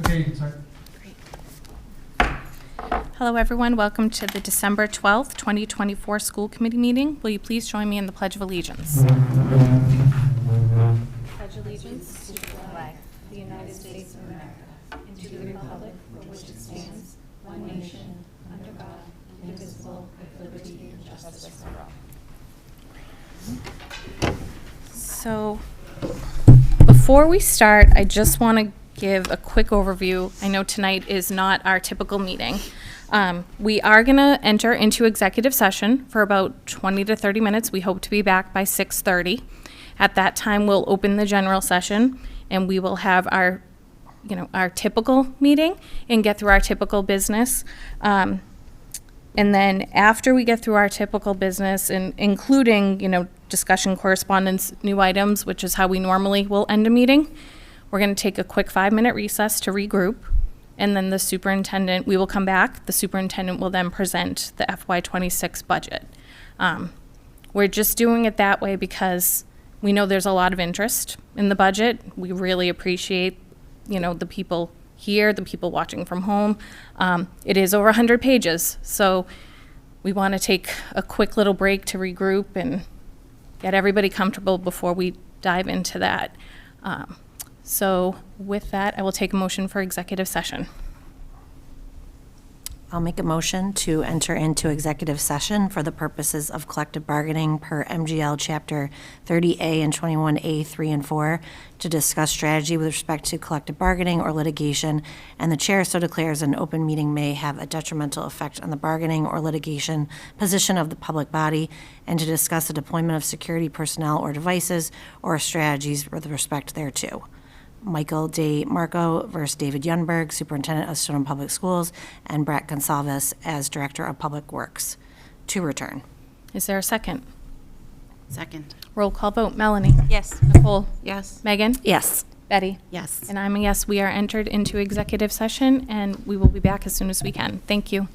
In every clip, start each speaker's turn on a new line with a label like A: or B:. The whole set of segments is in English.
A: Okay, sorry.
B: Hello, everyone. Welcome to the December 12th, 2024 School Committee Meeting. Will you please join me in the Pledge of Allegiance? Pledge allegiance to the flag of the United States of America and to the republic for which it stands, one nation, under God, indivisible, with liberty and justice for all. So, before we start, I just want to give a quick overview. I know tonight is not our typical meeting. We are going to enter into executive session for about 20 to 30 minutes. We hope to be back by 6:30. At that time, we'll open the general session and we will have our typical meeting and get through our typical business. And then after we get through our typical business, and including, discussion, correspondence, new items, which is how we normally will end a meeting, we're going to take a quick 5-minute recess to regroup. And then we will come back. The superintendent will then present the FY26 budget. We're just doing it that way because we know there's a lot of interest in the budget. We really appreciate, the people here, the people watching from home. It is over 100 pages, so we want to take a quick little break to regroup and get everybody comfortable before we dive into that. So with that, I will take a motion for executive session.
C: I'll make a motion to enter into executive session for the purposes of collective bargaining per MGL Chapter 30A and 21A 3 and 4 to discuss strategy with respect to collective bargaining or litigation, and the chair so declares an open meeting may have a detrimental effect on the bargaining or litigation position of the public body, and to discuss the deployment of security personnel or devices or strategies with respect thereto. Michael De Marco versus David Youngberg, Superintendent of Stoneham Public Schools, and Brett Gonsalves as Director of Public Works. To return.
B: Is there a second?
D: Second.
B: Roll call vote. Melanie?
D: Yes.
B: Nicole?
D: Yes.
B: Megan?
C: Yes.
B: Betty?
D: Yes.
B: And I'm a yes. We are entered into executive session, and we will be back as soon as we can. Thank you.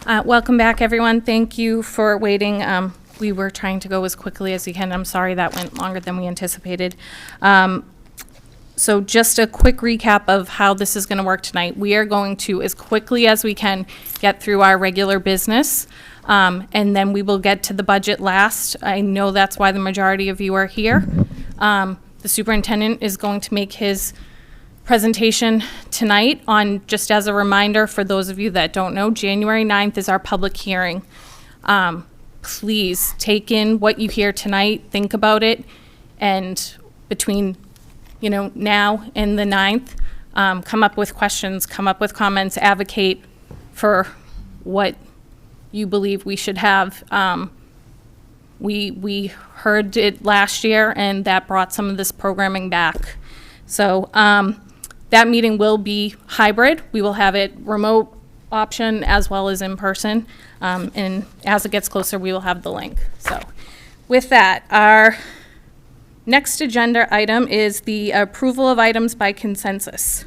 B: Welcome back, everyone. Thank you for waiting. We were trying to go as quickly as we can. I'm sorry that went longer than we anticipated. So just a quick recap of how this is going to work tonight. We are going to, as quickly as we can, get through our regular business, and then we will get to the budget last. I know that's why the majority of you are here. The superintendent is going to make his presentation tonight on, just as a reminder for those of you that don't know, January 9th is our public hearing. Please take in what you hear tonight, think about it, and between now and the 9th, come up with questions, come up with comments, advocate for what you believe we should have. We heard it last year, and that brought some of this programming back. So that meeting will be hybrid. We will have it remote option as well as in person. And as it gets closer, we will have the link. So with that, our next agenda item is the approval of items by consensus.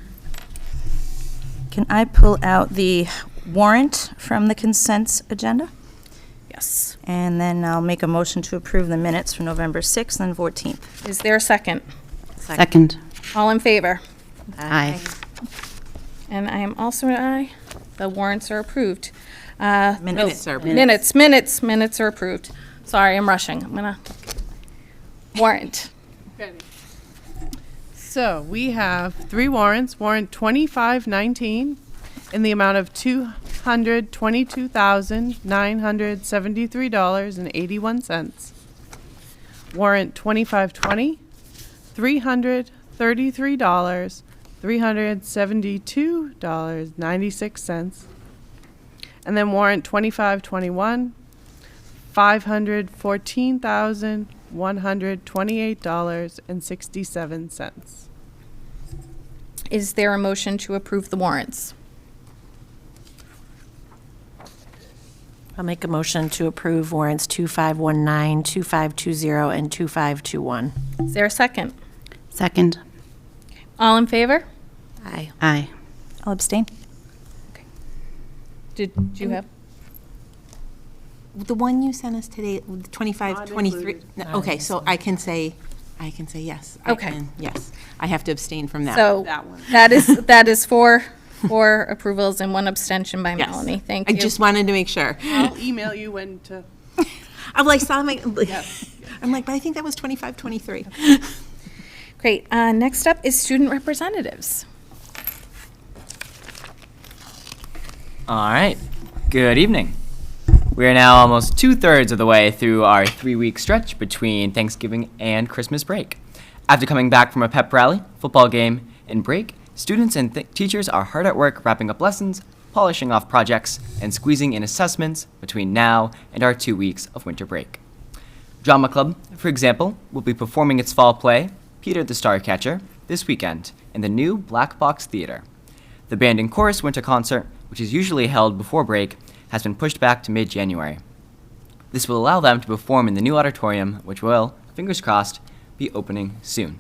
A: Can I pull out the warrant from the consent agenda?
B: Yes.
A: And then I'll make a motion to approve the minutes from November 6th and 14th.
B: Is there a second?
D: Second.
B: All in favor?
D: Aye.
B: And I am also an aye. The warrants are approved.
A: Minutes
D: are
A: approved.
B: Minutes are approved. Sorry, I'm rushing. I'm gonna warrant.
E: So we have 3 warrants. Warrant 2519 in the amount of $222,973.81. Warrant 2520, $333, $372.96. And then warrant 2521, $514,128.67.
B: Is there a motion to approve the warrants?
C: I'll make a motion to approve warrants 2519, 2520, and 2521.
B: Is there a second?
D: Second.
B: All in favor?
C: Aye.
D: Aye.
A: I'll abstain.
B: Did you have?
F: The one you sent us today, 25, 23, okay, so I can say yes.
B: Okay.
F: Yes, I have to abstain from that.
B: So
E: That one.
B: that is four approvals and 1 abstention by
F: Yes.
B: Melanie. Thank
F: I
B: you.
F: just wanted to make sure.
E: I'll email you when to.
F: I'm like, saw my, I'm like, but I think that was 25, 23.
B: Great. Next up is student representatives.
G: All right. Good evening. We are now almost 2/3 of the way through our 3-week stretch between Thanksgiving and Christmas break. After coming back from a pep rally, football game, and break, students and teachers are hard at work wrapping up lessons, polishing off projects, and squeezing in assessments between now and our 2 weeks of winter break. Drama Club, for example, will be performing its fall play, Peter the Starcatcher, this weekend in the new Black Box Theater. The band and chorus winter concert, which is usually held before break, has been pushed back to mid-January. This will allow them to perform in the new auditorium, which will, fingers crossed, be opening soon.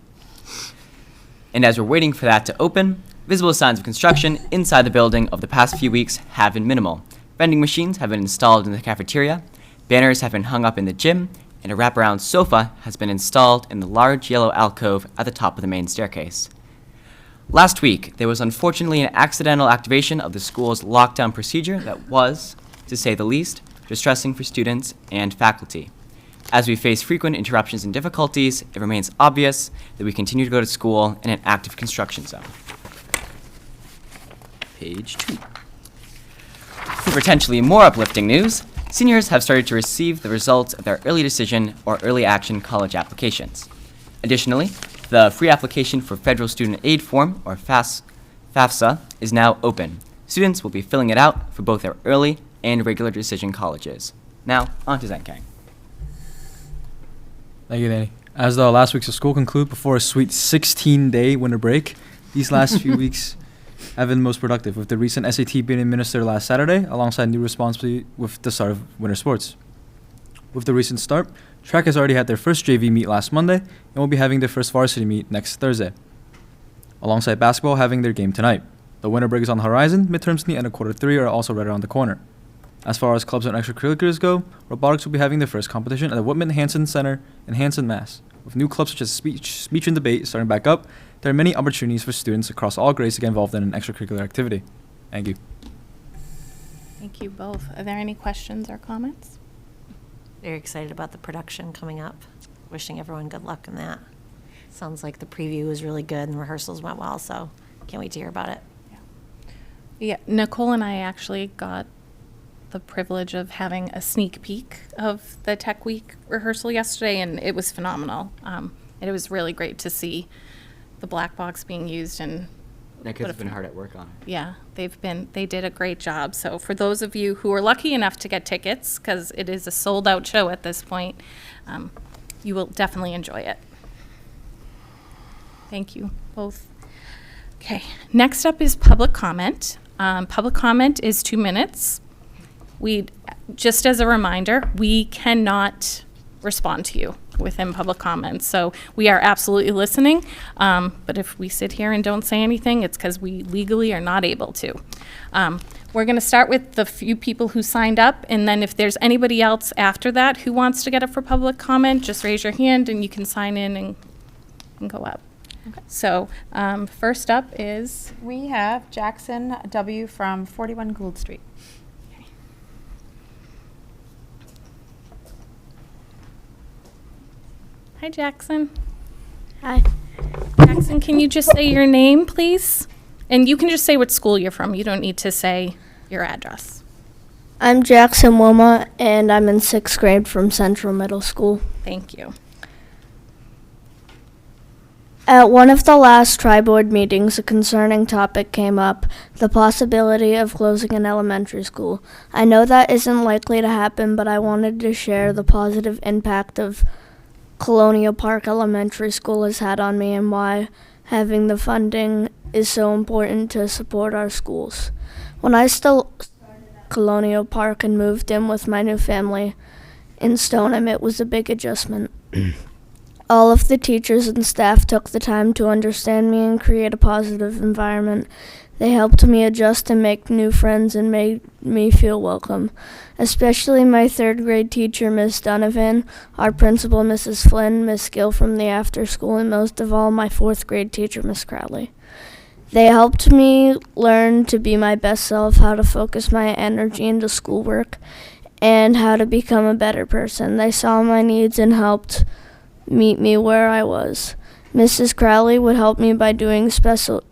G: And as we're waiting for that to open, visible signs of construction inside the building of the past few weeks have been minimal. Vending machines have been installed in the cafeteria, banners have been hung up in the gym, and a wraparound sofa has been installed in the large yellow alcove at the top of the main staircase. Last week, there was unfortunately an accidental activation of the school's lockdown procedure that was, to say the least, distressing for students and faculty. As we face frequent interruptions and difficulties, it remains obvious that we continue to go to school in an active construction zone. Page 2. For potentially more uplifting news, seniors have started to receive the results of their early decision or early action college applications. Additionally, the free application for Federal Student Aid Form, or FAFSA, is now open. Students will be filling it out for both their early and regular decision colleges. Now, on to Zenkang.
H: Thank you, Danny. As the last weeks of school conclude before a sweet 16-day winter break, these last few weeks have been most productive, with the recent SAT being administered last Saturday, alongside new responsibility with the start of winter sports. With the recent start, track has already had their first JV meet last Monday and will be having their first varsity meet next Thursday, alongside basketball having their game tonight. The winter break is on the horizon, midterms in the end of quarter 3 are also right around the corner. As far as clubs and extracurriculars go, robotics will be having their first competition at the Whitman Hanson Center in Hanson, Mass. With new clubs such as speech and debate starting back up, there are many opportunities for students across all grades to get involved in an extracurricular activity. Thank you.
B: Thank you both. Are there any questions or comments?
C: Very excited about the production coming up. Wishing everyone good luck in that. Sounds like the preview was really good and rehearsals went well, so can't wait to hear about it.
B: Yeah, Nicole and I actually got the privilege of having a sneak peek of the Tech Week rehearsal yesterday, and it was phenomenal. It was really great to see the black box being used, and
G: That kids have been hard at work on it.
B: yeah, they did a great job. So for those of you who are lucky enough to get tickets, because it is a sold out show at this point, you will definitely enjoy it. Thank you both. Okay, next up is public comment. Public comment is 2 minutes. Just as a reminder, we cannot respond to you within public comments. So we are absolutely listening, but if we sit here and don't say anything, it's because we legally are not able to. We're going to start with the few people who signed up, and then if there's anybody else after that who wants to get up for public comment, just raise your hand and you can sign in and go up. Okay. So first up is...
I: We have Jackson W. from 41 Gould Street.
B: Hi, Jackson.
J: Hi.
B: Jackson, can you just say your name, please? And you can just say what school you're from. You don't need to say your address.
J: I'm Jackson Wilma, and I'm in 6th grade from Central Middle School.
B: Thank you.
J: At one of the last tri-board meetings, a concerning topic came up, the possibility of closing an elementary school. I know that isn't likely to happen, but I wanted to share the positive impact of Colonial Park Elementary School has had on me and why having the funding is so important to support our schools. When I still started at Colonial Park and moved in with my new family in Stoneham, it was a big adjustment. All of the teachers and staff took the time to understand me and create a positive environment. They helped me adjust and make new friends and made me feel welcome. Especially my 3rd grade teacher, Miss Donovan, our principal, Mrs. Flynn, Miss Gill from the after school, and most of all, my 4th grade teacher, Miss Crowley. They helped me learn to be my best self, how to focus my energy into schoolwork, and how to become a better person. They saw my needs and helped meet me where I was. Mrs. Crowley would help me by doing special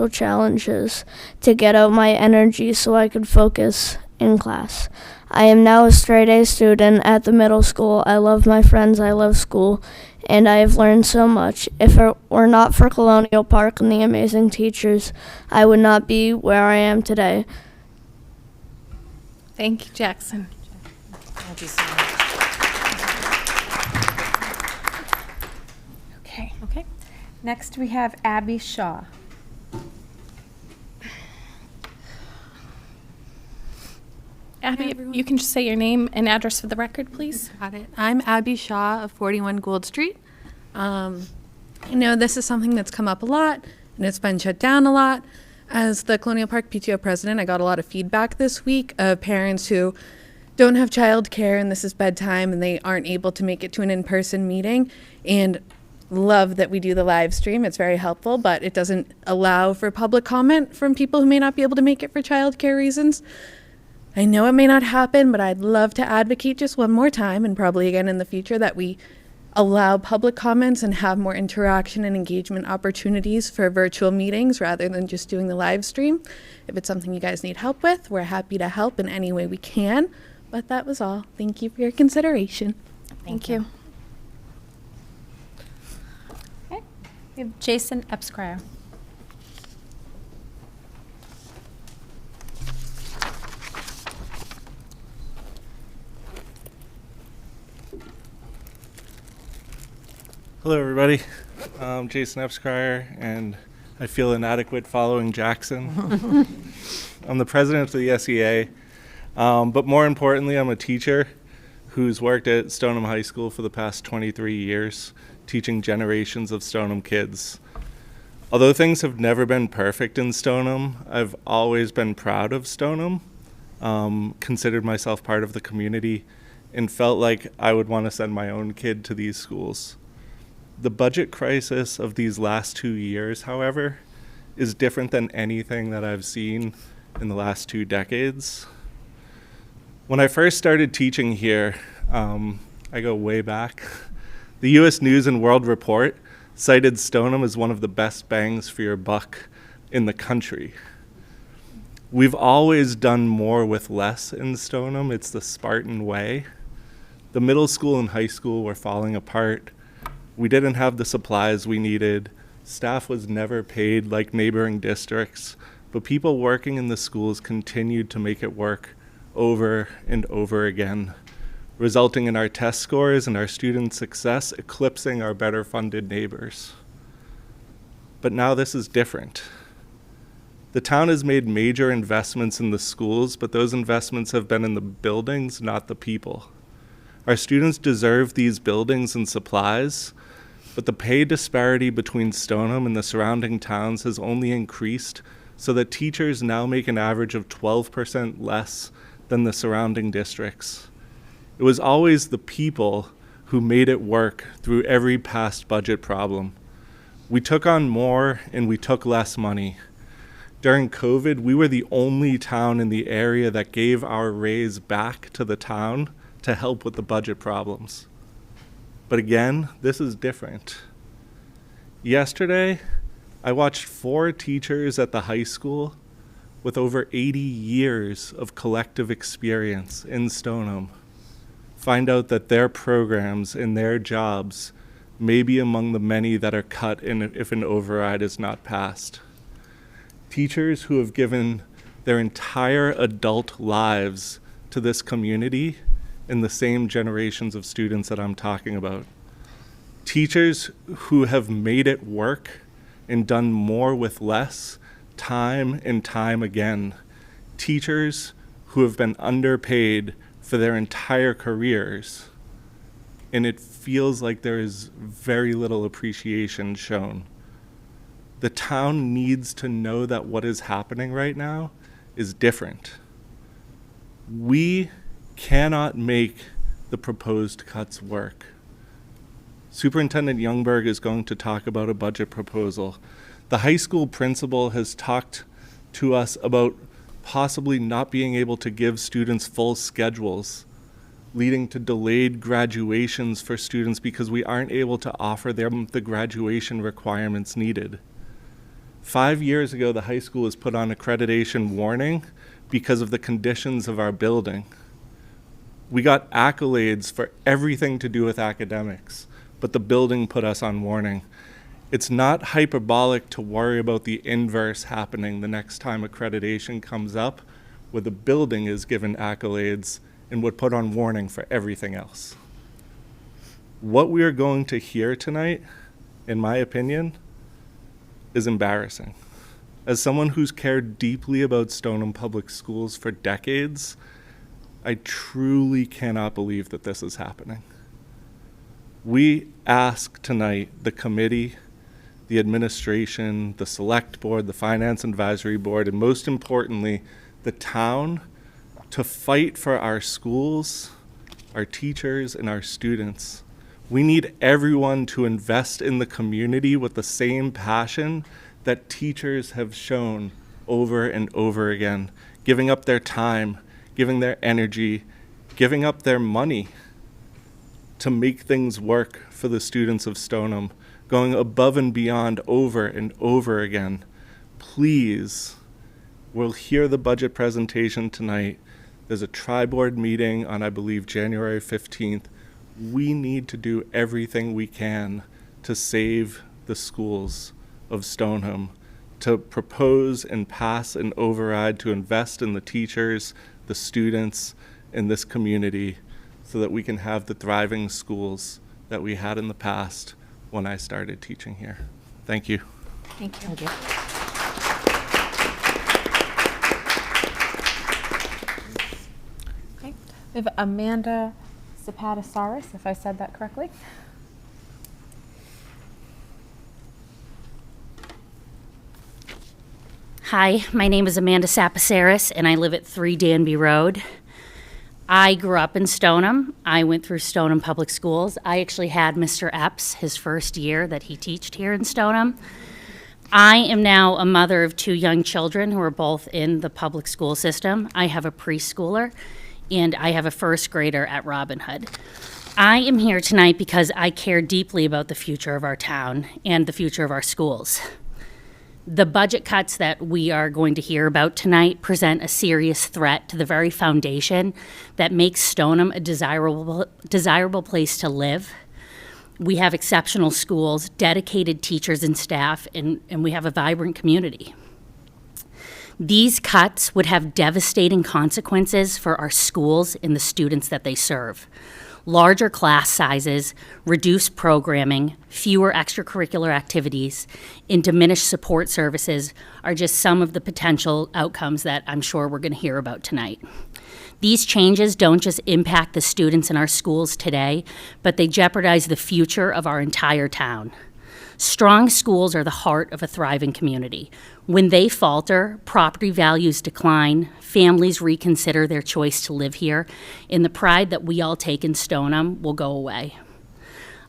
J: challenges to get out my energy so I could focus in class. I am now a straight-A student at the middle school. I love my friends, I love school, and I have learned so much. If it were not for Colonial Park and the amazing teachers, I would not be where I am today.
B: Thank you, Jackson.
C: Thank you so much.
I: Okay. Next, we have Abby Shaw.
B: Abby, you can just say your name and address for the record, please.
K: Got it. I'm Abby Shaw of 41 Gould Street. This is something that's come up a lot, and it's been shut down a lot. As the Colonial Park PTO president, I got a lot of feedback this week of parents who don't have childcare and this is bedtime and they aren't able to make it to an in-person meeting, and love that we do the live stream. It's very helpful, but it doesn't allow for public comment from people who may not be able to make it for childcare reasons. I know it may not happen, but I'd love to advocate just one more time, and probably again in the future, that we allow public comments and have more interaction and engagement opportunities for virtual meetings rather than just doing the live stream. If it's something you guys need help with, we're happy to help in any way we can. But that was all. Thank you for your consideration.
B: Thank you.
I: Okay. We have Jason Epsquire.
L: Hello, everybody. I'm Jason Epsquire, and I feel inadequate following Jackson. I'm the president of the SEA, but more importantly, I'm a teacher who's worked at Stoneham High School for the past 23 years, teaching generations of Stoneham kids. Although things have never been perfect in Stoneham, I've always been proud of Stoneham considered myself part of the community, and felt like I would want to send my own kid to these schools. The budget crisis of these last 2 years, however, is different than anything that I've seen in the last 2 decades. When I first started teaching here, I go way back, the U.S. News and World Report cited Stoneham as one of the best bangs for your buck in the country. We've always done more with less in Stoneham. It's the Spartan way. The middle school and high school were falling apart. We didn't have the supplies we needed. Staff was never paid like neighboring districts, but people working in the schools continued to make it work over and over again, resulting in our test scores and our student success eclipsing our better funded neighbors. But now this is different. The town has made major investments in the schools, but those investments have been in the buildings, not the people. Our students deserve these buildings and supplies, but the pay disparity between Stoneham and the surrounding towns has only increased so that teachers now make an average of 12% less than the surrounding districts. It was always the people who made it work through every past budget problem. We took on more and we took less money. During COVID, we were the only town in the area that gave our raise back to the town to help with the budget problems. But again, this is different. Yesterday, I watched 4 teachers at the high school with over 80 years of collective experience in Stoneham find out that their programs and their jobs may be among the many that are cut if an override is not passed. Teachers who have given their entire adult lives to this community in the same generations of students that I'm talking about. Teachers who have made it work and done more with less time and time again. Teachers who have been underpaid for their entire careers. And it feels like there is very little appreciation shown. The town needs to know that what is happening right now is different. We cannot make the proposed cuts work. Superintendent Youngberg is going to talk about a budget proposal. The high school principal has talked to us about possibly not being able to give students full schedules, leading to delayed graduations for students because we aren't able to offer them the graduation requirements needed. 5 years ago, the high school was put on accreditation warning because of the conditions of our building. We got accolades for everything to do with academics, but the building put us on warning. It's not hyperbolic to worry about the inverse happening the next time accreditation comes up, where the building is given accolades and would put on warning for everything else. What we are going to hear tonight, in my opinion, is embarrassing. As someone who's cared deeply about Stoneham Public Schools for decades, I truly cannot believe that this is happening. We ask tonight the committee, the administration, the select board, the finance advisory board, and most importantly, the town to fight for our schools, our teachers, and our students. We need everyone to invest in the community with the same passion that teachers have shown over and over again, giving up their time, giving their energy, giving up their money to make things work for the students of Stoneham, going above and beyond over and over again. Please, we'll hear the budget presentation tonight. There's a tri-board meeting on, I believe, January 15th. We need to do everything we can to save the schools of Stoneham, to propose and pass an override to invest in the teachers, the students, in this community so that we can have the thriving schools that we had in the past when I started teaching here. Thank you.
B: Thank you.
F: Thank you.
I: Okay. We have Amanda Zapatasaurus, if I said that correctly.
M: Hi, my name is Amanda Sapasaris, and I live at 3 Danby Road. I grew up in Stoneham. I went through Stoneham Public Schools. I actually had Mr. Epps his first year that he taught here in Stoneham. I am now a mother of 2 young children who are both in the public school system. I have a preschooler, and I have a first grader at Robin Hood. I am here tonight because I care deeply about the future of our town and the future of our schools. The budget cuts that we are going to hear about tonight present a serious threat to the very foundation that makes Stoneham a desirable place to live. We have exceptional schools, dedicated teachers and staff, and we have a vibrant community. These cuts would have devastating consequences for our schools and the students that they serve. Larger class sizes, reduced programming, fewer extracurricular activities, and diminished support services are just some of the potential outcomes that I'm sure we're going to hear about tonight. These changes don't just impact the students in our schools today, but they jeopardize the future of our entire town. Strong schools are the heart of a thriving community. When they falter, property values decline, families reconsider their choice to live here, and the pride that we all take in Stoneham will go away.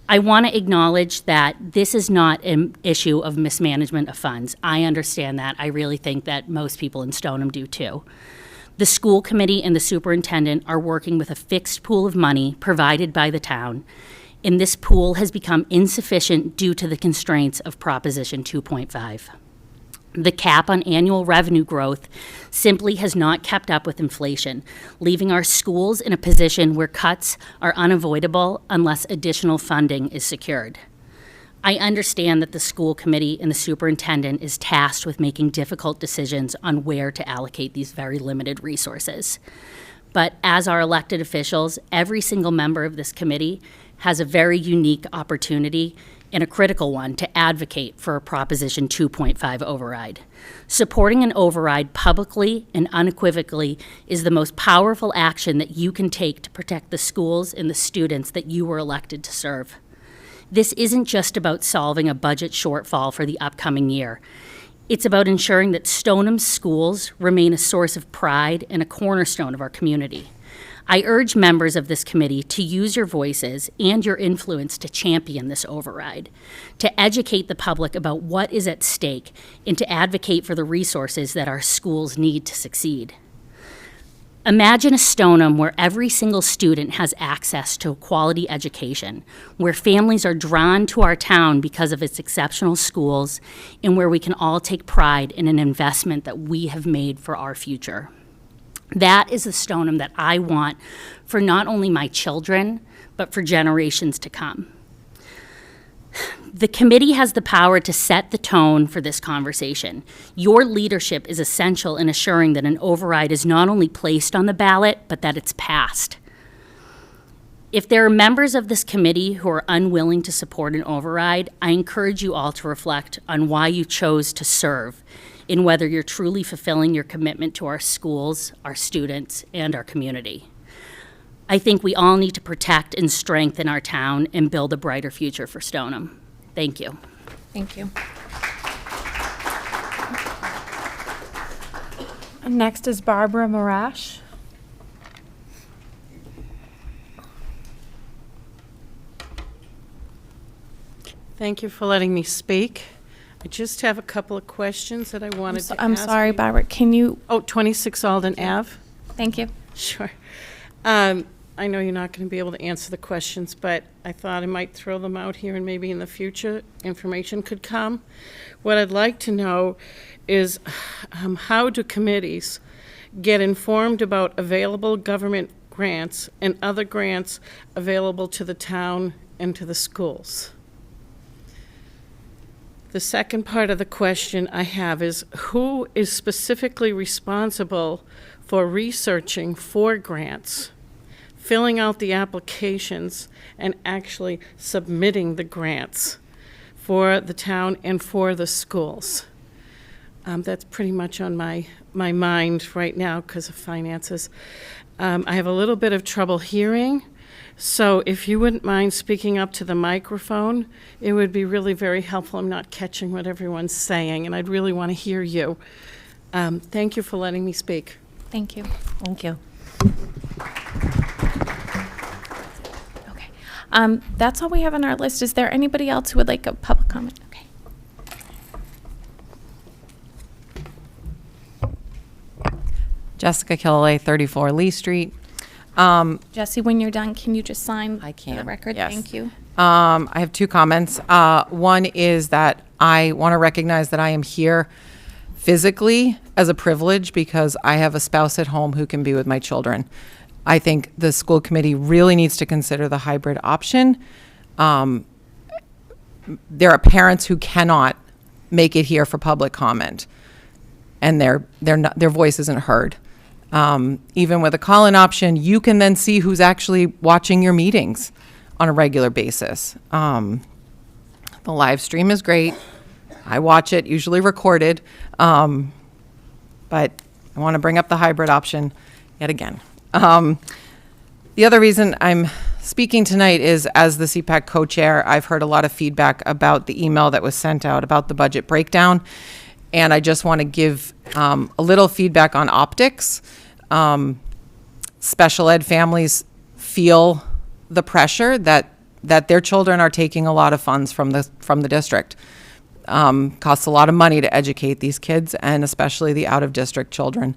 M: I want to acknowledge that this is not an issue of mismanagement of funds. I understand that. I really think that most people in Stoneham do too. The school committee and the superintendent are working with a fixed pool of money provided by the town, and this pool has become insufficient due to the constraints of Proposition 2.5. The cap on annual revenue growth simply has not kept up with inflation, leaving our schools in a position where cuts are unavoidable unless additional funding is secured. I understand that the school committee and the superintendent is tasked with making difficult decisions on where to allocate these very limited resources. But as our elected officials, every single member of this committee has a very unique opportunity and a critical one to advocate for a Proposition 2.5 override. Supporting an override publicly and unequivocally is the most powerful action that you can take to protect the schools and the students that you were elected to serve. This isn't just about solving a budget shortfall for the upcoming year. It's about ensuring that Stoneham schools remain a source of pride and a cornerstone of our community. I urge members of this committee to use your voices and your influence to champion this override, to educate the public about what is at stake, and to advocate for the resources that our schools need to succeed. Imagine a Stoneham where every single student has access to a quality education, where families are drawn to our town because of its exceptional schools, and where we can all take pride in an investment that we have made for our future. That is the Stoneham that I want for not only my children, but for generations to come. The committee has the power to set the tone for this conversation. Your leadership is essential in assuring that an override is not only placed on the ballot, but that it's passed. If there are members of this committee who are unwilling to support an override, I encourage you all to reflect on why you chose to serve, in whether you're truly fulfilling your commitment to our schools, our students, and our community. I think we all need to protect and strengthen our town and build a brighter future for Stoneham. Thank you.
B: Thank you.
I: Next is Barbara Marash.
N: Thank you for letting me speak. I just have a couple of questions that I wanted to ask.
B: I'm sorry, Barbara. Can you?
N: Oh, 26 Alden Ave?
B: Thank you.
N: Sure. I know you're not going to be able to answer the questions, but I thought I might throw them out here and maybe in the future information could come. What I'd like to know is how do committees get informed about available government grants and other grants available to the town and to the schools? The second part of the question I have is who is specifically responsible for researching for grants, filling out the applications, and actually submitting the grants for the town and for the schools? That's pretty much on my mind right now because of finances. I have a little bit of trouble hearing, so if you wouldn't mind speaking up to the microphone, it would be really very helpful. I'm not catching what everyone's saying, and I'd really want to hear you. Thank you for letting me speak.
B: Thank you.
C: Thank you.
B: Okay. That's all we have on our list. Is there anybody else who would like a public comment? Okay.
O: Jessica Killalay, 34 Lee Street.
B: Jesse, when you're done, can you just sign
O: I can,
B: for the record?
O: yes.
B: Thank you.
O: I have two comments. One is that I want to recognize that I am here physically as a privilege because I have a spouse at home who can be with my children. I think the school committee really needs to consider the hybrid option. There are parents who cannot make it here for public comment, and their voice isn't heard. Even with a call-in option, you can then see who's actually watching your meetings on a regular basis. The live stream is great. I watch it, usually recorded, but I want to bring up the hybrid option yet again. The other reason I'm speaking tonight is, as the CPAC co-chair, I've heard a lot of feedback about the email that was sent out about the budget breakdown, and I just want to give a little feedback on optics. Special ed families feel the pressure that their children are taking a lot of funds from the district. Costs a lot of money to educate these kids, and especially the out-of-district children.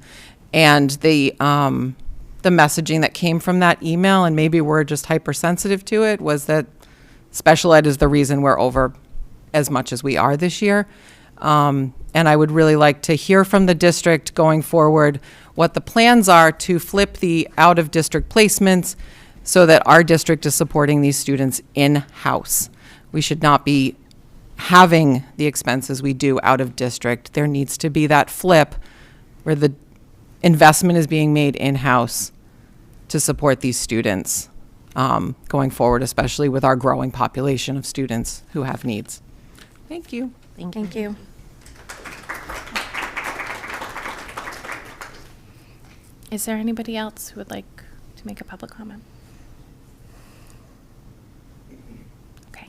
O: And the messaging that came from that email, and maybe we're just hypersensitive to it, was that special ed is the reason we're over as much as we are this year. And I would really like to hear from the district going forward what the plans are to flip the out-of-district placements so that our district is supporting these students in-house. We should not be having the expenses we do out of district. There needs to be that flip where the investment is being made in-house to support these students going forward, especially with our growing population of students who have needs. Thank you.
B: Thank you. Is there anybody else who would like to make a public comment? Okay.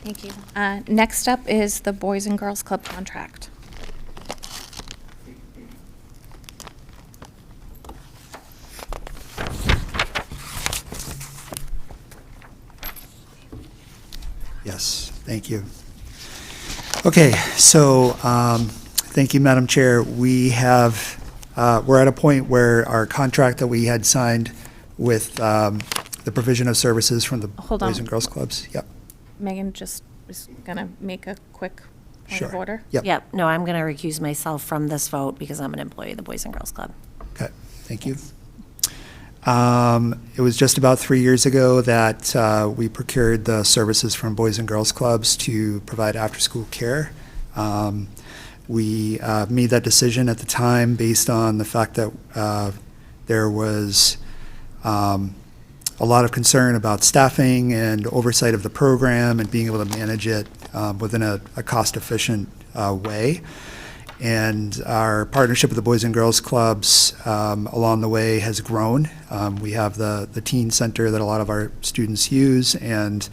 B: Thank you. Next up is the Boys and Girls Club contract.
P: Yes, thank you. Okay, so thank you, Madam Chair. We have, we're at a point where our contract that we had signed with the provision of services from the
B: Hold
P: Boys
B: on.
P: and Girls Clubs. Yep.
B: Megan just is going to make a quick point of
P: Sure.
B: order.
P: Yep.
C: No, I'm going to recuse myself from this vote because I'm an employee of the Boys and Girls Club.
P: Okay, thank you. It was just about 3 years ago that we procured the services from Boys and Girls Clubs to provide after-school care. We made that decision at the time based on the fact that there was a lot of concern about staffing and oversight of the program and being able to manage it within a cost-efficient way. And our partnership with the Boys and Girls Clubs along the way has grown. We have the teen center that a lot of our students use, and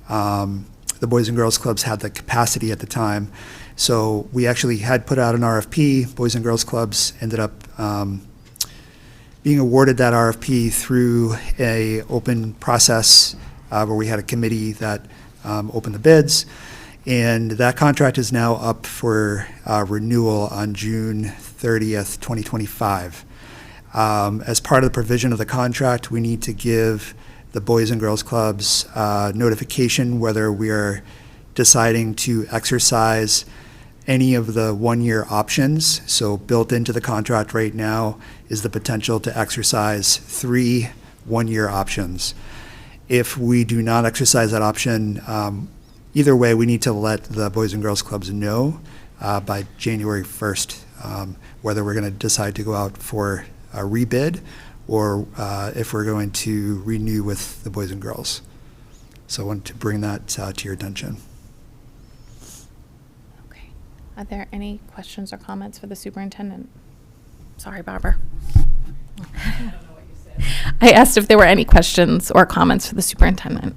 P: the Boys and Girls Clubs had the capacity at the time. So we actually had put out an RFP. Boys and Girls Clubs ended up being awarded that RFP through a open process where we had a committee that opened the bids. And that contract is now up for renewal on June 30th, 2025. As part of the provision of the contract, we need to give the Boys and Girls Clubs notification whether we are deciding to exercise any of the one-year options. So built into the contract right now is the potential to exercise 3 one-year options. If we do not exercise that option, either way, we need to let the Boys and Girls Clubs know by January 1st whether we're going to decide to go out for a rebid or if we're going to renew with the Boys and Girls. So I wanted to bring that to your attention.
B: Okay. Are there any questions or comments for the superintendent? Sorry, Barbara. I asked if there were any questions or comments for the superintendent.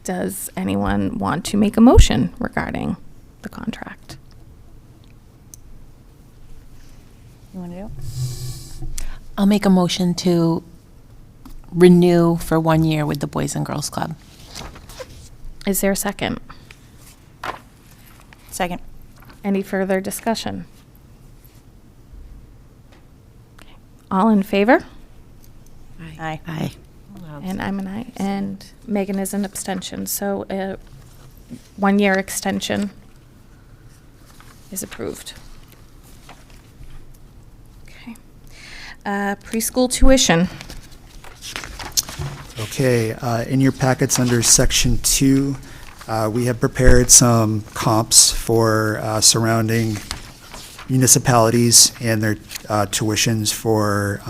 B: Does anyone want to make a motion regarding the contract?
A: You want to do?
F: I'll make a motion to renew for 1 year with the Boys and Girls Club.
B: Is there a second?
A: Second.
B: Any further discussion? Okay. All in favor?
A: Aye.
D: Aye.
B: And I'm an aye. And Megan is an abstention. So a 1 year extension is approved. Okay. Preschool tuition.
P: Okay, in your packets under Section 2, we have prepared some comps for surrounding municipalities and their tuitions for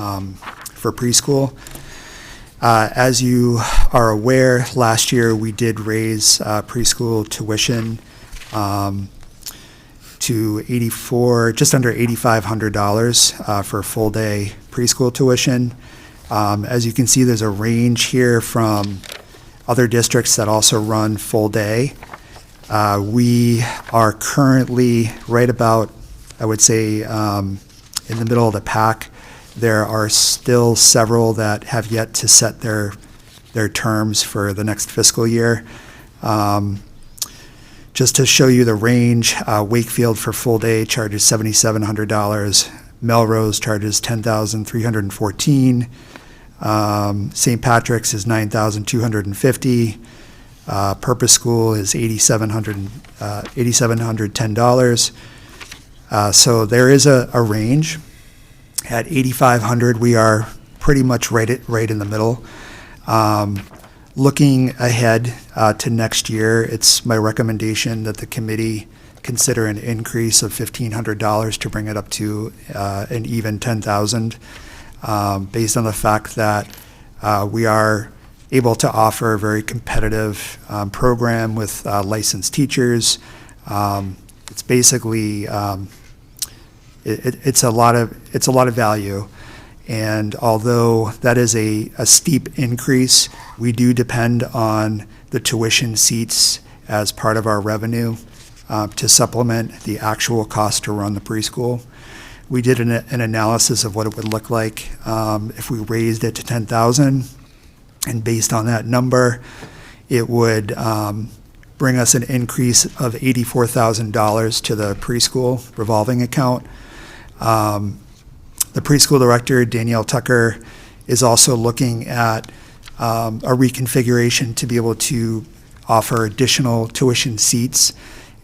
P: preschool. As you are aware, last year we did raise preschool tuition to just under $8,500 for full-day preschool tuition. As you can see, there's a range here from other districts that also run full day. We are currently right about, I would say, in the middle of the pack. There are still several that have yet to set their terms for the next fiscal year. Just to show you the range, Wakefield for full day charges $7,700. Melrose charges $10,314. St. Patrick's is $9,250. Purpose School is $8,710. So there is a range. At $8,500, we are pretty much right in the middle. Looking ahead to next year, it's my recommendation that the committee consider an increase of $1,500 to bring it up to an even $10,000. Based on the fact that we are able to offer a very competitive program with licensed teachers. It's basically it's a lot of value, and although that is a steep increase, we do depend on the tuition seats as part of our revenue to supplement the actual cost to run the preschool. We did an analysis of what it would look like if we raised it to $10,000, and based on that number, it would bring us an increase of $84,000 to the preschool revolving account. The preschool director, Danielle Tucker, is also looking at a reconfiguration to be able to offer additional tuition seats,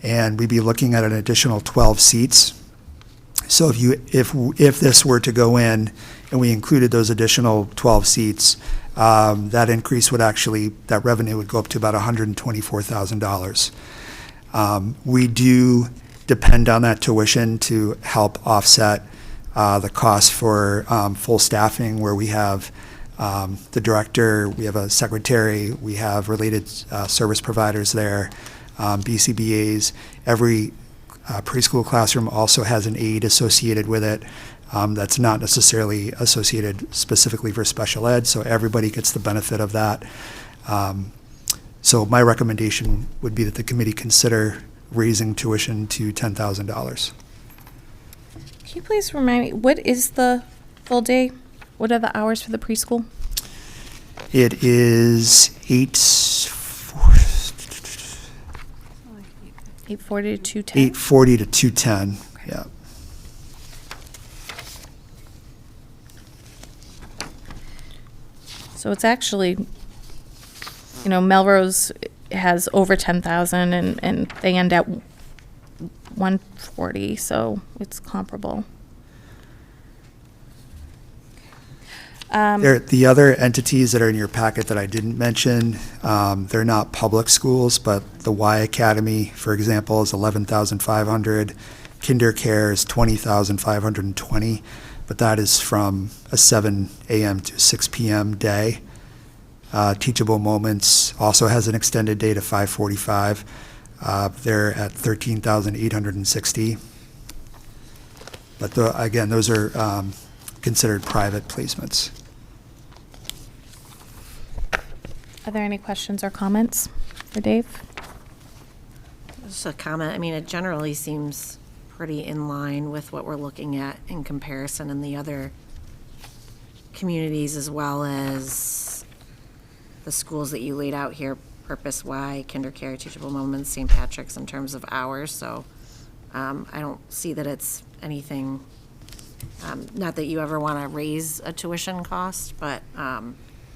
P: and we'd be looking at an additional 12 seats. So if this were to go in and we included those additional 12 seats, that increase would that revenue would go up to about $124,000. We do depend on that tuition to help offset the cost for full staffing, where we have the director, we have a secretary, we have related service providers there, BCBAs. Every preschool classroom also has an aide associated with it that's not necessarily associated specifically for special ed, so everybody gets the benefit of that. So my recommendation would be that the committee consider raising tuition to $10,000.
B: Can you please remind me, what is the full day? What are the hours for the preschool?
P: It is
B: 8:40 to 2:10?
P: 8:40 to 2:10, yeah.
B: So it's actually, Melrose has over 10,000 and they end at 140, so it's comparable.
P: The other entities that are in your packet that I didn't mention, they're not public schools, but the Y Academy, for example, is $11,500. KinderCare is $20,520, but that is from a 7 a.m. to 6 p.m. day. Teachable Moments also has an extended day to 5:45. They're at $13,860. But again, those are considered private placements.
B: Are there any questions or comments? or Dave?
C: Just a comment. I mean, it generally seems pretty in line with what we're looking at in comparison in the other communities, as well as the schools that you laid out here, Purpose Y, Kinder Care, Teachable Moments, St. Patrick's, in terms of hours. So I don't see that it's anything, not that you ever want to raise a tuition cost, but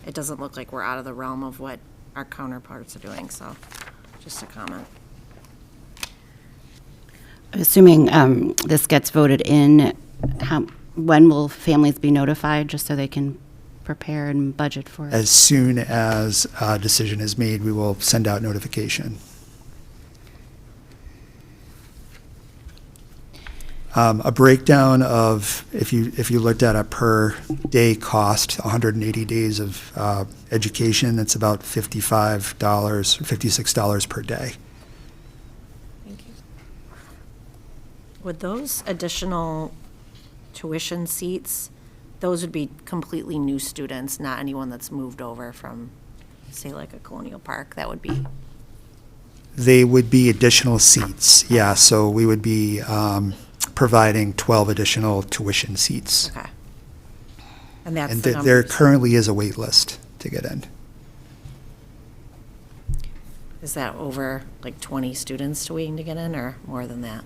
C: it doesn't look like we're out of the realm of what our counterparts are doing. So just a comment.
D: Assuming this gets voted in, when will families be notified, just so they can prepare and budget for it?
P: As soon as a decision is made, we will send out notification. A breakdown of, if you looked at a per day cost, 180 days of education, it's about $55, $56 per day.
C: Would those additional tuition seats, those would be completely new students, not anyone that's moved over from, say, like a Colonial Park? That would be.
P: They would be additional seats, yeah. So we would be providing 12 additional tuition seats.
C: Okay. And that's
P: And
C: the
P: there
C: numbers.
P: currently is a wait list to get in.
C: Is that over like 20 students waiting to get in, or more than that?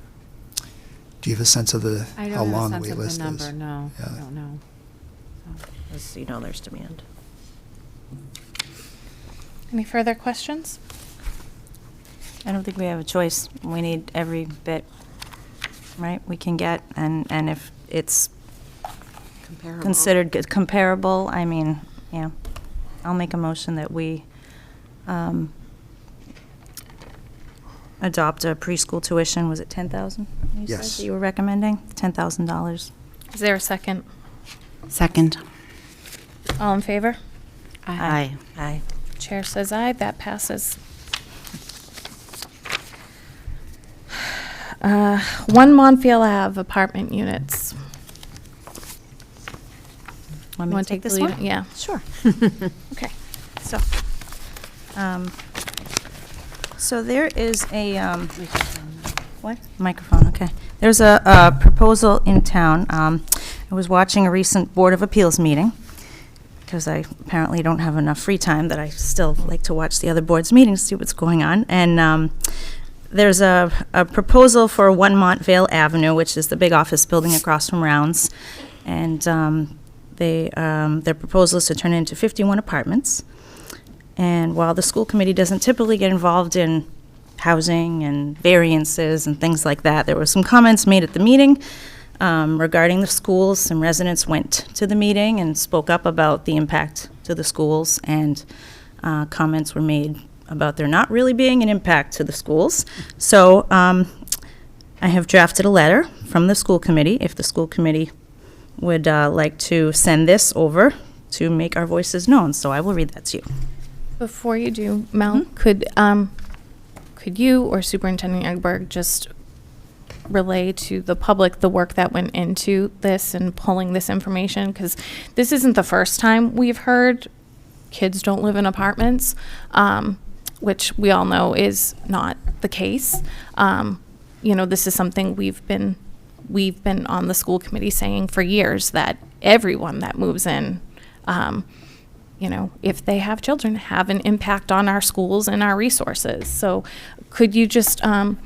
P: Do you have a sense of
I: I
P: how
I: don't
P: long the
I: have a
P: wait
I: sense of
P: list
I: the
P: is?
I: number, no,
P: Yeah.
I: I don't know.
C: Just so you know there's demand.
B: Any further questions?
A: I don't think we have a choice. We need every bit, right, we can get, and if it's
C: Comparable.
A: considered comparable, I mean, yeah, I'll make a motion that we adopt a preschool tuition. Was it 10,000? You said
P: Yes.
A: that you were recommending $10,000.
B: Is there a second?
D: Second.
B: All in favor?
D: Aye.
C: Aye.
B: Chair says aye, that passes. 1 Montville Ave apartment units.
A: Want me
B: Wanna
A: to take
B: the
A: this
B: lead?
A: one?
B: Yeah.
A: Sure. Okay, so there is a, what? Microphone, okay. There's a proposal in town. I was watching a recent Board of Appeals meeting, because I apparently don't have enough free time, that I still like to watch the other boards' meetings, see what's going on. And there's a proposal for 1 Montvale Avenue, which is the big office building across from Rounds. And their proposal is to turn it into 51 apartments. And while the school committee doesn't typically get involved in housing and variances and things like that, there were some comments made at the meeting regarding the schools. Some residents went to the meeting and spoke up about the impact to the schools, and comments were made about there not really being an impact to the schools. So I have drafted a letter from the school committee, if the school committee would like to send this over to make our voices known. So I will read that to you.
B: Before you do, Mel, could you or Superintendent Eggberg just relay to the public the work that went into this and pulling this information? Because this isn't the first time we've heard kids don't live in apartments, which we all know is not the case. You know, this is something we've been on the school committee saying for years, that everyone that moves in, you know, if they have children, have an impact on our schools and our resources. So could you just kind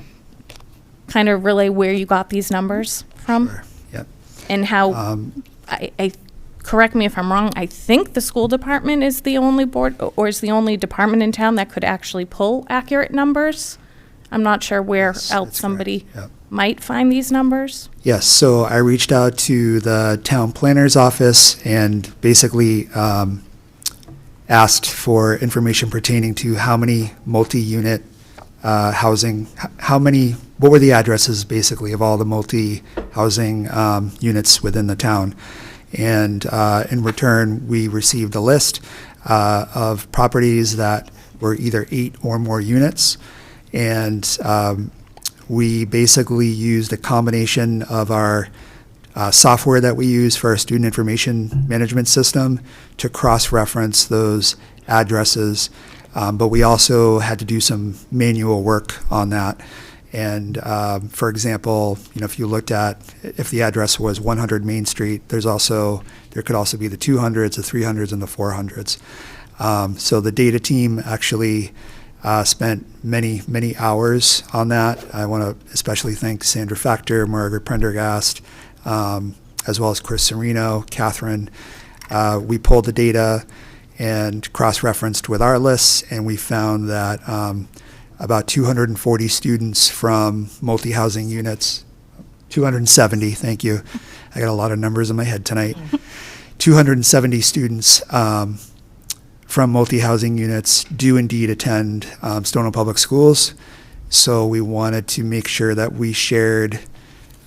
B: of relay where you got these numbers from?
P: Sure. Yep.
B: And how, I correct me if I'm wrong, I think the school department is the only board, or is the only department in town that could actually pull accurate numbers. I'm not sure where
P: Yes,
B: else
P: that's
B: somebody
P: correct. Yep.
B: might find these numbers.
P: Yes, so I reached out to the town planner's office and basically asked for information pertaining to how many multi-unit housing, what were the addresses basically of all the multi-housing units within the town. And in return, we received a list of properties that were either 8 or more units. And we basically used a combination of our software that we use for our student information management system to cross-reference those addresses But we also had to do some manual work on that. And for example, if you looked at if the address was 100 Main Street, there could also be the 200s, the 300s, and the 400s. So the data team actually spent many hours on that. I want to especially thank Sandra Factor, Margaret Prendergast, as well as Chris Serino, Catherine. We pulled the data and cross-referenced with our lists, and we found that about 240 students from multi-housing units, 270, thank you. I got a lot of numbers in my head tonight. 270 students from multi-housing units do indeed attend Stoneham Public Schools. So we wanted to make sure that we shared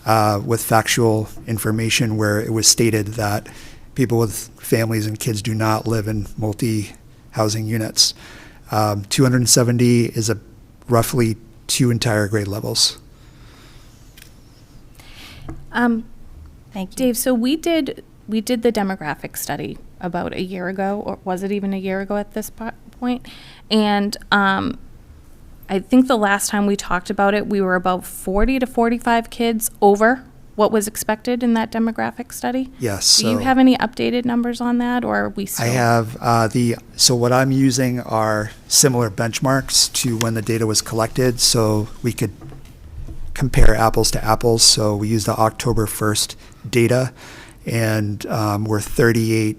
P: with factual information where it was stated that people with families and kids do not live in multi-housing units. 270 is roughly 2 entire grade levels.
B: Thank you. Dave, so we did the demographic study about a year ago, or was it even a year ago at this point? And I think the last time we talked about it, we were about 40 to 45 kids over what was expected in that demographic study?
P: Yes.
B: Do you have any updated numbers on that, or are we still?
P: I have so what I'm using are similar benchmarks to when the data was collected, so we could compare apples to apples. So we used the October 1st data, and we're 38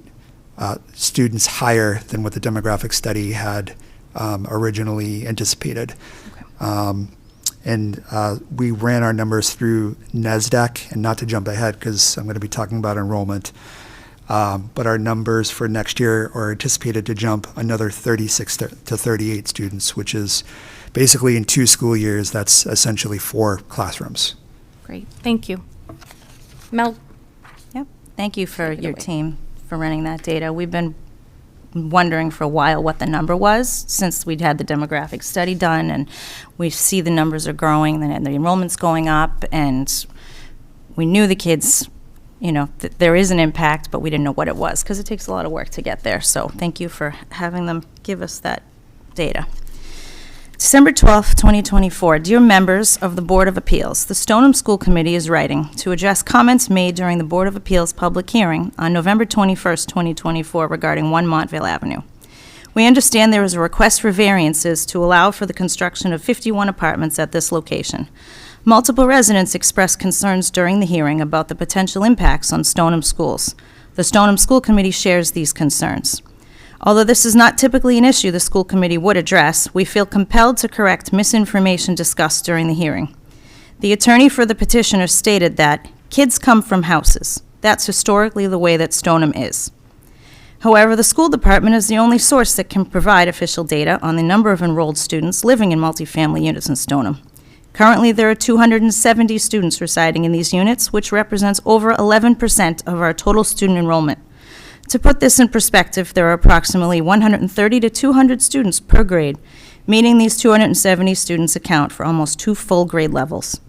P: students higher than what the demographic study had originally anticipated. Okay. And we ran our numbers through NESDEC, and not to jump ahead because I'm going to be talking about enrollment, but our numbers for next year are anticipated to jump another 36 to 38 students, which is basically in 2 school years, that's essentially 4 classrooms.
B: Great, thank you. Mel?
A: Yep, thank you for your team for running that data. We've been wondering for a while what the number was since we'd had the demographic study done, and we see the numbers are growing and the enrollment's going up, and we knew the kids, that there is an impact, but we didn't know what it was because it takes a lot of work to get there. So thank you for having them give us that data. December 12th, 2024. Dear members of the Board of Appeals, the Stoneham School Committee is writing to address comments made during the Board of Appeals public hearing on November 21st, 2024 regarding 1 Montville Avenue. We understand there is a request for variances to allow for the construction of 51 apartments at this location. Multiple residents expressed concerns during the hearing about the potential impacts on Stoneham schools. The Stoneham School Committee shares these concerns. Although this is not typically an issue the school committee would address, we feel compelled to correct misinformation discussed during the hearing. The attorney for the petitioner stated that kids come from houses. That's historically the way that Stoneham is. However, the school department is the only source that can provide official data on the number of enrolled students living in multifamily units in Stoneham. Currently, there are 270 students residing in these units, which represents over 11% of our total student enrollment. To put this in perspective, there are approximately 130 to 200 students per grade, meaning these 270 students account for almost 2 full grade levels.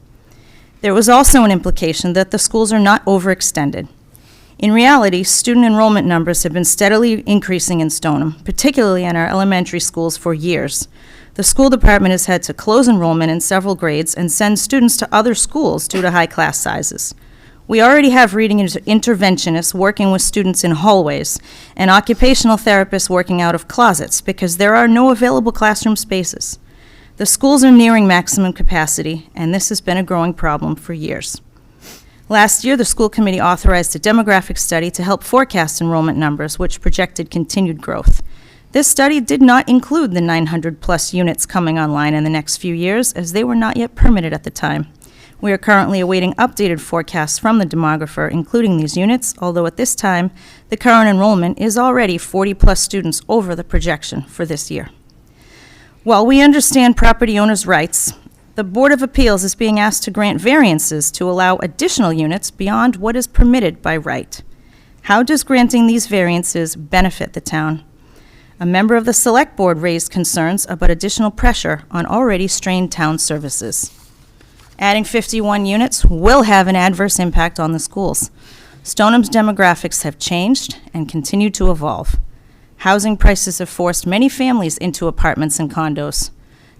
A: There was also an implication that the schools are not overextended. In reality, student enrollment numbers have been steadily increasing in Stoneham, particularly in our elementary schools, for years. The school department has had to close enrollment in several grades and send students to other schools due to high class sizes. We already have reading interventionists working with students in hallways and occupational therapists working out of closets because there are no available classroom spaces. The schools are nearing maximum capacity, and this has been a growing problem for years. Last year, the school committee authorized a demographic study to help forecast enrollment numbers, which projected continued growth. This study did not include the 900-plus units coming online in the next few years, as they were not yet permitted at the time. We are currently awaiting updated forecasts from the demographer, including these units, although at this time, the current enrollment is already 40-plus students over the projection for this year. While we understand property owners' rights, the Board of Appeals is being asked to grant variances to allow additional units beyond what is permitted by right. How does granting these variances benefit the town? A member of the Select Board raised concerns about additional pressure on already strained town services. Adding 51 units will have an adverse impact on the schools. Stoneham's demographics have changed and continue to evolve. Housing prices have forced many families into apartments and condos.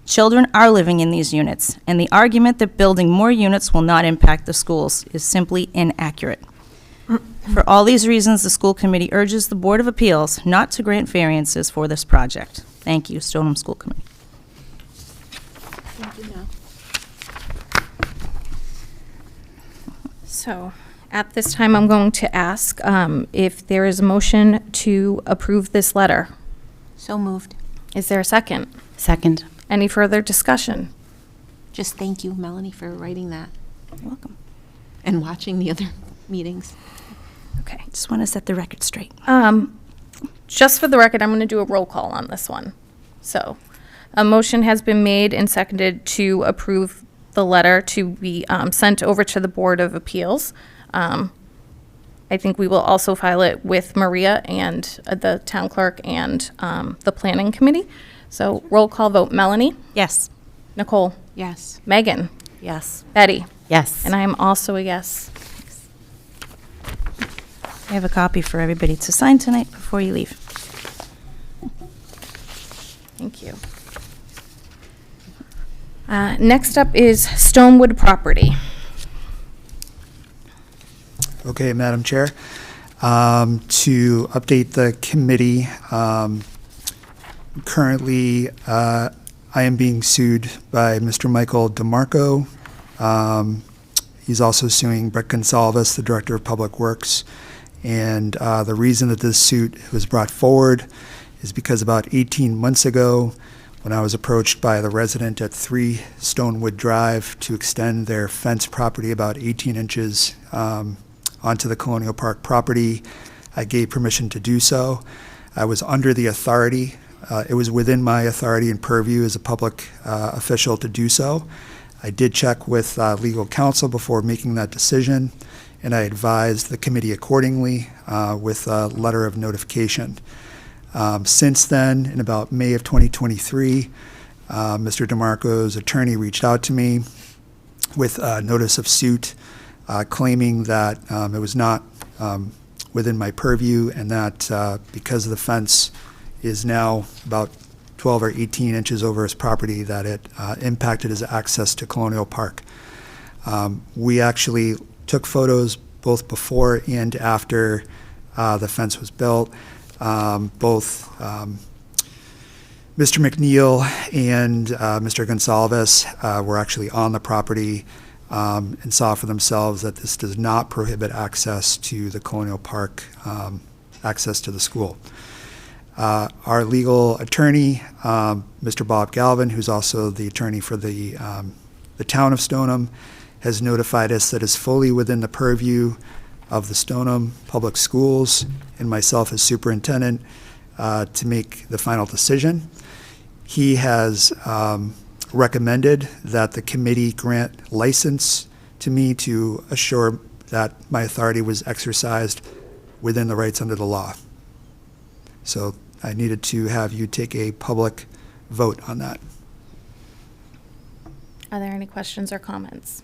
A: Children are living in these units, and the argument that building more units will not impact the schools is simply inaccurate. For all these reasons, the school committee urges the Board of Appeals not to grant variances for this project. Thank you, Stoneham School Committee.
B: So, at this time, I'm going to ask if there is a motion to approve this letter.
F: So moved.
B: Is there a second?
D: Second.
B: Any further discussion?
F: Just thank you, Melanie, for writing that
A: You're welcome.
F: and watching the other meetings.
B: Okay.
A: Just want to set the record straight.
B: Just for the record, I'm going to do a roll call on this one. So, a motion has been made and seconded to approve the letter to be sent over to the Board of Appeals. I think we will also file it with Maria and the town clerk and the planning committee. So, roll call vote. Melanie?
A: Yes.
B: Nicole?
F: Yes.
B: Megan?
C: Yes.
B: Betty?
D: Yes.
B: And I am also a yes.
A: I have a copy for everybody to sign tonight before you leave.
B: Thank you. Next up is Stonewood property.
P: Okay, Madam Chair. To update the committee, currently I am being sued by Mr. Michael DeMarco. He's also suing Brett Gonsalves, the Director of Public Works. And the reason that this suit was brought forward is because about 18 months ago, when I was approached by the resident at 3 Stonewood Drive to extend their fence property about 18 inches onto the Colonial Park property, I gave permission to do so. I was under the authority. It was within my authority and purview as a public official to do so. I did check with legal counsel before making that decision, and I advised the committee accordingly with a letter of notification. Since then, in about May of 2023, Mr. DeMarco's attorney reached out to me with a notice of suit claiming that it was not within my purview and that because the fence is now about 12 or 18 inches over his property, that it impacted his access to Colonial Park. We actually took photos both before and after the fence was built. Both Mr. McNeil and Mr. Gonsalves were actually on the property and saw for themselves that this does not prohibit access to the Colonial Park, access to the school. Our legal attorney, Mr. Bob Galvin, who's also the attorney for the town of Stoneham, has notified us that it's fully within the purview of the Stoneham Public Schools and myself as superintendent to make the final decision. He has recommended that the committee grant license to me to assure that my authority was exercised within the rights under the law. So I needed to have you take a public vote on that.
B: Are there any questions or comments?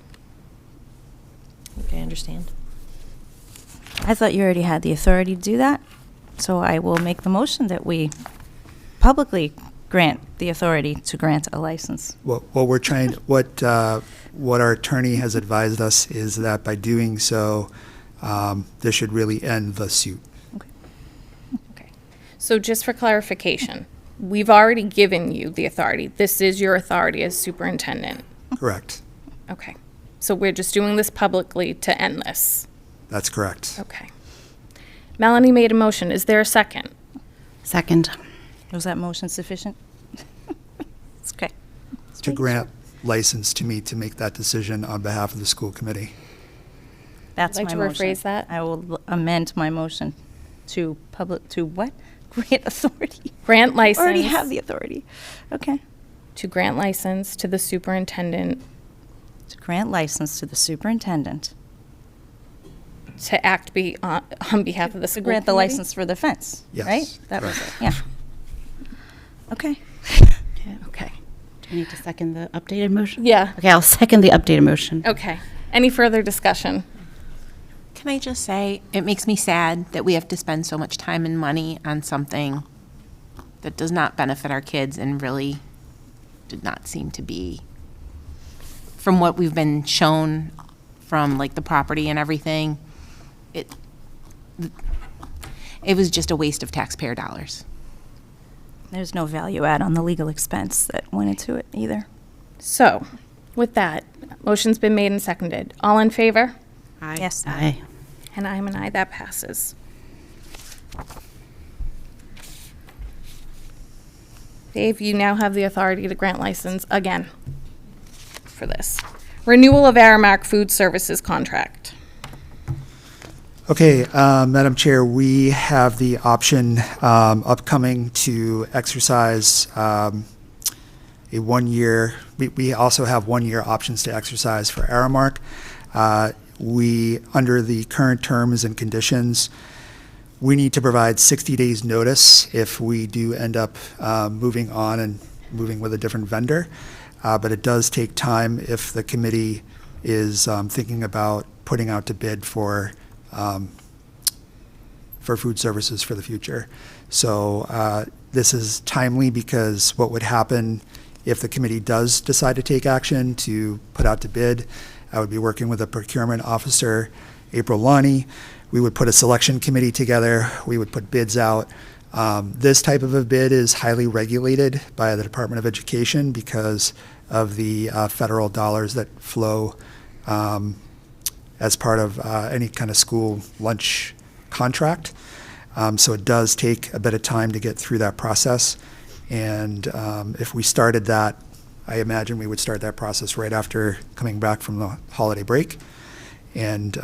C: Okay, I understand.
A: I thought you already had the authority to do that, so I will make the motion that we publicly grant the authority to grant a license.
P: What we're trying, what our attorney has advised us is that by doing so, this should really end the suit.
B: Okay. So just for clarification, we've already given you the authority. This is your authority as superintendent.
P: Correct.
B: Okay. So we're just doing this publicly to end this.
P: That's correct.
B: Okay. Melanie made a motion. Is there a second?
D: Second.
A: Was that motion sufficient? It's okay.
P: To grant license to me to make that decision on behalf of the school committee.
A: That's
B: I'd
A: my
B: like
A: motion.
B: to rephrase that.
A: I will amend my motion to what? Grant authority.
B: Grant license.
A: Already have the authority. Okay.
B: To grant license to the superintendent.
A: To grant license to the superintendent.
B: To act on behalf of the
A: To
B: school
A: grant the
B: committee?
A: license for the fence,
P: Yes,
A: right? That was it,
P: correct.
A: yeah. Okay.
B: Okay.
D: Do you need to second the updated motion?
B: Yeah.
D: Okay, I'll second the updated motion.
B: Okay. Any further discussion?
F: Can I just say, it makes me sad that we have to spend so much time and money on something that does not benefit our kids and really did not seem to be, from what we've been shown from like the property and everything, it was just a waste of taxpayer dollars.
A: There's no value add on the legal expense that went into it either.
B: So, with that, motion's been made and seconded. All in favor?
F: Aye.
A: Yes.
D: Aye.
B: And I'm an aye, that passes. Dave, you now have the authority to grant license again for this. Renewal of Aramark Food Services contract.
P: Okay, Madam Chair, we have the option upcoming to exercise a 1 year. We also have 1 year options to exercise for Aramark. We, under the current terms and conditions, we need to provide 60 days notice if we do end up moving on and moving with a different vendor. But it does take time if the committee is thinking about putting out to bid for food services for the future. So this is timely because what would happen if the committee does decide to take action to put out to bid, I would be working with a procurement officer, April Lonnie. We would put a selection committee together. We would put bids out. This type of a bid is highly regulated by the Department of Education because of the federal dollars that flow as part of any kind of school lunch contract. So it does take a bit of time to get through that process. And if we started that, I imagine we would start that process right after coming back from the holiday break. And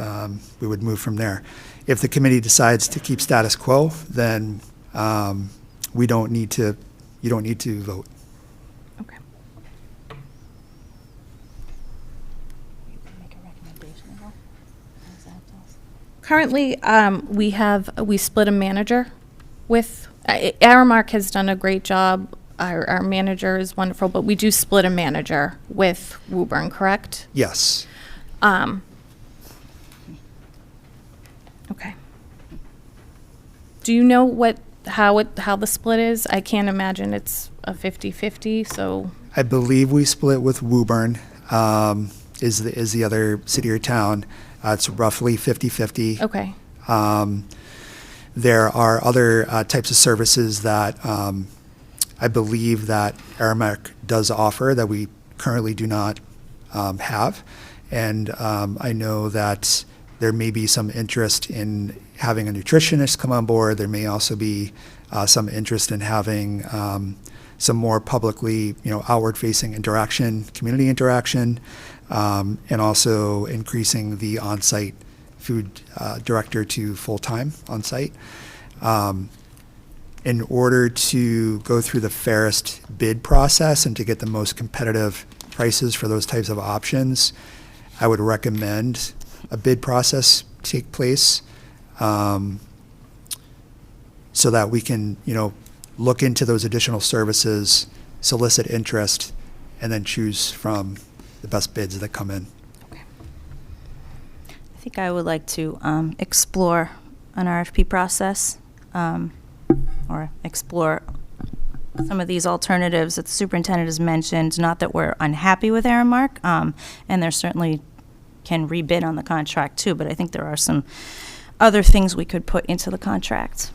P: we would move from there. If the committee decides to keep status quo, then you don't need to vote.
B: Okay. Currently, we split a manager with, Aramark has done a great job. Our manager is wonderful, but we do split a manager with Woburn, correct?
P: Yes.
B: Okay. Do you know how the split is? I can't imagine it's a 50-50, so.
P: I believe we split with Woburn, is the other city or town. It's roughly 50-50.
B: Okay.
P: There are other types of services that I believe that Aramark does offer that we currently do not have. And I know that there may be some interest in having a nutritionist come on board. There may also be some interest in having some more publicly, outward-facing interaction, community interaction, and also increasing the on-site food director to full-time on-site. In order to go through the fairest bid process and to get the most competitive prices for those types of options, I would recommend a bid process take place so that we can, look into those additional services, solicit interest, and then choose from the best bids that come in.
A: I think I would like to explore an RFP process or explore some of these alternatives that the superintendent has mentioned. Not that we're unhappy with Aramark, and there certainly can rebid on the contract too, but I think there are some other things we could put into the contract.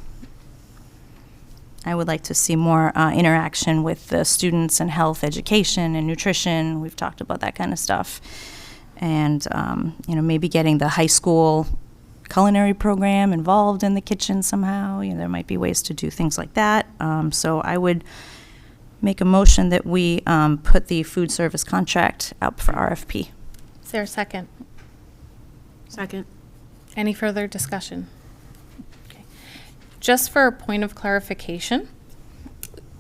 A: I would like to see more interaction with the students and health education and nutrition. We've talked about that kind of stuff. And, maybe getting the high school culinary program involved in the kitchen somehow. There might be ways to do things like that. So I would make a motion that we put the food service contract out for RFP.
B: Is there a second?
F: Second.
B: Any further discussion? Okay. Just for a point of clarification,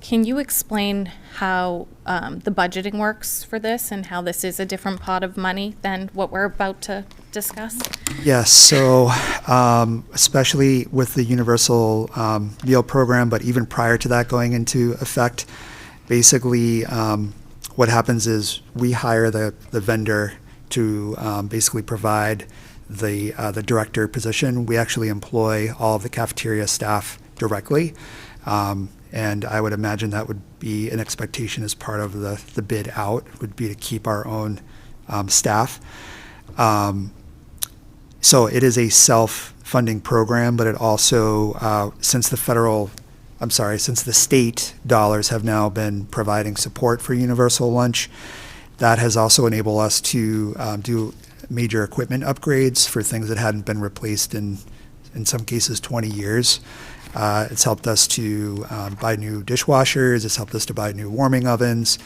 B: can you explain how the budgeting works for this and how this is a different pot of money than what we're about to discuss?
P: Yes, so especially with the universal meal program, but even prior to that going into effect, basically what happens is we hire the vendor to basically provide the director position. We actually employ all of the cafeteria staff directly. And I would imagine that would be an expectation as part of the bid out, would be to keep our own staff. So it is a self-funding program, but it also, since the state dollars have now been providing support for universal lunch, that has also enabled us to do major equipment upgrades for things that hadn't been replaced in some cases 20 years. It's helped us to buy new dishwashers. It's helped us to buy new warming ovens.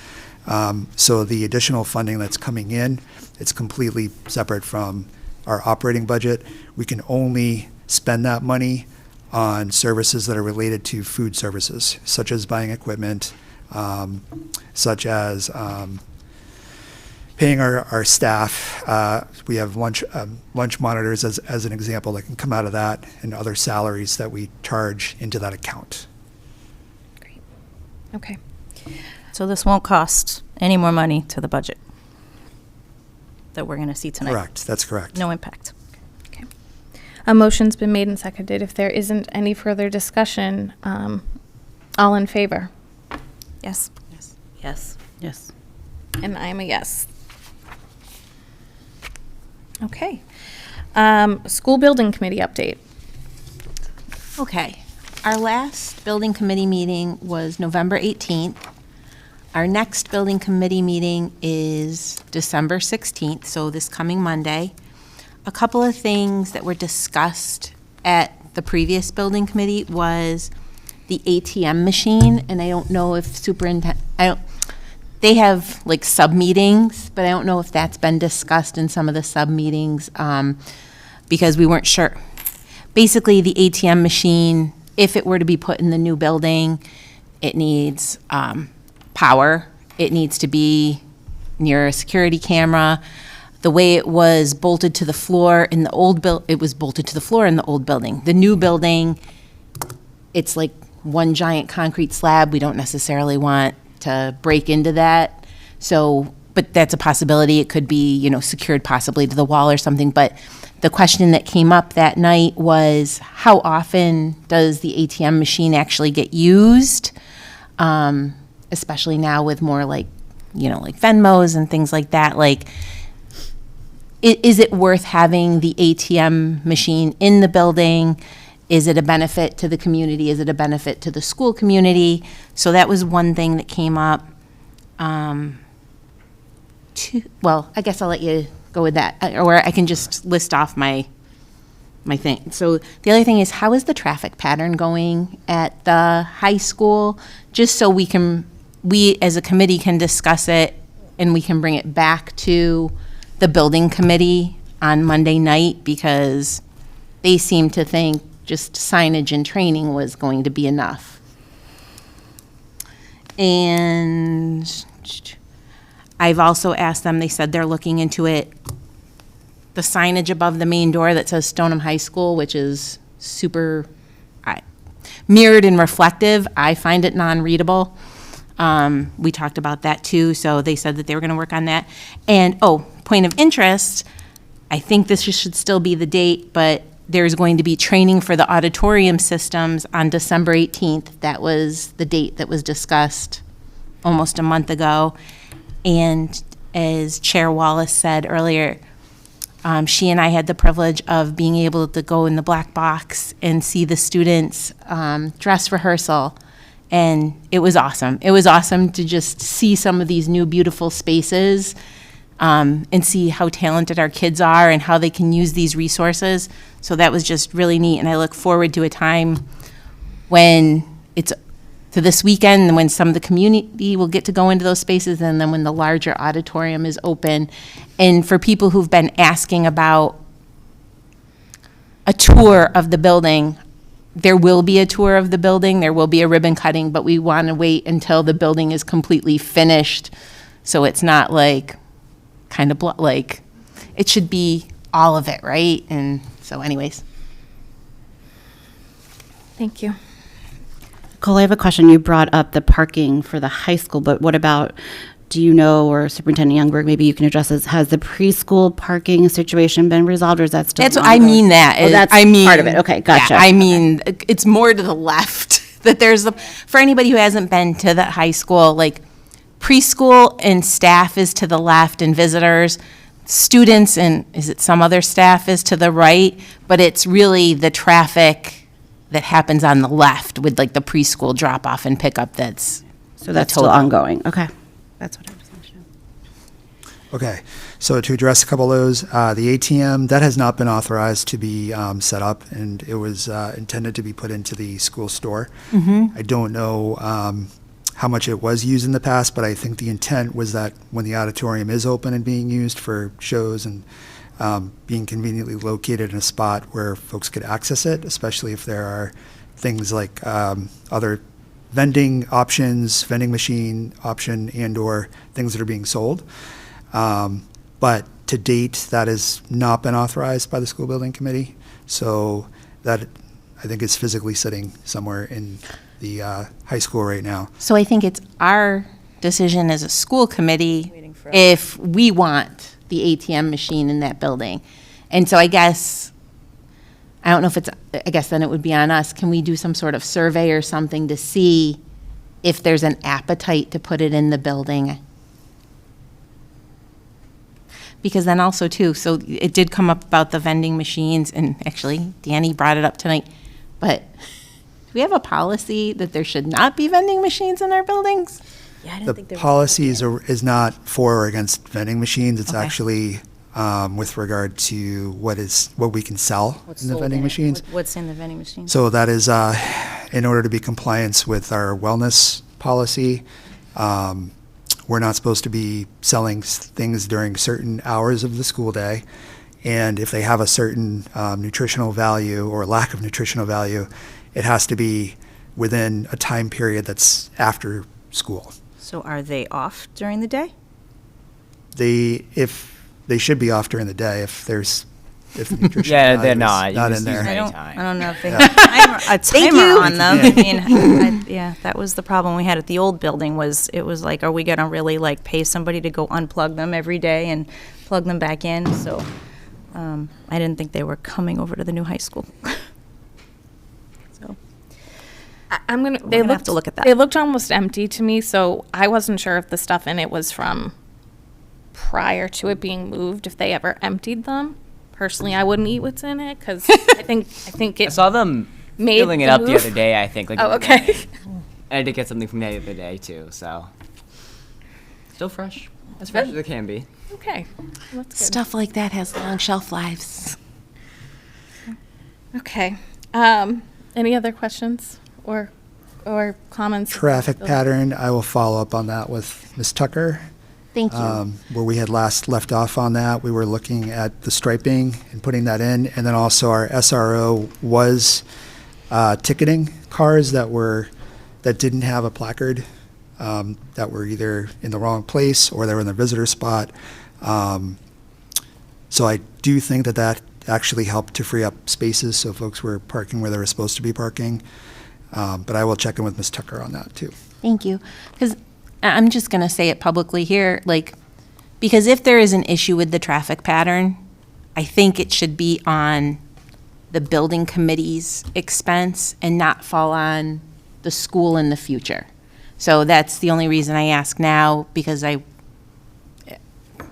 P: So the additional funding that's coming in, it's completely separate from our operating budget. We can only spend that money on services that are related to food services, such as buying equipment, such as paying our staff. We have lunch monitors as an example that can come out of that, and other salaries that we charge into that account.
B: Okay.
A: So this won't cost any more money to the budget that we're going to see tonight?
P: Correct, that's correct.
A: No impact.
B: Okay. A motion's been made and seconded. If there isn't any further discussion, all in favor?
A: Yes.
D: Yes. Yes.
B: And I'm a yes. Okay. School building committee update.
F: Okay. Our last building committee meeting was November 18th. Our next building committee meeting is December 16th, so this coming Monday. A couple of things that were discussed at the previous building committee was the ATM machine, and I don't know if they have like sub-meetings, but I don't know if that's been discussed in some of the sub-meetings because we weren't sure. Basically, the ATM machine, if it were to be put in the new building, it needs power. It needs to be near a security camera. The way it was bolted to the floor in the old it was bolted to the floor in the old building. The new building, it's like one giant concrete slab. We don't necessarily want to break into that. So, but that's a possibility. It could be, secured possibly to the wall or something. But the question that came up that night was, how often does the ATM machine actually get used? Especially now with more like Venmos and things like that. Like, is it worth having the ATM machine in the building? Is it a benefit to the community? Is it a benefit to the school community? So that was one thing that came up. Well, I guess I'll let you go with that, or I can just list off my thing. So the other thing is, how is the traffic pattern going at the high school? Just so we as a committee can discuss it, and we can bring it back to the building committee on Monday night, because they seem to think just signage and training was going to be enough. And I've also asked them, they said they're looking into it, the signage above the main door that says Stoneham High School, which is super mirrored and reflective. I find it non-readable. We talked about that too, so they said that they were going to work on that. And, point of interest, I think this should still be the date, but there's going to be training for the auditorium systems on December 18th. That was the date that was discussed almost a month ago. And as Chair Wallace said earlier, she and I had the privilege of being able to go in the black box and see the students' dress rehearsal. And it was awesome. It was awesome to just see some of these new beautiful spaces and see how talented our kids are and how they can use these resources. So that was just really neat. And I look forward to a time when it's to this weekend, when some of the community will get to go into those spaces, and then when the larger auditorium is open. And for people who've been asking about a tour of the building, there will be a tour of the building, there will be a ribbon cutting, but we want to wait until the building is completely finished, so it's not like kind of like it should be all of it, right? And so anyways.
B: Thank you.
D: Cole, I have a question. You brought up the parking for the high school, but what about, do you know, or Superintendent Youngberg, maybe you can address this, has the preschool parking situation been resolved, or is that still
F: That's what
D: ongoing?
F: I mean.
D: Oh, that's part of it. Okay, gotcha.
F: Yeah, I mean, it's more to the left that there's, for anybody who hasn't been to the high school, like preschool and staff is to the left and visitors, students and is it some other staff is to the right, but it's really the traffic that happens on the left with like the preschool drop off and pickup that's
D: So that's still ongoing. Okay. That's what I was mentioning.
P: Okay, so to address a couple of those, the ATM, that has not been authorized to be set up, and it was intended to be put into the school store. I don't know how much it was used in the past, but I think the intent was that when the auditorium is open and being used for shows and being conveniently located in a spot where folks could access it, especially if there are things like other vending options, vending machine option, and/or things that are being sold. But to date, that has not been authorized by the school building committee. So that, I think, is physically sitting somewhere in the high school right now.
F: So I think it's our decision as a school committee if we want the ATM machine in that building. And so I guess, I don't know if it's, I guess then it would be on us. Can we do some sort of survey or something to see if there's an appetite to put it in the building? Because then also too, so it did come up about the vending machines, and actually Danny brought it up tonight, but do we have a policy that there should not be vending machines in our buildings?
A: Yeah, I didn't
P: The
A: think there was.
P: policy is not for or against vending machines. It's
F: Okay.
P: actually with regard to what we can sell
A: What's
P: in the
A: sold
P: vending
A: in it?
P: machines.
A: What's in the vending machines?
P: So that is in order to be compliance with our wellness policy. We're not supposed to be selling things during certain hours of the school day. And if they have a certain nutritional value or lack of nutritional value, it has to be within a time period that's after school.
A: So are they off during the day?
P: They should be off during the day if nutrition
G: Yeah,
P: value
G: they're
P: is
G: not. You
P: not
G: just
P: in
G: use
P: there.
G: it.
A: I don't know if they have a timer on them. I mean, yeah, that was the problem we had at the old building was, it was like, are we gonna really like pay somebody to go unplug them every day and plug them back in? So, I didn't think they were coming over to the new high school. So,
B: I'm gonna.
A: We're gonna have to look at that.
B: They looked almost empty to me, so I wasn't sure if the stuff in it was from prior to it being moved. If they ever emptied them, personally, I wouldn't eat what's in it because I think
G: I
B: it.
G: saw them
B: made
G: filling it
B: the
G: up the
B: move.
G: other day, I think. Like
B: Oh,
G: the
B: okay.
G: morning. And I did get something from the other day, too, so. Still fresh. As fresh as it can be.
B: Okay, that's good.
F: Stuff like that has long shelf lives.
B: Okay. Any other questions or comments?
P: Traffic pattern, I will follow up on that with Ms. Tucker.
F: Thank you.
P: Where we had last left off on that, we were looking at the striping and putting that in, and then also our SRO was ticketing cars that didn't have a placard, that were either in the wrong place or they were in the visitor spot. So I do think that actually helped to free up spaces so folks were parking where they were supposed to be parking. But I will check in with Ms. Tucker on that too.
F: Thank you. Because I'm just going to say it publicly here, because if there is an issue with the traffic pattern, I think it should be on the building committee's expense and not fall on the school in the future. So that's the only reason I ask now, because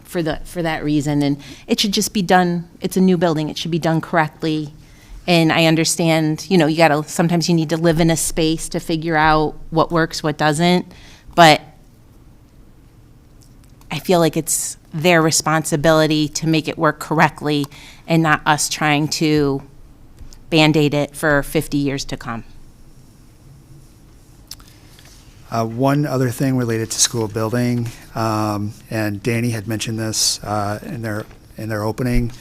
F: for that reason, and it should just be done. It's a new building. It should be done correctly. And I understand, sometimes you need to live in a space to figure out what works, what doesn't. But I feel like it's their responsibility to make it work correctly and not us trying to Band-Aid it for 50 years to come.
P: One other thing related to school building, and Danny had mentioned this in their opening,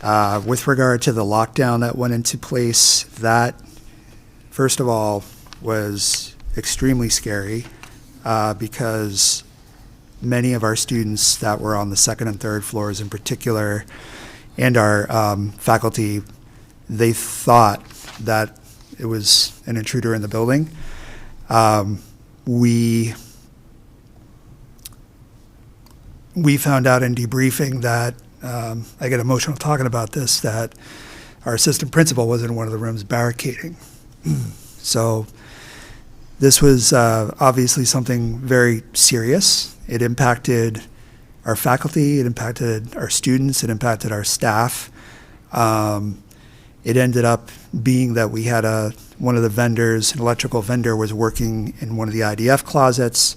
P: with regard to the lockdown that went into place, that, first of all, was extremely scary because many of our students that were on the second and third floors in particular, and our faculty, they thought that it was an intruder in the building. We found out in debriefing that, I get emotional talking about this, that our assistant principal was in one of the rooms barricading. So this was obviously something very serious. It impacted our faculty, it impacted our students, it impacted our staff. It ended up being that we had one of the vendors, an electrical vendor, was working in one of the IDF closets.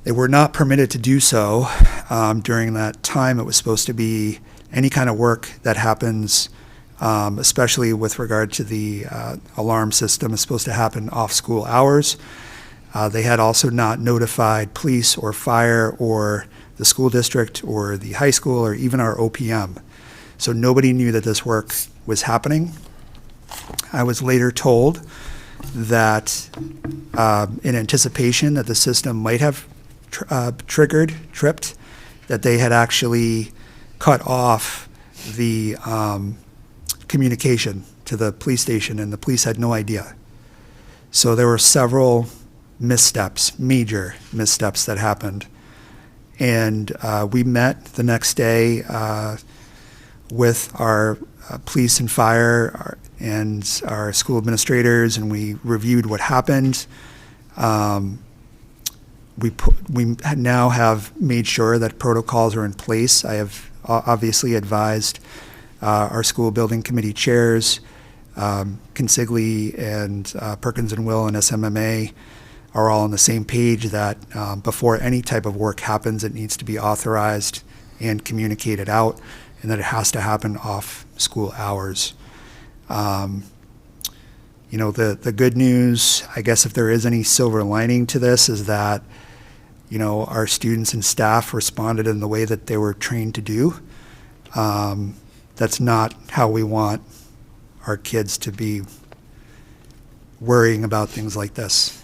P: They were not permitted to do so during that time. It was supposed to be any kind of work that happens, especially with regard to the alarm system, is supposed to happen off school hours. They had also not notified police or fire or the school district or the high school or even our OPM. So nobody knew that this work was happening. I was later told that in anticipation that the system might have tripped, that they had actually cut off the communication to the police station, and the police had no idea. So there were several missteps, major missteps that happened. And we met the next day with our police and fire and our school administrators, and we reviewed what happened. We now have made sure that protocols are in place. I have obviously advised our school building committee chairs, Consigli and Perkins and Will and SMMA are all on the same page that before any type of work happens, it needs to be authorized and communicated out, and that it has to happen off school hours. You know, the good news, I guess if there is any silver lining to this, is that, you know, our students and staff responded in the way that they were trained to do. That's not how we want our kids to be worrying about things like this.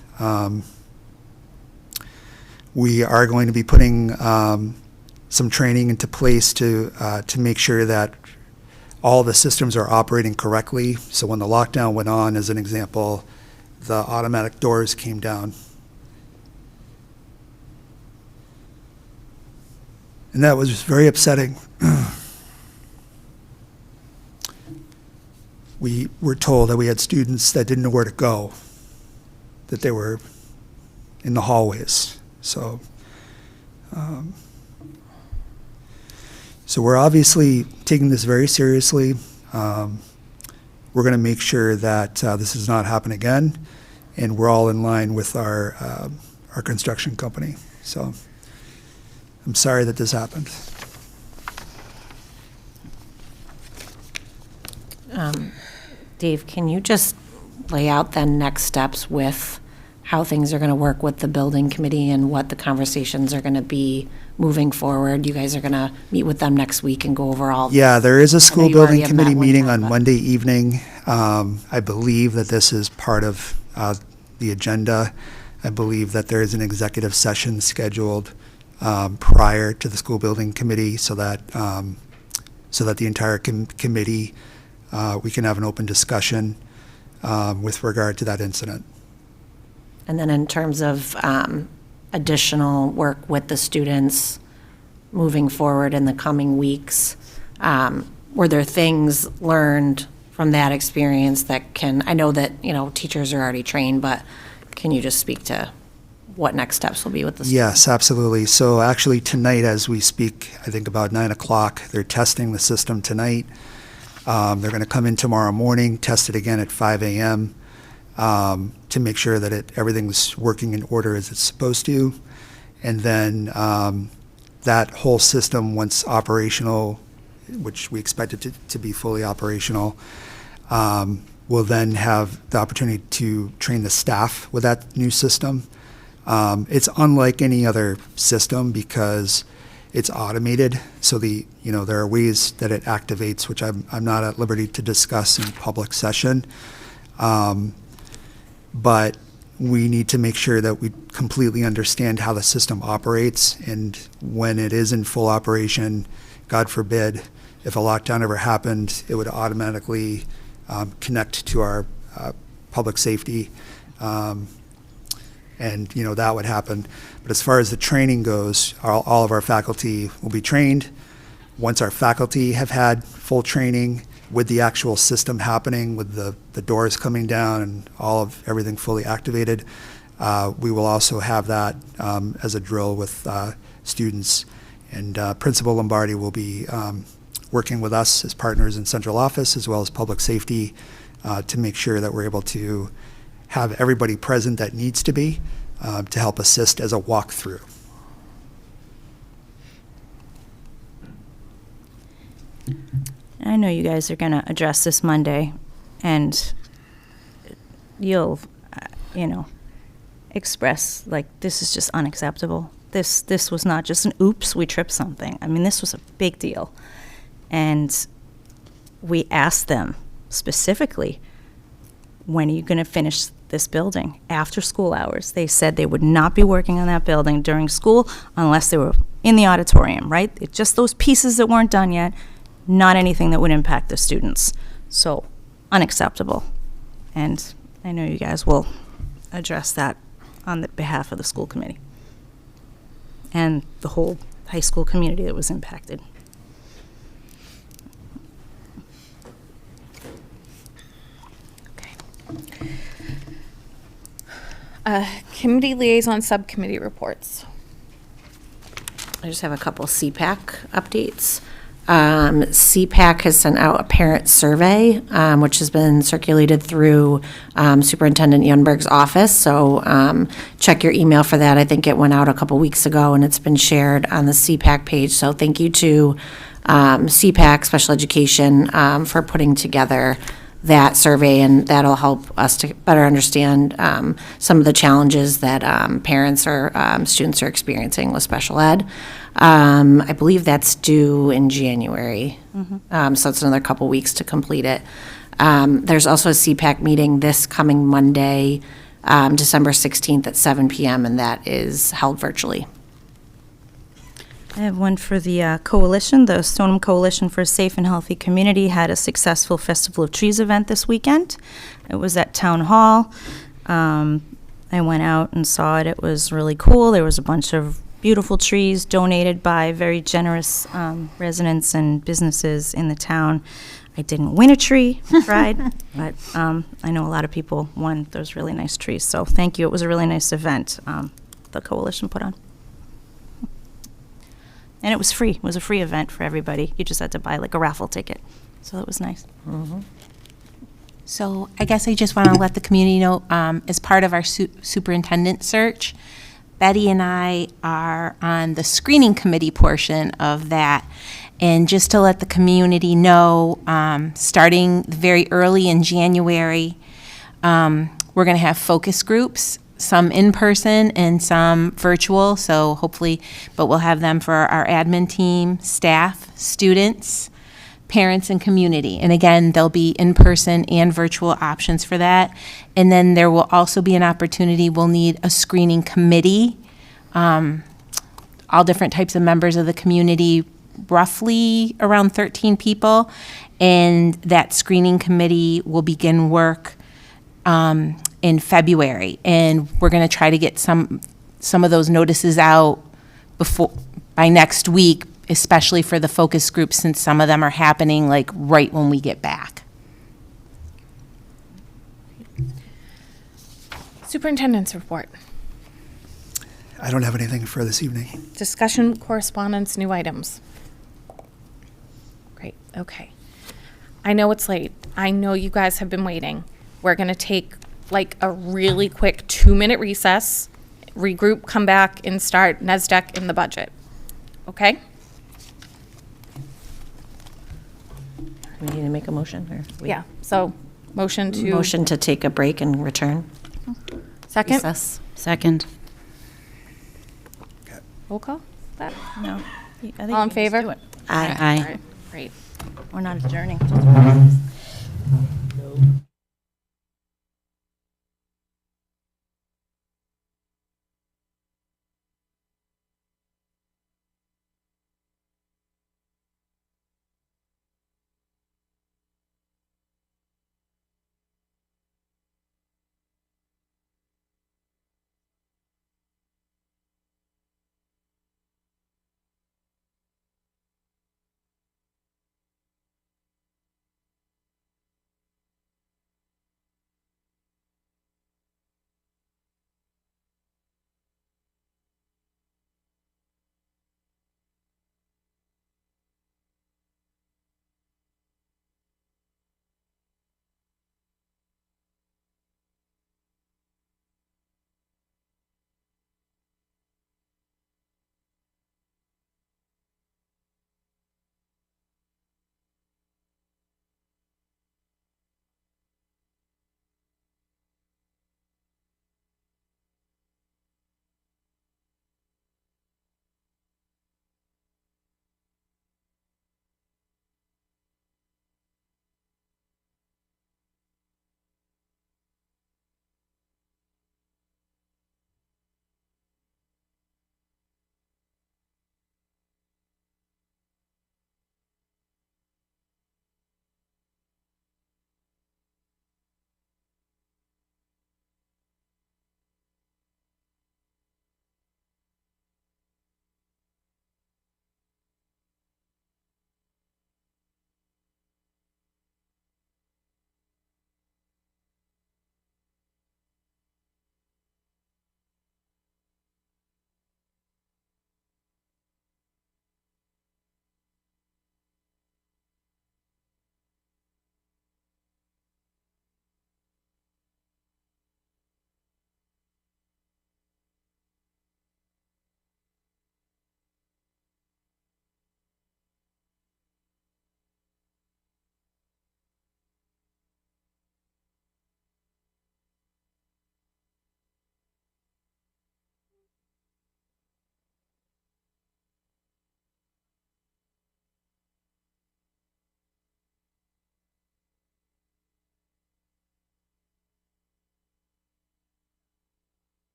P: We are going to be putting some training into place to make sure that all the systems are operating correctly. So when the lockdown went on, as an example, the automatic doors came down. And that was very upsetting. We were told that we had students that didn't know where to go, that they were in the hallways. So we're obviously taking this very seriously. We're going to make sure that this does not happen again, and we're all in line with our construction company. So I'm sorry that this happened.
C: Dave, can you just lay out then next steps with how things are going to work with the building committee and what the conversations are going to be moving forward? You guys are going to meet with them next week and go over all.
P: Yeah, there is a school
C: you already
P: building
C: have
P: committee
C: met with
P: meeting
C: them,
P: on Monday evening. I believe that this is part of the agenda. I believe that there is an executive session scheduled prior to the school building committee, so that the entire committee, we can have an open discussion with regard to that incident.
C: And then in terms of additional work with the students moving forward in the coming weeks, were there things learned from that experience that can, I know that, you know, teachers are already trained, but can you just speak to what next steps will be with the students?
P: Yes, absolutely. So actually tonight as we speak, I think about 9 o'clock, they're testing the system tonight. They're going to come in tomorrow morning, test it again at 5 a.m. To make sure that everything's working in order as it's supposed to. And then that whole system, once operational, which we expect it to be fully operational, will then have the opportunity to train the staff with that new system. It's unlike any other system because it's automated. So there are ways that it activates, which I'm not at liberty to discuss in public session. But we need to make sure that we completely understand how the system operates, and when it is in full operation, God forbid, if a lockdown ever happened, it would automatically connect to our public safety, and that would happen. But as far as the training goes, all of our faculty will be trained. Once our faculty have had full training, with the actual system happening, with the doors coming down and everything fully activated. We will also have that as a drill with students. And Principal Lombardi will be working with us as partners in central office as well as public safety to make sure that we're able to have everybody present that needs to be to help assist as a walkthrough.
A: I know you guys are going to address this Monday, and you'll, express, like, this is just unacceptable. This was not just an oops, we tripped something. I mean, this was a big deal. And we asked them specifically, when are you going to finish this building? After school hours. They said they would not be working on that building during school unless they were in the auditorium, right? It's just those pieces that weren't done yet, not anything that would impact the students. So, unacceptable. And I know you guys will address that on the behalf of the school committee and the whole high school community that was impacted.
B: Committee liaison subcommittee reports.
C: I just have a couple CPAC updates. CPAC has sent out a parent survey, which has been circulated through Superintendent Youngberg's office. So check your email for that. I think it went out a couple weeks ago, and it's been shared on the CPAC page. So thank you to CPAC Special Education for putting together that survey, and that'll help us to better understand some of the challenges that parents or students are experiencing with special ed. I believe that's due in January, so it's another couple weeks to complete it. There's also a CPAC meeting this coming Monday, December 16th at 7 p.m., and that is held virtually.
A: I have one for the coalition. The Stoneham Coalition for a Safe and Healthy Community had a successful Festival of Trees event this weekend. It was at Town Hall. I went out and saw it. It was really cool. There was a bunch of beautiful trees donated by very generous residents and businesses in the town. I didn't win a tree, tried, but I know a lot of people won those really nice trees. So thank you. It was a really nice event the coalition put on. And it was free. It was a free event for everybody. You just had to buy like a raffle ticket. So it was nice.
F: So I guess I just want to let the community know, as part of our superintendent search, Betty and I are on the screening committee portion of that. And just to let the community know, starting very early in January, we're going to have focus groups, some in person and some virtual. So hopefully, but we'll have them for our admin team, staff, students, parents, and community. And again, there'll be in-person and virtual options for that. And then there will also be an opportunity, we'll need a screening committee, all different types of members of the community, roughly around 13 people. And that screening committee will begin work in February. And we're going to try to get some of those notices out by next week, especially for the focus groups, since some of them are happening like right when we get back.
B: Superintendent's report.
P: I don't have anything for this evening.
B: Discussion, correspondence, new items. Great, okay. I know it's late. I know you guys have been waiting. We're going to take like a really quick 2-minute recess, regroup, come back, and start NESDEC in the budget. Okay?
C: We need to make a motion, or?
B: Yeah, so motion to.
C: Motion to take a break and return.
B: Second?
C: Recess.
D: Second.
B: Roll call? That?
A: No. I think
B: All in
A: you can just
B: favor?
A: do it.
C: Aye.
D: Aye.
B: All right, great.
A: We're not adjourning.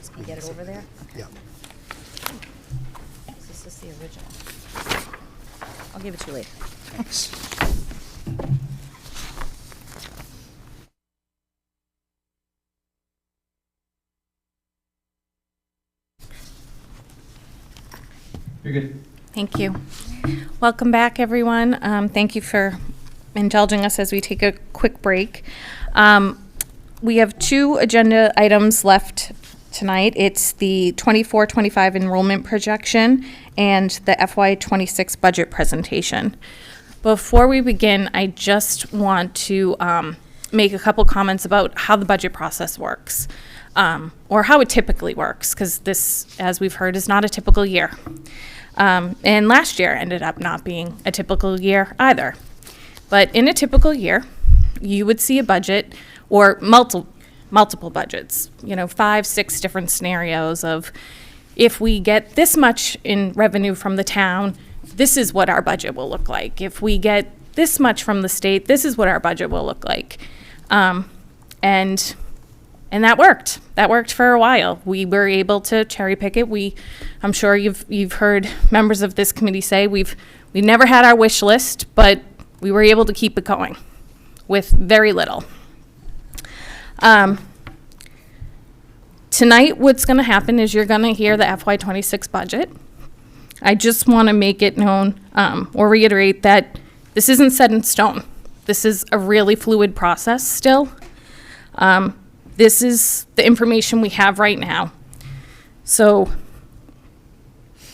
A: Just can get it over there?
P: Yeah.
A: This is the original. I'll give it to you later.
P: Thanks.
H: You're good.
B: Thank you. Welcome back, everyone. Thank you for indulging us as we take a quick break. We have 2 agenda items left tonight. It's the 24-25 enrollment projection and the FY26 budget presentation. Before we begin, I just want to make a couple comments about how the budget process works, or how it typically works, because this, as we've heard, is not a typical year. And last year ended up not being a typical year either. But in a typical year, you would see a budget or multiple budgets, 5, 6 different scenarios of, if we get this much in revenue from the town, this is what our budget will look like. If we get this much from the state, this is what our budget will look like. And that worked. That worked for a while. We were able to cherry pick it. I'm sure you've heard members of this committee say we've never had our wish list, but we were able to keep it going with very little. Tonight, what's going to happen is you're going to hear the FY26 budget. I just want to make it known or reiterate that this isn't set in stone. This is a really fluid process still. This is the information we have right now. So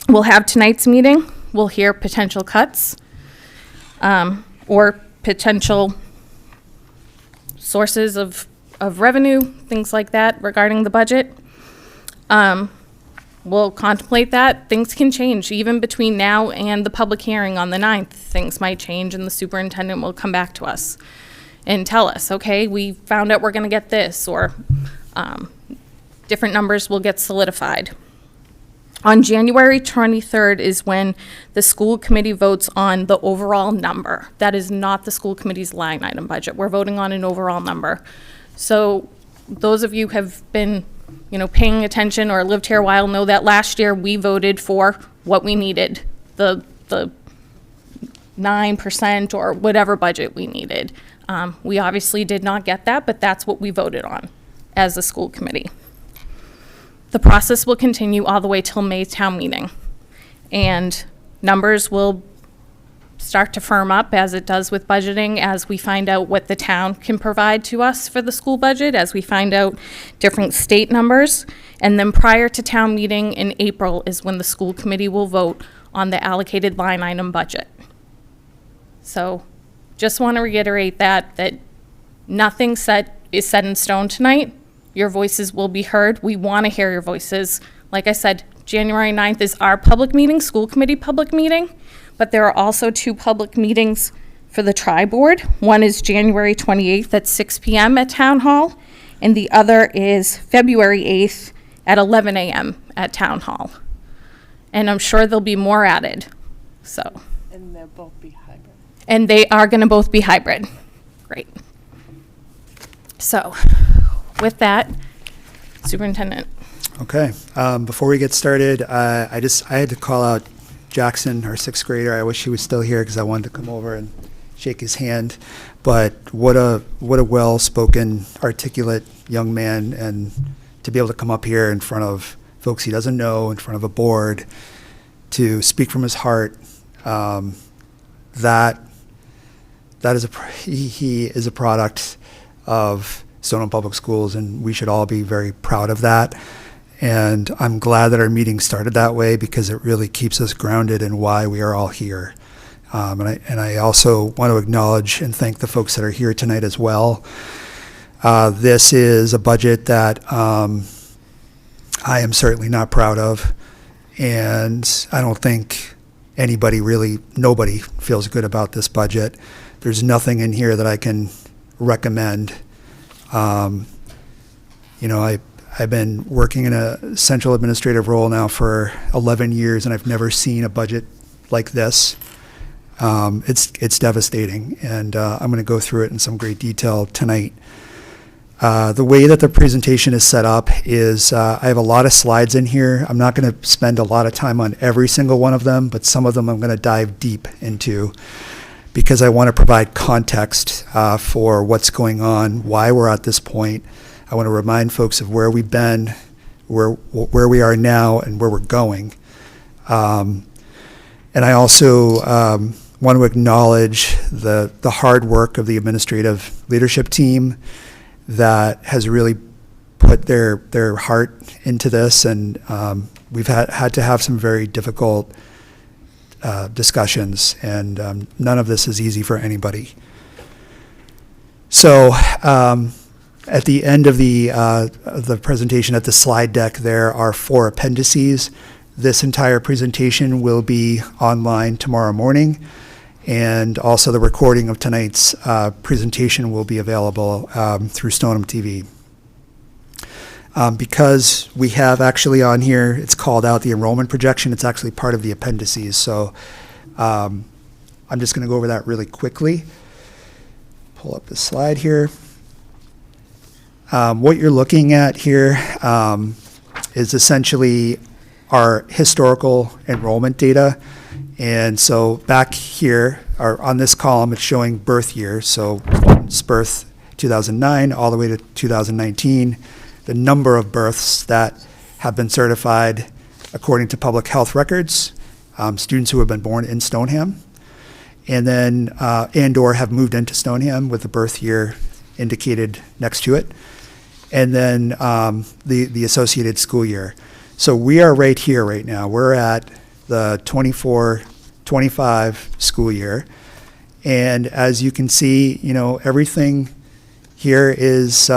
B: we'll have tonight's meeting. We'll hear potential cuts or potential sources of revenue, things like that regarding the budget. We'll contemplate that. Things can change even between now and the public hearing on the 9th. Things might change and the superintendent will come back to us and tell us, okay, we found out we're going to get this, or different numbers will get solidified. On January 23rd is when the school committee votes on the overall number. That is not the school committee's line item budget. We're voting on an overall number. So those of you who have been, paying attention or lived here a while know that last year we voted for what we needed, the 9% or whatever budget we needed. We obviously did not get that, but that's what we voted on as a school committee. The process will continue all the way till May's town meeting, and numbers will start to firm up as it does with budgeting, as we find out what the town can provide to us for the school budget, as we find out different state numbers. And then prior to town meeting in April is when the school committee will vote on the allocated line item budget. So just want to reiterate that nothing is set in stone tonight. Your voices will be heard. We want to hear your voices. Like I said, January 9th is our public meeting, school committee public meeting, but there are also 2 public meetings for the tri-board. One is January 28th at 6 p.m. at Town Hall, and the other is February 8th at 11 a.m. at Town Hall. And I'm sure there'll be more added, so.
E: And they'll both be hybrid.
B: And they are going to both be hybrid. Great. So, with that, Superintendent.
P: Okay. Before we get started, I had to call out Jackson, our 6th grader. I wish he was still here because I wanted to come over and shake his hand. But what a well-spoken, articulate young man, and to be able to come up here in front of folks he doesn't know, in front of a board, to speak from his heart. That is he is a product of Stoneham Public Schools, and we should all be very proud of that. And I'm glad that our meeting started that way, because it really keeps us grounded in why we are all here. And I also want to acknowledge and thank the folks that are here tonight as well. This is a budget that I am certainly not proud of, and I don't think nobody feels good about this budget. There's nothing in here that I can recommend. I've been working in a central administrative role now for 11 years, and I've never seen a budget like this. It's devastating, and I'm going to go through it in some great detail tonight. The way that the presentation is set up is I have a lot of slides in here. I'm not going to spend a lot of time on every single one of them, but some of them I'm going to dive deep into because I want to provide context for what's going on, why we're at this point. I want to remind folks of where we've been, where we are now, and where we're going. And I also want to acknowledge the hard work of the administrative leadership team that has really put their heart into this, and we've had to have some very difficult discussions, and none of this is easy for anybody. So at the end of the presentation, at the slide deck, there are 4 appendices. This entire presentation will be online tomorrow morning, and also the recording of tonight's presentation will be available through Stoneham TV. Because we have actually on here, it's called out the enrollment projection, it's actually part of the appendices. So I'm just going to go over that really quickly. Pull up the slide here. What you're looking at here is essentially our historical enrollment data. And so back here, or on this column, it's showing birth year. So it's birth 2009 all the way to 2019. The number of births that have been certified according to public health records, students who have been born in Stoneham, and then and/or have moved into Stoneham with the birth year indicated next to it, and then the associated school year. So we are right here right now. We're at the 24-25 school year, and as you can see, everything here is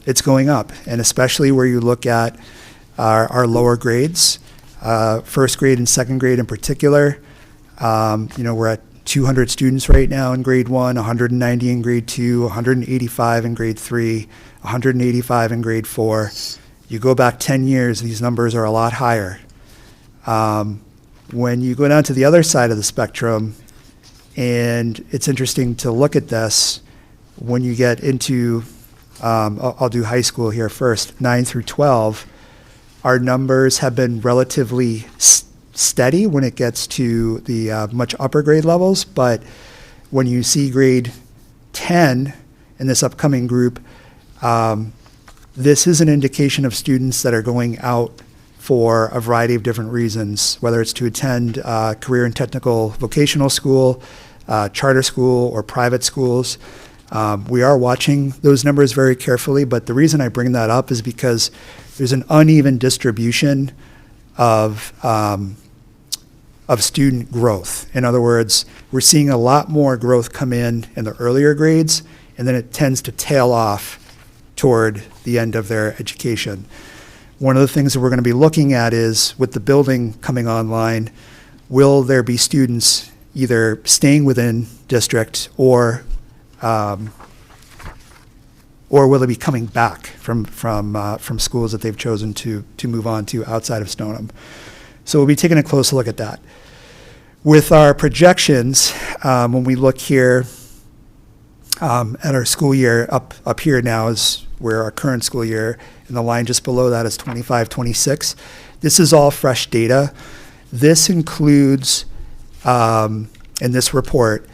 P: it's going up, and especially where you look at our lower grades, first grade and second grade in particular. We're at 200 students right now in grade 1, 190 in grade 2, 185 in grade 3, 185 in grade 4. You go back 10 years, these numbers are a lot higher. When you go down to the other side of the spectrum, and it's interesting to look at this, when you get into, I'll do high school here first, 9 through 12, our numbers have been relatively steady when it gets to the much upper grade levels, but when you see grade 10 in this upcoming group, this is an indication of students that are going out for a variety of different reasons, whether it's to attend career and technical vocational school, charter school, or private schools. We are watching those numbers very carefully, but the reason I bring that up is because there's an uneven distribution of student growth. In other words, we're seeing a lot more growth come in the earlier grades, and then it tends to tail off toward the end of their education. One of the things that we're going to be looking at is, with the building coming online, will there be students either staying within district or will they be coming back from schools that they've chosen to move on to outside of Stoneham? So we'll be taking a close look at that. With our projections, when we look here at our school year, up here now is where our current school year, and the line just below that is 25-26. This is all fresh data. This includes, in this report,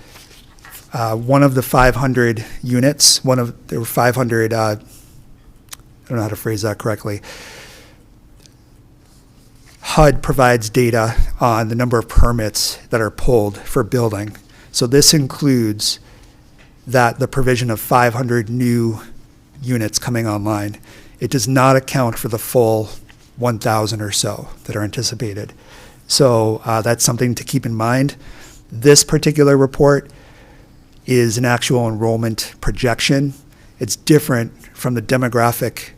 P: one of the 500 units, there were 500, I don't know how to phrase that correctly. HUD provides data on the number of permits that are pulled for building. So this includes the provision of 500 new units coming online. It does not account for the full 1,000 or so that are anticipated. So that's something to keep in mind. This particular report is an actual enrollment projection. It's different from the demographic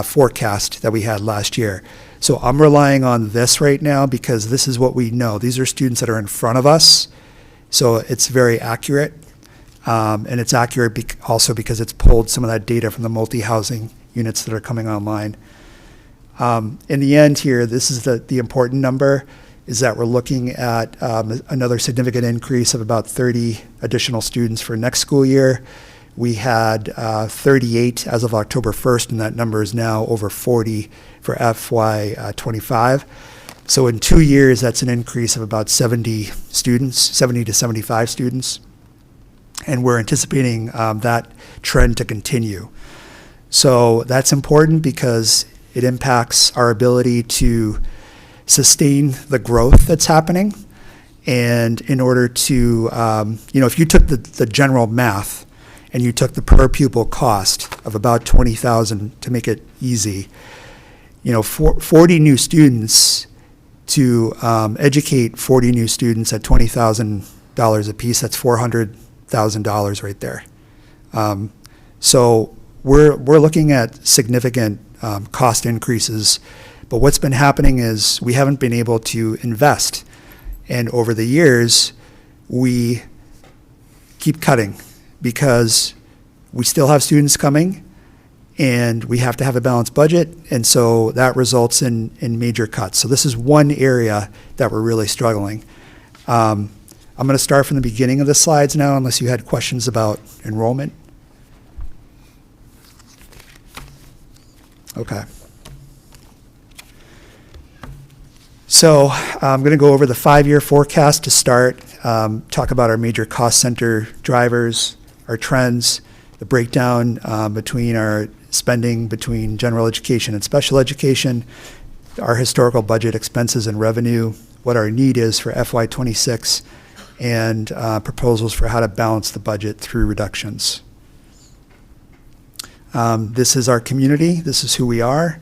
P: forecast that we had last year. So I'm relying on this right now because this is what we know. These are students that are in front of us, so it's very accurate. And it's accurate also because it's pulled some of that data from the multi-housing units that are coming online. In the end here, this is the important number, is that we're looking at another significant increase of about 30 additional students for next school year. We had 38 as of October 1st, and that number is now over 40 for FY '25. So in 2 years, that's an increase of about 70 students, 70 to 75 students. And we're anticipating that trend to continue. So that's important because it impacts our ability to sustain the growth that's happening. And in order to, if you took the general math and you took the per pupil cost of about $20,000 to make it easy, 40 new students to educate 40 new students at $20,000 a piece, that's $400,000 right there. So we're looking at significant cost increases, but what's been happening is we haven't been able to invest. And over the years, we keep cutting because we still have students coming and we have to have a balanced budget. And so that results in major cuts. So this is one area that we're really struggling. I'm going to start from the beginning of the slides now, unless you had questions about enrollment. Okay. So I'm going to go over the 5-year forecast to start, talk about our major cost center drivers, our trends, the breakdown between our spending between general education and special education, our historical budget expenses and revenue, what our need is for FY '26, and proposals for how to balance the budget through reductions. This is our community. This is who we are.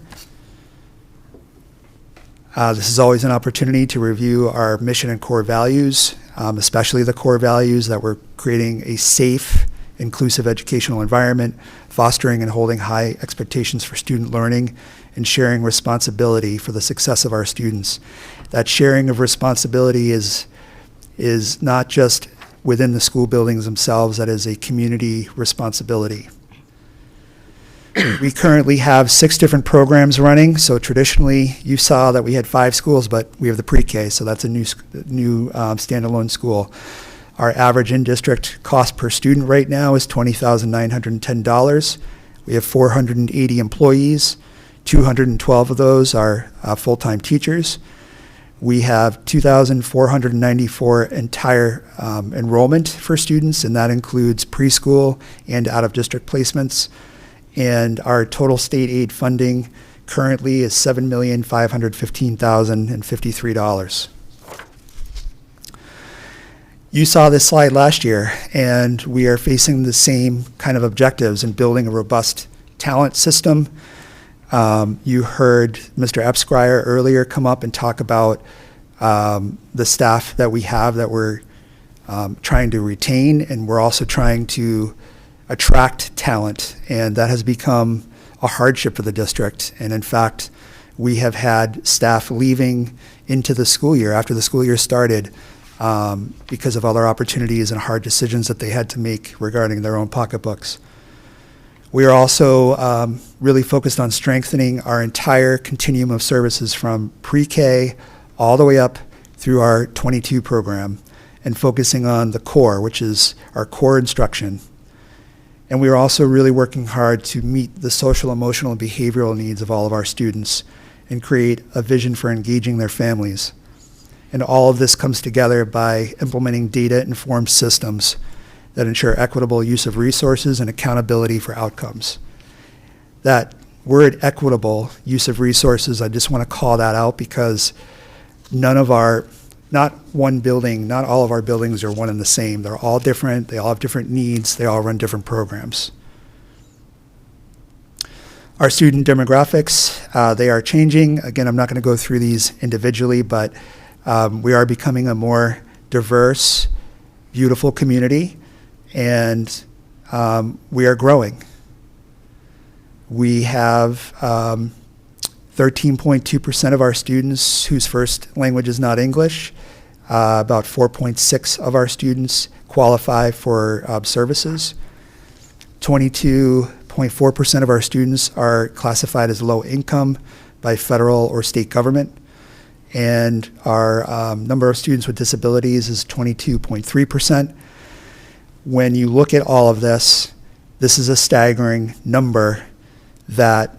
P: This is always an opportunity to review our mission and core values, especially the core values that we're creating a safe, inclusive educational environment, fostering and holding high expectations for student learning, and sharing responsibility for the success of our students. That sharing of responsibility is not just within the school buildings themselves, that is a community responsibility. We currently have 6 different programs running. So traditionally, you saw that we had 5 schools, but we have the pre-K, so that's a new standalone school. Our average in-district cost per student right now is $20,910. We have 480 employees. 212 of those are full-time teachers. We have 2,494 entire enrollment for students, and that includes preschool and out-of-district placements. And our total state aid funding currently is $7,515,053. You saw this slide last year, and we are facing the same kind of objectives in building a robust talent system. You heard Mr. Epsquire earlier come up and talk about the staff that we have that we're trying to retain, and we're also trying to attract talent, and that has become a hardship for the district. And in fact, we have had staff leaving into the school year, after the school year started, because of other opportunities and hard decisions that they had to make regarding their own pocketbooks. We are also really focused on strengthening our entire continuum of services from pre-K all the way up through our 22 program, and focusing on the core, which is our core instruction. And we are also really working hard to meet the social, emotional, and behavioral needs of all of our students and create a vision for engaging their families. And all of this comes together by implementing data-informed systems that ensure equitable use of resources and accountability for outcomes. That word equitable use of resources, I just want to call that out because not one building, not all of our buildings are one and the same. They're all different, they all have different needs, they all run different programs. Our student demographics, they are changing. Again, I'm not going to go through these individually, but we are becoming a more diverse, beautiful community, and we are growing. We have 13.2% of our students whose first language is not English. About 4.6 of our students qualify for services. 22.4% of our students are classified as low income by federal or state government. And our number of students with disabilities is 22.3%. When you look at all of this, this is a staggering number that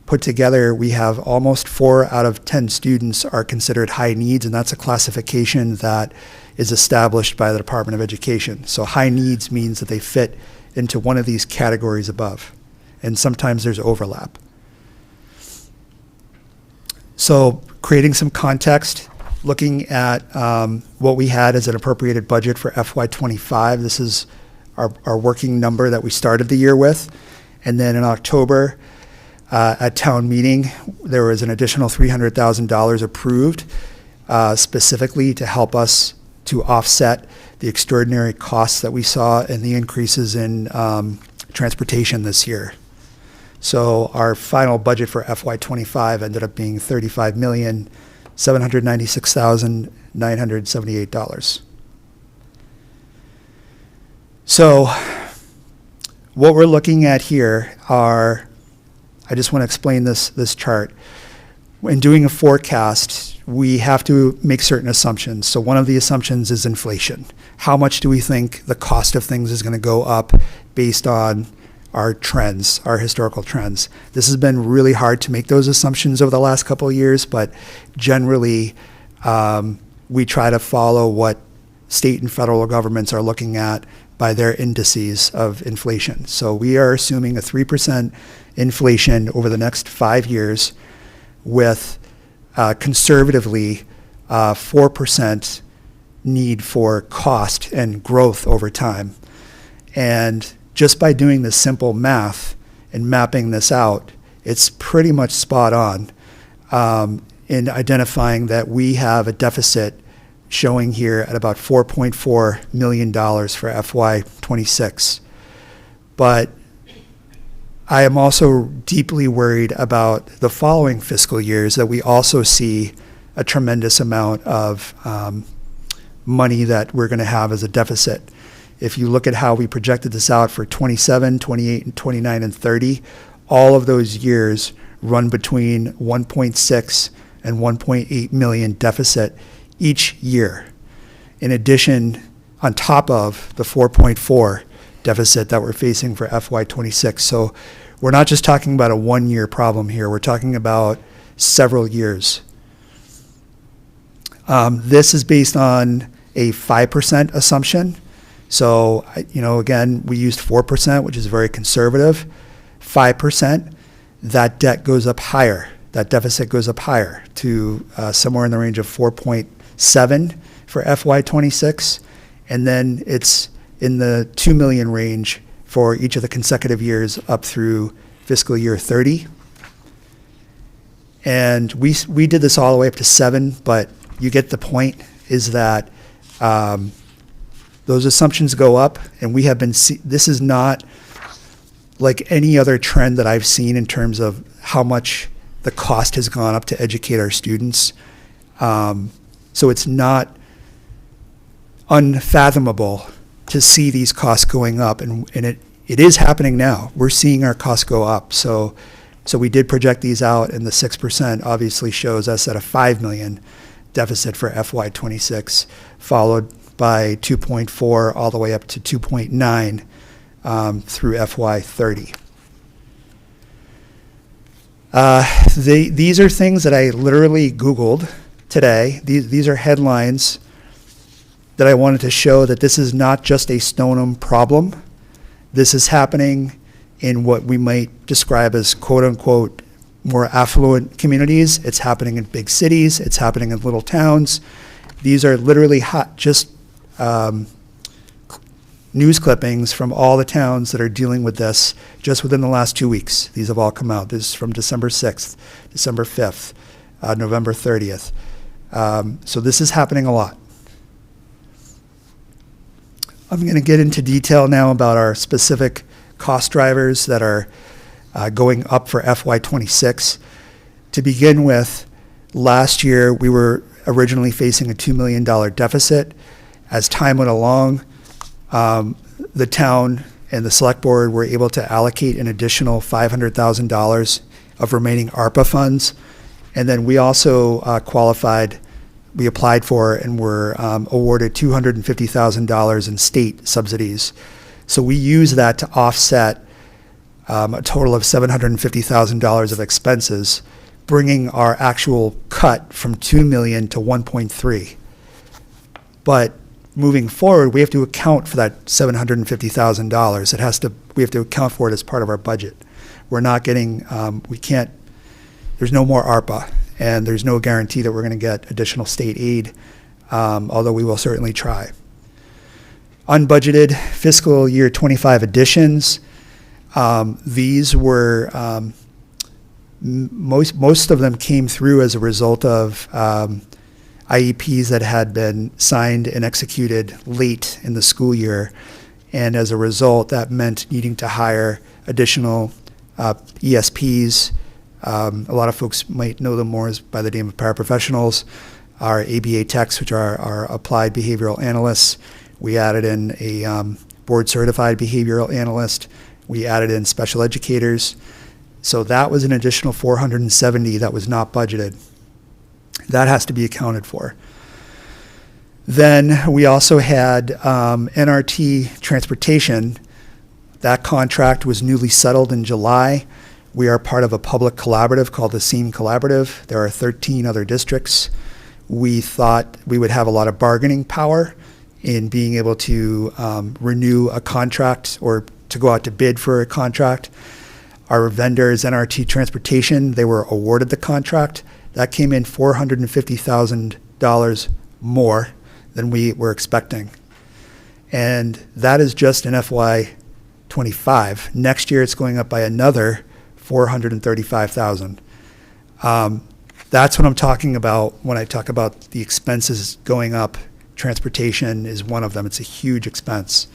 P: put together, we have almost 4 out of 10 students are considered high needs, and that's a classification that is established by the Department of Education. So high needs means that they fit into one of these categories above, and sometimes there's overlap. So creating some context, looking at what we had as an appropriated budget for FY25. This is our working number that we started the year with. And then in October, at town meeting, there was an additional $300,000 approved specifically to help us to offset the extraordinary costs that we saw and the increases in transportation this year. So our final budget for FY25 ended up being $35,796,978. So what we're looking at here are, I just want to explain this chart. When doing a forecast, we have to make certain assumptions. So one of the assumptions is inflation. How much do we think the cost of things is going to go up based on our trends, our historical trends? This has been really hard to make those assumptions over the last couple of years, but generally we try to follow what state and federal governments are looking at by their indices of inflation. So we are assuming a 3% inflation over the next 5 years with conservatively 4% need for cost and growth over time. And just by doing this simple math and mapping this out, it's pretty much spot on in identifying that we have a deficit showing here at about $4.4 million for FY26. But I am also deeply worried about the following fiscal years, that we also see a tremendous amount of money that we're going to have as a deficit. If you look at how we projected this out for 27, 28, and 29, and 30, all of those years run between 1.6 and 1.8 million deficit each year. In addition, on top of the 4.4 deficit that we're facing for FY26. So we're not just talking about a one-year problem here, we're talking about several years. This is based on a 5% assumption. So, again, we used 4%, which is very conservative. 5%, that debt goes up higher. That deficit goes up higher to somewhere in the range of 4.7 for FY26. And then it's in the 2 million range for each of the consecutive years up through fiscal year 30. And we did this all the way up to 7, but you get the point, is that those assumptions go up, and we have been, this is not like any other trend that I've seen in terms of how much the cost has gone up to educate our students. So it's not unfathomable to see these costs going up, and it is happening now. We're seeing our costs go up. So we did project these out, and the 6% obviously shows us at a 5 million deficit for FY26, followed by 2.4 all the way up to 2.9 through FY30. These are things that I literally Googled today. These are headlines that I wanted to show that this is not just a Stoneham problem. This is happening in what we might describe as quote unquote more affluent communities. It's happening in big cities. It's happening in little towns. These are literally news clippings from all the towns that are dealing with this just within the last 2 weeks. These have all come out. This is from December 6th, December 5th, November 30th. So this is happening a lot. I'm going to get into detail now about our specific cost drivers that are going up for FY26. To begin with, last year we were originally facing a $2 million deficit. As time went along, the town and the select board were able to allocate an additional $500,000 of remaining ARPA funds. And then we also we applied for and were awarded $250,000 in state subsidies. So we use that to offset a total of $750,000 of expenses, bringing our actual cut from 2 million to 1.3. But moving forward, we have to account for that $750,000. We have to account for it as part of our budget. We're not getting, there's no more ARPA, and there's no guarantee that we're going to get additional state aid, although we will certainly try. Unbudgeted fiscal year 25 additions. These were, most of them came through as a result of IEPs that had been signed and executed late in the school year. And as a result, that meant needing to hire additional ESPs. A lot of folks might know them more as by the name of paraprofessionals. Our ABA techs, which are our applied behavioral analysts. We added in a board-certified behavioral analyst. We added in special educators. So that was an additional 470 that was not budgeted. That has to be accounted for. Then we also had NRT transportation. That contract was newly settled in July. We are part of a public collaborative called the SEAM Collaborative. There are 13 other districts. We thought we would have a lot of bargaining power in being able to renew a contract or to go out to bid for a contract. Our vendors, NRT Transportation, they were awarded the contract. That came in $450,000 more than we were expecting. And that is just in FY 25. Next year, it's going up by another $435,000. That's what I'm talking about when I talk about the expenses going up. Transportation is one of them. It's a huge expense.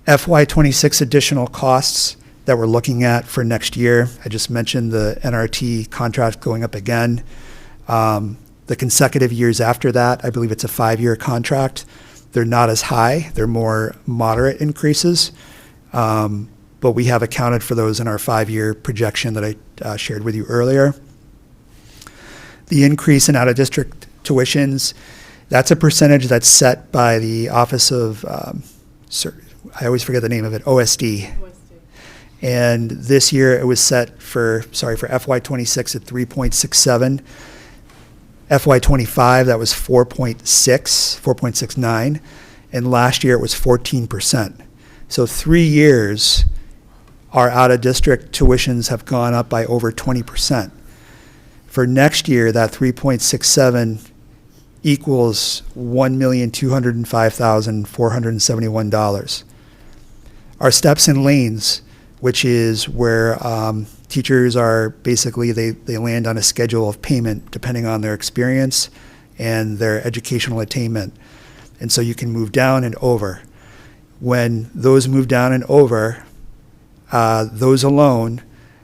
P: FY 26 additional costs that we're looking at for next year. I just mentioned the NRT contract going up again. The consecutive years after that, I believe it's a 5-year contract. They're not as high. They're more moderate increases. But we have accounted for those in our 5-year projection that I shared with you earlier. The increase in out-of-district tuitions, that's a percentage that's set by the Office of, I always forget the name of it, OSD. And this year it was set for FY 26 at 3.67. FY 25, that was 4.69. And last year it was 14%. So 3 years, our out-of-district tuitions have gone up by over 20%. For next year, that 3.67 equals $1,205,471. Our steps and lanes, which is where teachers are basically, they land on a schedule of payment depending on their experience and their educational attainment. And so you can move down and over. When those move down and over, those alone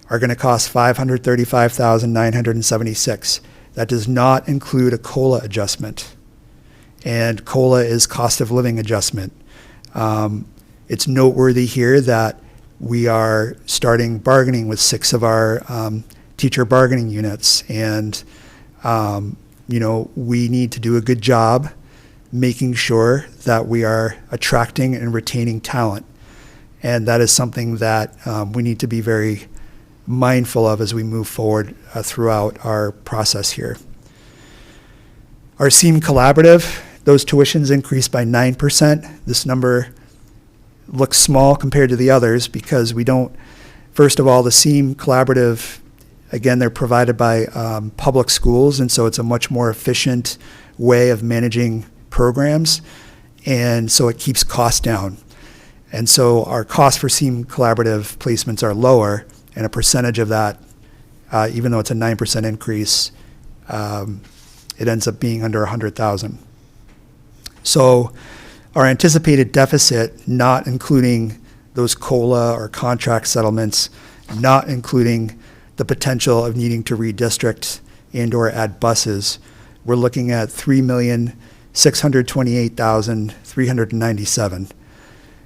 P: are going to cost $535,976. That does not include a COLA adjustment. And COLA is cost of living adjustment. It's noteworthy here that we are starting bargaining with 6 of our teacher bargaining units. And, we need to do a good job making sure that we are attracting and retaining talent. And that is something that we need to be very mindful of as we move forward throughout our process here. Our SEAM Collaborative, those tuitions increased by 9%. This number looks small compared to the others because we don't, first of all, the SEAM Collaborative, again, they're provided by public schools, and so it's a much more efficient way of managing programs, and so it keeps costs down. And so our costs for SEAM Collaborative placements are lower, and a percentage of that, even though it's a 9% increase, it ends up being under 100,000. So our anticipated deficit, not including those COLA or contract settlements, not including the potential of needing to redistrict and or add buses, we're looking at $3,628,397.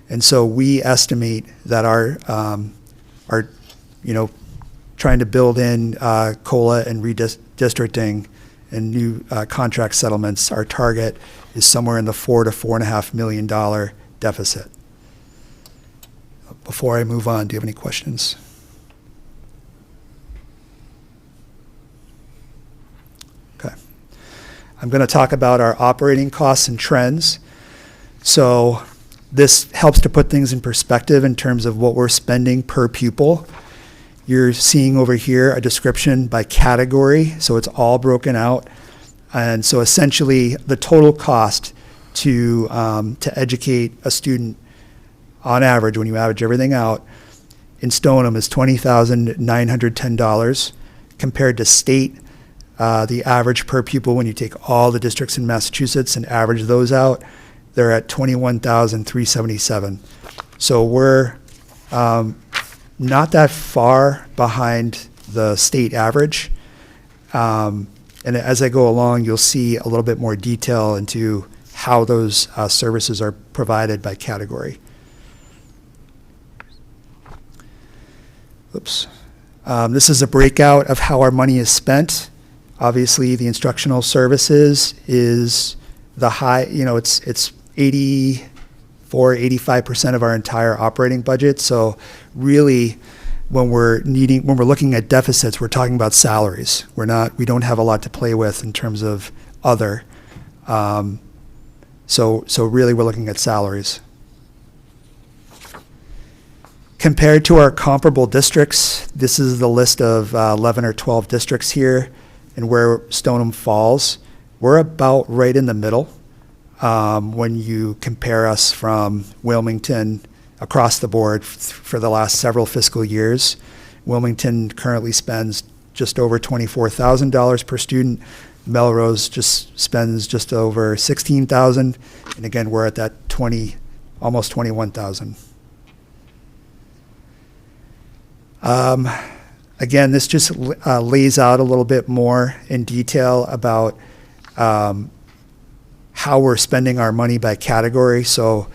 P: And so we estimate that our trying to build in COLA and redistricting and new contract settlements, our target is somewhere in the $4 to $4.5 million deficit. before I move on, do you have any questions? Okay. I'm going to talk about our operating costs and trends. So this helps to put things in perspective in terms of what we're spending per pupil. You're seeing over here a description by category, so it's all broken out. And so essentially the total cost to educate a student on average, when you average everything out, in Stoneham is $20,910 compared to state. The average per pupil, when you take all the districts in Massachusetts and average those out, they're at $21,377. So we're not that far behind the state average. And as I go along, you'll see a little bit more detail into how those services are provided by category. Oops. This is a breakout of how our money is spent. Obviously, the instructional services is the high, it's 85% of our entire operating budget. So really, when we're looking at deficits, we're talking about salaries. We don't have a lot to play with in terms of other. So really, we're looking at salaries. Compared to our comparable districts, this is the list of 11 or 12 districts here and where Stoneham falls. We're about right in the middle when you compare us from Wilmington across the board for the last several fiscal years. Wilmington currently spends just over $24,000 per student. Melrose just spends just over $16,000, and again, we're at that almost $21,000. Again, this just lays out a little bit more in detail about how we're spending our money by category. So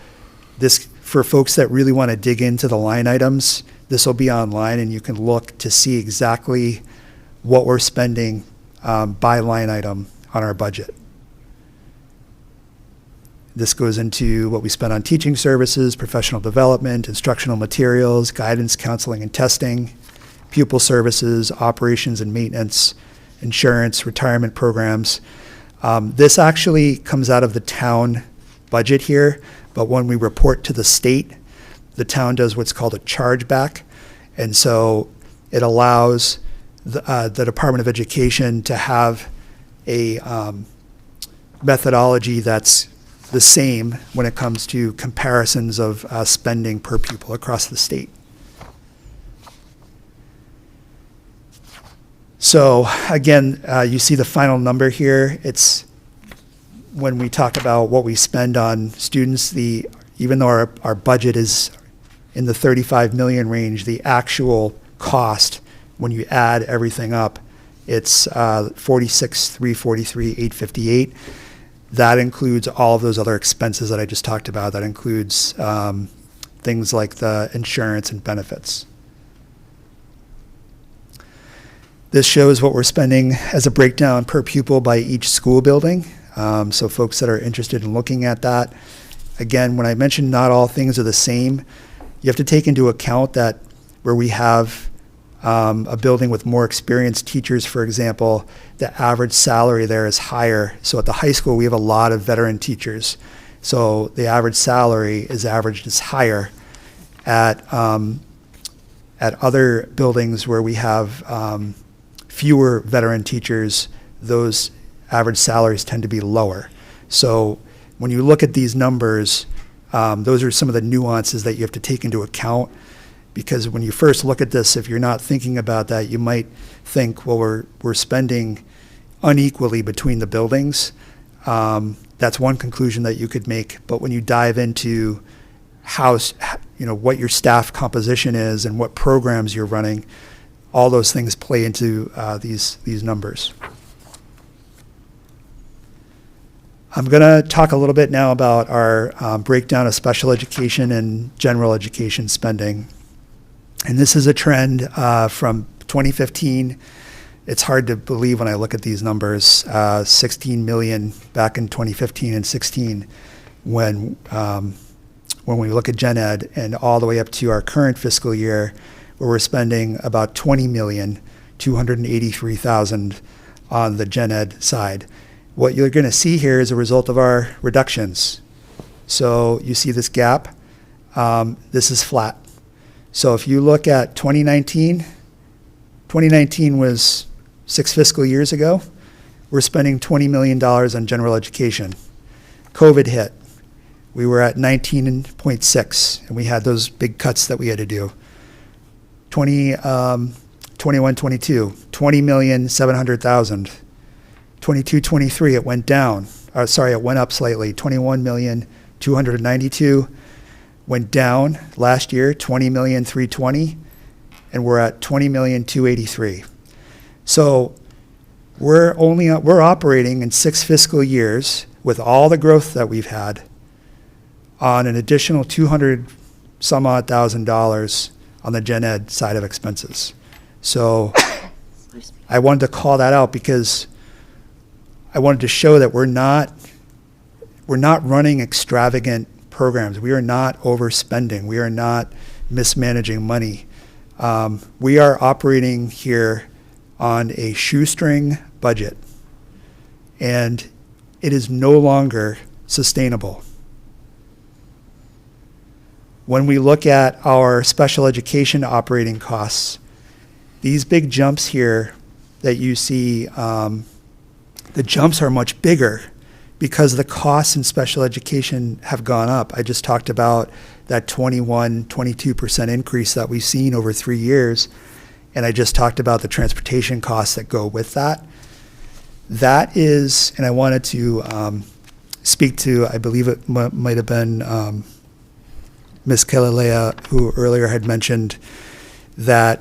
P: this, for folks that really want to dig into the line items, this will be online and you can look to see exactly what we're spending by line item on our budget. This goes into what we spend on teaching services, professional development, instructional materials, guidance, counseling, and testing, pupil services, operations and maintenance, insurance, retirement programs. This actually comes out of the town budget here, but when we report to the state, the town does what's called a chargeback. And so it allows the Department of Education to have a methodology that's the same when it comes to comparisons of spending per pupil across the state. So again, you see the final number here. It's when we talk about what we spend on students, even though our budget is in the 35 million range, the actual cost, when you add everything up, it's 46,343,858. That includes all of those other expenses that I just talked about. That includes things like the insurance and benefits. This shows what we're spending as a breakdown per pupil by each school building. So folks that are interested in looking at that. Again, when I mentioned not all things are the same, you have to take into account that where we have a building with more experienced teachers, for example, the average salary there is higher. So at the high school, we have a lot of veteran teachers. So the average salary is higher. At other buildings where we have fewer veteran teachers, those average salaries tend to be lower. So when you look at these numbers, those are some of the nuances that you have to take into account. Because when you first look at this, if you're not thinking about that, you might think, well, we're spending unequally between the buildings. That's one conclusion that you could make. But when you dive into what your staff composition is and what programs you're running, all those things play into these numbers. I'm going to talk a little bit now about our breakdown of special education and general education spending. And this is a trend from 2015. It's hard to believe when I look at these numbers. 16 million back in 2015 and 16 when when we look at Gen Ed, and all the way up to our current fiscal year, where we're spending about $20,283,000 on the Gen Ed side. What you're going to see here is a result of our reductions. So you see this gap. This is flat. So if you look at 2019 was 6 fiscal years ago. We're spending $20 million on general education. COVID hit. We were at 19.6, and we had those big cuts that we had to do. 21, 22, $20,700,000. 22, 23, it went down. It went up slightly. 21,292,000 went down last year. 20,320,000, and we're at 20,283,000. So we're operating in 6 fiscal years with all the growth that we've had on an additional $200,000 on the Gen Ed side of expenses. So I wanted to call that out because I wanted to show that we're not running extravagant programs. We are not overspending. We are not mismanaging money. We are operating here on a shoestring budget, and it is no longer sustainable. When we look at our special education operating costs, these big jumps here that you see, the jumps are much bigger because the costs in special education have gone up. I just talked about that 22% increase that we've seen over 3 years, and I just talked about the transportation costs that go with that. That is, and I wanted to speak to, I believe it might have been Ms. Kalalea, who earlier had mentioned that,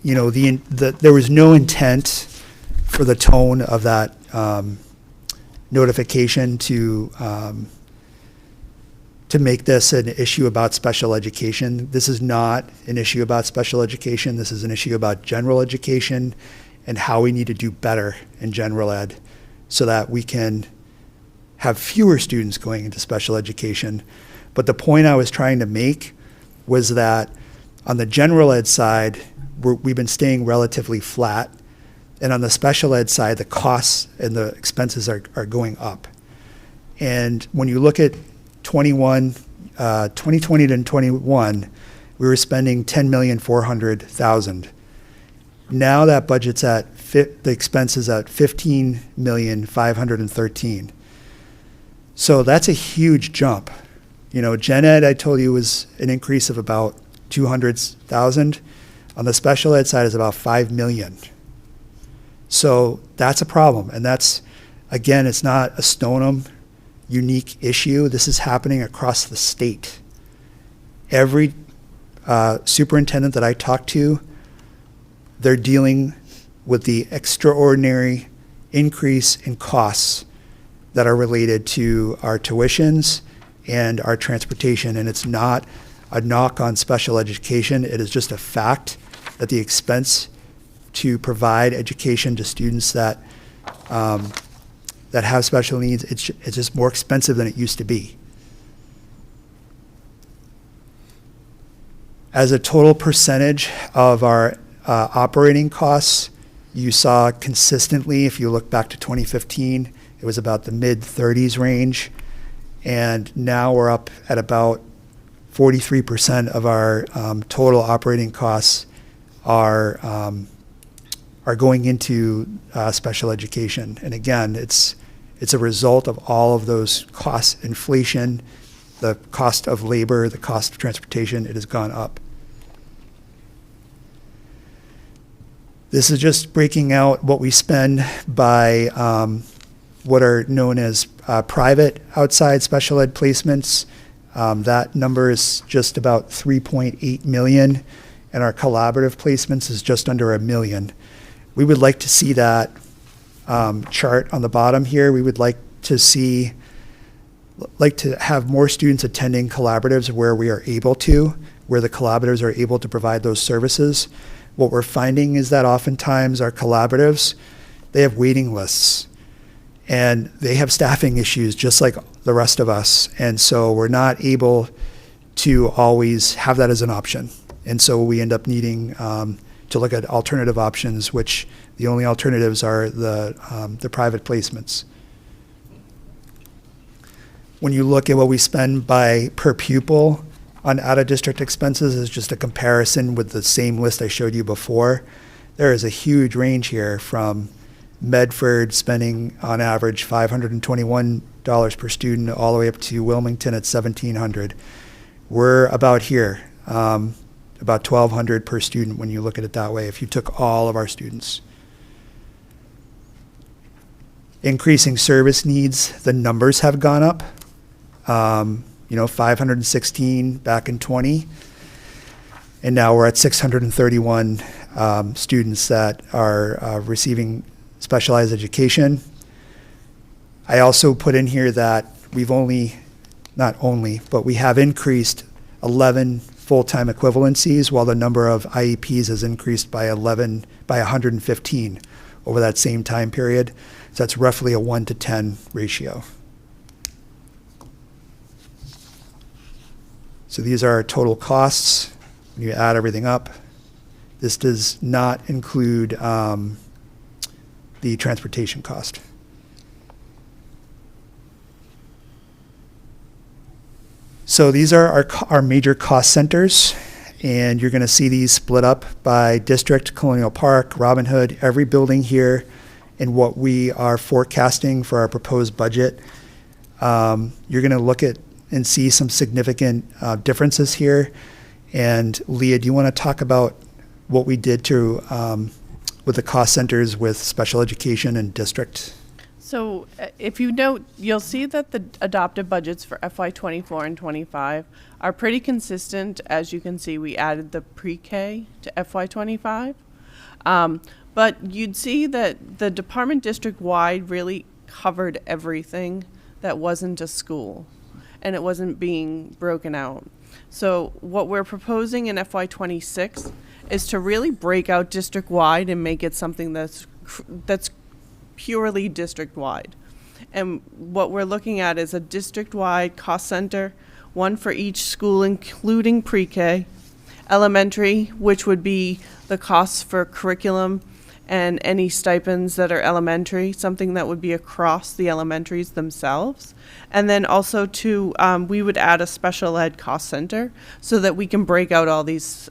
P: there was no intent for the tone of that notification to make this an issue about special education. This is not an issue about special education. This is an issue about general education and how we need to do better in general ed so that we can have fewer students going into special education. But the point I was trying to make was that on the general ed side, we've been staying relatively flat. And on the special ed side, the costs and the expenses are going up. And when you look at 2020 to 21, we were spending $10,400,000. Now that budget's the expense is at $15,513,000. So that's a huge jump. Gen Ed, I told you, was an increase of about $200,000. On the special ed side is about $5 million. So that's a problem. And that's, again, it's not a Stoneham unique issue. This is happening across the state. Every superintendent that I talk to, they're dealing with the extraordinary increase in costs that are related to our tuitions and our transportation. And it's not a knock on special education. It is just a fact that the expense to provide education to students that have special needs, it's just more expensive than it used to be. As a total percentage of our operating costs, you saw consistently, if you look back to 2015, it was about the mid-30s range. And now we're up at about 43% of our total operating costs are going into special education. And again, it's a result of all of those costs, inflation, the cost of labor, the cost of transportation. It has gone up. This is just breaking out what we spend by what are known as private outside special ed placements. That number is just about 3.8 million, and our collaborative placements is just under $1 million. We would like to see that chart on the bottom here. We would like to have more students attending collaboratives where we are able to, where the collaboratives are able to provide those services. What we're finding is that oftentimes our collaboratives, they have waiting lists and they have staffing issues just like the rest of us. And so we're not able to always have that as an option. And so we end up needing to look at alternative options, which the only alternatives are the private placements. When you look at what we spend per pupil on out-of-district expenses, is just a comparison with the same list I showed you before. There is a huge range here, from Medford spending on average $521 per student all the way up to Wilmington at $1,700. We're about here, about $1,200 per student when you look at it that way, if you took all of our students. Increasing service needs, the numbers have gone up. 516 back in 20, and now we're at 631 students that are receiving specialized education. I also put in here that we've but we have increased 11 full-time equivalencies, while the number of IEPs has increased by 115 over that same time period. So that's roughly a 1-to-10 ratio. So these are our total costs when you add everything up. This does not include the transportation cost. So these are our major cost centers, and you're going to see these split up by district: Colonial Park, Robin Hood, every building here, and what we are forecasting for our proposed budget. You're going to look at and see some significant differences here. And Leah, do you want to talk about what we did to with the cost centers with special education and district?
E: So if you note, you'll see that the adopted budgets for FY24 and 25 are pretty consistent. As you can see, we added the pre-K to FY25. But you'd see that the department district-wide really covered everything that wasn't a school, and it wasn't being broken out. So what we're proposing in FY26 is to really break out district-wide and make it something that's purely district-wide. And what we're looking at is a district-wide cost center, one for each school, including pre-K, elementary, which would be the costs for curriculum and any stipends that are elementary, something that would be across the elementaries themselves. And then also we would add a special ed cost center so that we can break out all these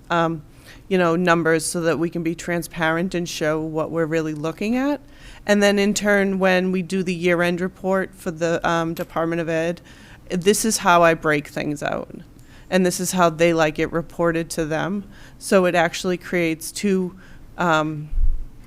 E: numbers so that we can be transparent and show what we're really looking at. And then in turn, when we do the year-end report for the Department of Ed, this is how I break things out. And this is how they like it reported to them. So it actually creates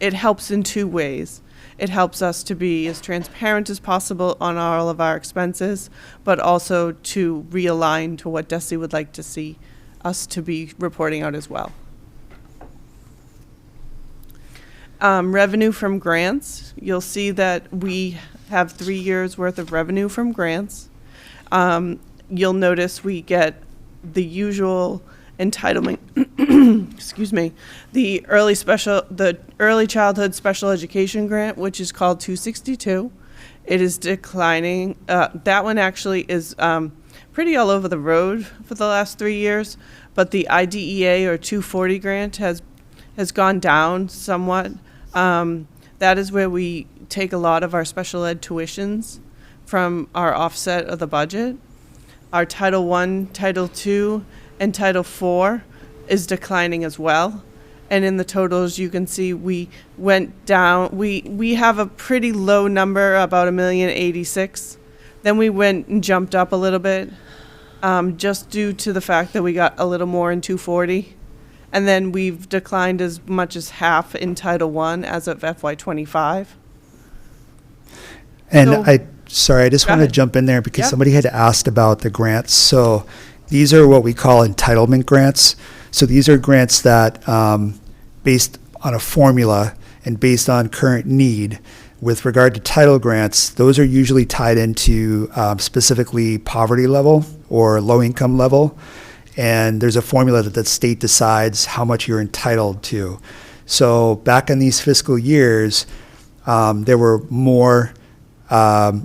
E: it helps in two ways. It helps us to be as transparent as possible on all of our expenses, but also to realign to what DESE would like to see us to be reporting out as well. Revenue from grants. You'll see that we have 3 years worth of revenue from grants. You'll notice we get the usual entitlement, excuse me, the early childhood special education grant, which is called 262. It is declining. That one actually is pretty all over the road for the last 3 years, but the IDEA or 240 grant has gone down somewhat. That is where we take a lot of our special ed tuitions from our offset of the budget. Our Title I, Title II, and Title IV is declining as well. And in the totals, you can see we went down. We have a pretty low number, about $1,086,000. Then we went and jumped up a little bit, just due to the fact that we got a little more in 240. And then we've declined as much as half in Title I as of FY25.
P: And I just want to jump in there because somebody had asked about the grants. So these are what we call entitlement grants. So these are grants that, based on a formula and based on current need. With regard to title grants, those are usually tied into specifically poverty level or low income level. And there's a formula that the state decides how much you're entitled to. So back in these fiscal years, there were more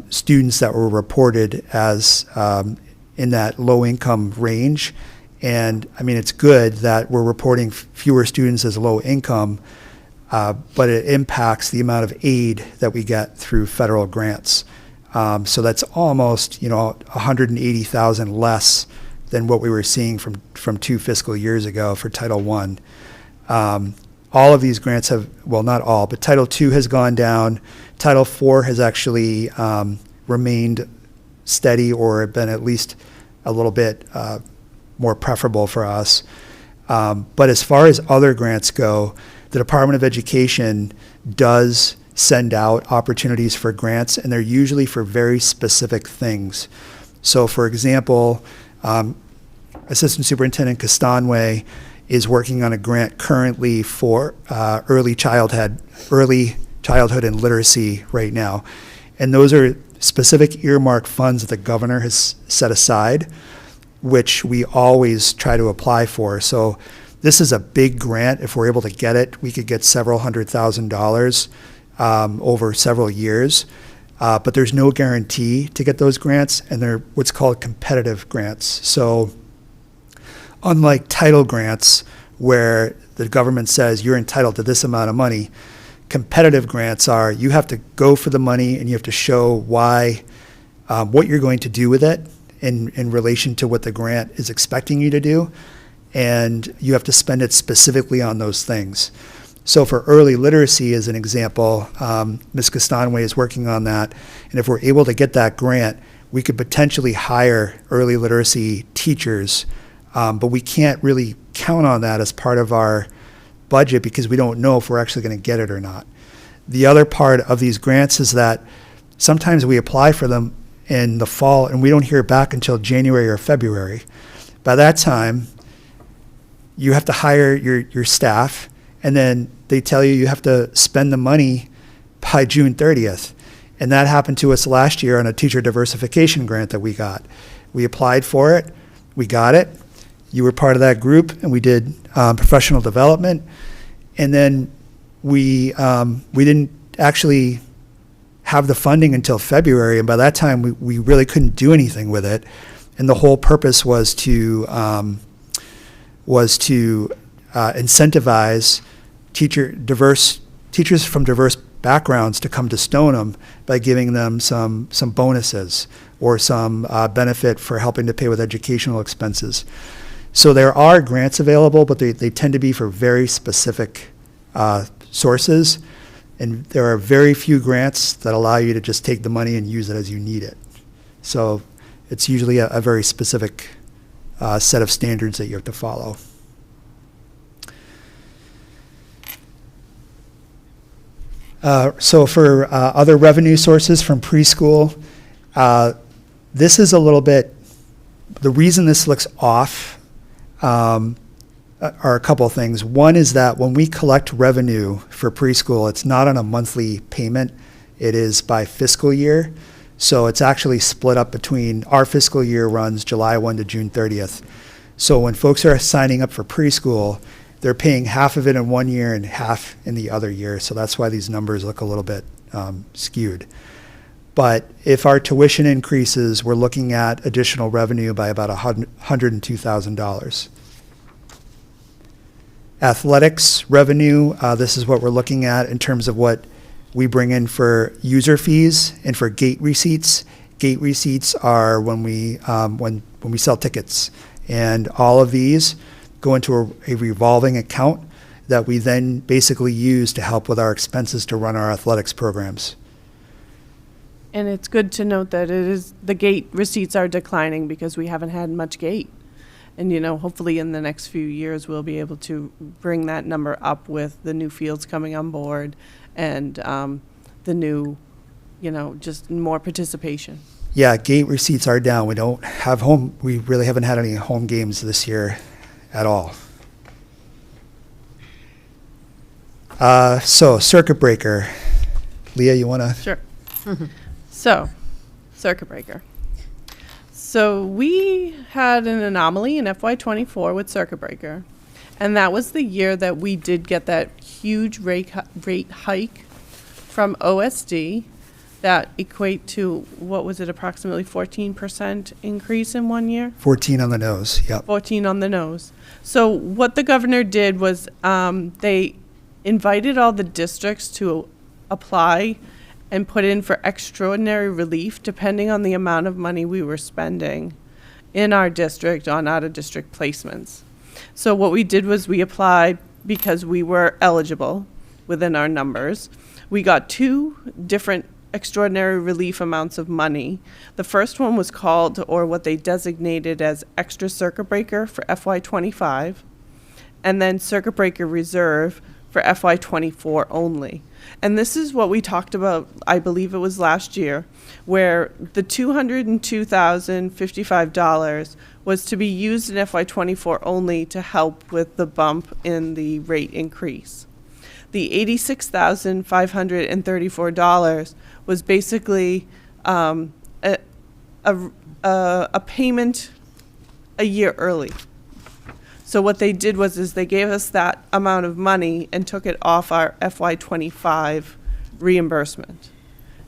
P: students that were reported as in that low-income range. And, I mean, it's good that we're reporting fewer students as low income, but it impacts the amount of aid that we get through federal grants. So that's almost, 180,000 less than what we were seeing from 2 fiscal years ago for Title I. All of these grants have, well, not all, but Title II has gone down. Title IV has actually remained steady or been at least a little bit more preferable for us. But as far as other grants go, the Department of Education does send out opportunities for grants, and they're usually for very specific things. So, for example, Assistant Superintendent Castanway is working on a grant currently for early childhood and literacy right now. And those are specific earmarked funds that the governor has set aside, which we always try to apply for. So this is a big grant. If we're able to get it, we could get several $100,000 over several years. But there's no guarantee to get those grants, and they're what's called competitive grants. So unlike title grants, where the government says you're entitled to this amount of money, competitive grants are you have to go for the money and you have to show why, what you're going to do with it in relation to what the grant is expecting you to do, and you have to spend it specifically on those things. So for early literacy, as an example, Ms. Castanway is working on that, and if we're able to get that grant, we could potentially hire early literacy teachers, but we can't really count on that as part of our budget because we don't know if we're actually going to get it or not. The other part of these grants is that sometimes we apply for them in the fall and we don't hear back until January or February. By that time, you have to hire your staff, and then they tell you have to spend the money by June 30th. And that happened to us last year on a teacher diversification grant that we got. We applied for it, we got it, you were part of that group, and we did professional development, and then we didn't actually have the funding until February, and by that time we really couldn't do anything with it. And the whole purpose was to incentivize teachers from diverse backgrounds to come to Stoneham by giving them some bonuses or some benefit for helping to pay with educational expenses. So there are grants available, but they tend to be for very specific sources, and there are very few grants that allow you to just take the money and use it as you need it. So it's usually a very specific set of standards that you have to follow. So for other revenue sources from preschool, this is a little bit, the reason this looks off are a couple of things. One is that when we collect revenue for preschool, it's not on a monthly payment, it is by fiscal year. So it's actually split up between, our fiscal year runs July 1 to June 30th. So when folks are signing up for preschool, they're paying half of it in one year and half in the other year. So that's why these numbers look a little bit skewed. But if our tuition increases, we're looking at additional revenue by about $102,000. Athletics revenue, this is what we're looking at in terms of what we bring in for user fees and for gate receipts. Gate receipts are when we sell tickets, and all of these go into a revolving account that we then basically use to help with our expenses to run our athletics programs.
E: And it's good to note that the gate receipts are declining because we haven't had much gate. And, hopefully in the next few years, we'll be able to bring that number up with the new fields coming on board and the new, just more participation.
P: Yeah, gate receipts are down. We don't have we really haven't had any home games this year at all. So circuit breaker. Leah, you want to?
E: Sure. So, circuit breaker. So we had an anomaly in FY24 with circuit breaker, and that was the year that we did get that huge rate hike from OSD that equate to, what was it, approximately 14% increase in 1 year?
P: 14 on the nose, yep.
E: 14 on the nose. So what the governor did was they invited all the districts to apply and put in for extraordinary relief depending on the amount of money we were spending in our district on out-of-district placements. So what we did was we applied because we were eligible within our numbers. We got 2 different extraordinary relief amounts of money. The first one was called, or what they designated as, extra circuit breaker for FY25, and then circuit breaker reserve for FY24 only. And this is what we talked about, I believe it was last year, where the $202,055 was to be used in FY24 only to help with the bump in the rate increase. The $86,534 was basically a payment a year early. So what they did was they gave us that amount of money and took it off our FY25 reimbursement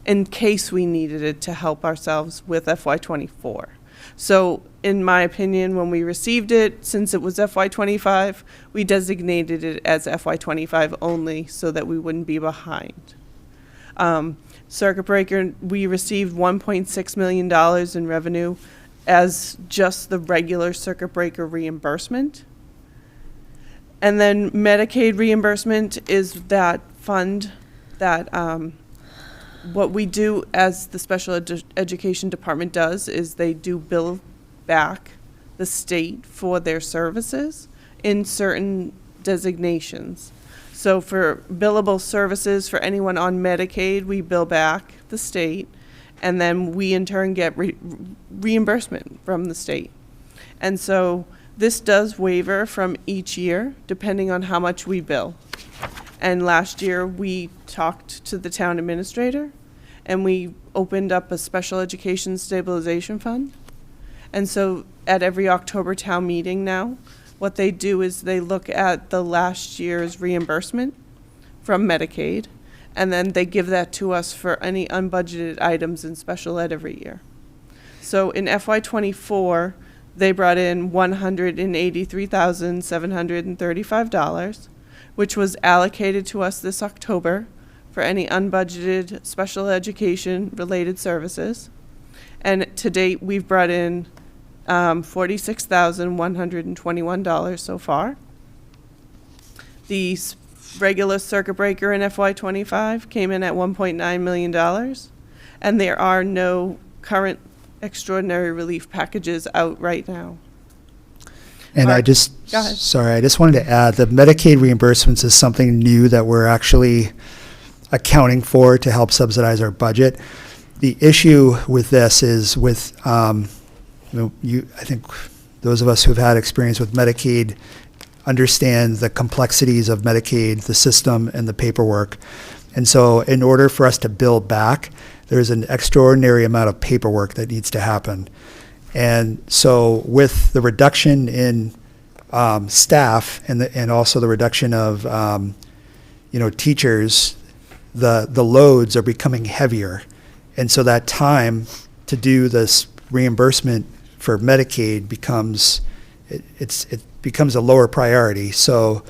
E: in case we needed it to help ourselves with FY24. So in my opinion, when we received it, since it was FY25, we designated it as FY25 only so that we wouldn't be behind. Circuit breaker, we received $1.6 million in revenue as just the regular circuit breaker reimbursement. And then Medicaid reimbursement is that fund that what we do as the special education department does is they do bill back the state for their services in certain designations. So for billable services for anyone on Medicaid, we bill back the state, and then we in turn get reimbursement from the state. And so this does waiver from each year, depending on how much we bill. And last year, we talked to the town administrator, and we opened up a special education stabilization fund. And so at every October town meeting now, what they do is they look at the last year's reimbursement from Medicaid, and then they give that to us for any unbudgeted items in special ed every year. So in FY24, they brought in $183,735, which was allocated to us this October for any unbudgeted special education related services. And to date, we've brought in $46,121 so far. The regular circuit breaker in FY25 came in at $1.9 million, and there are no current extraordinary relief packages out right now.
P: And I just wanted to add, the Medicaid reimbursements is something new that we're actually accounting for to help subsidize our budget. The issue with this is with, I think those of us who've had experience with Medicaid understand the complexities of Medicaid, the system, and the paperwork. And so in order for us to build back, there's an extraordinary amount of paperwork that needs to happen. And so with the reduction in staff and also the reduction of teachers, the loads are becoming heavier. And so that time to do this reimbursement for Medicaid becomes it becomes a lower priority. So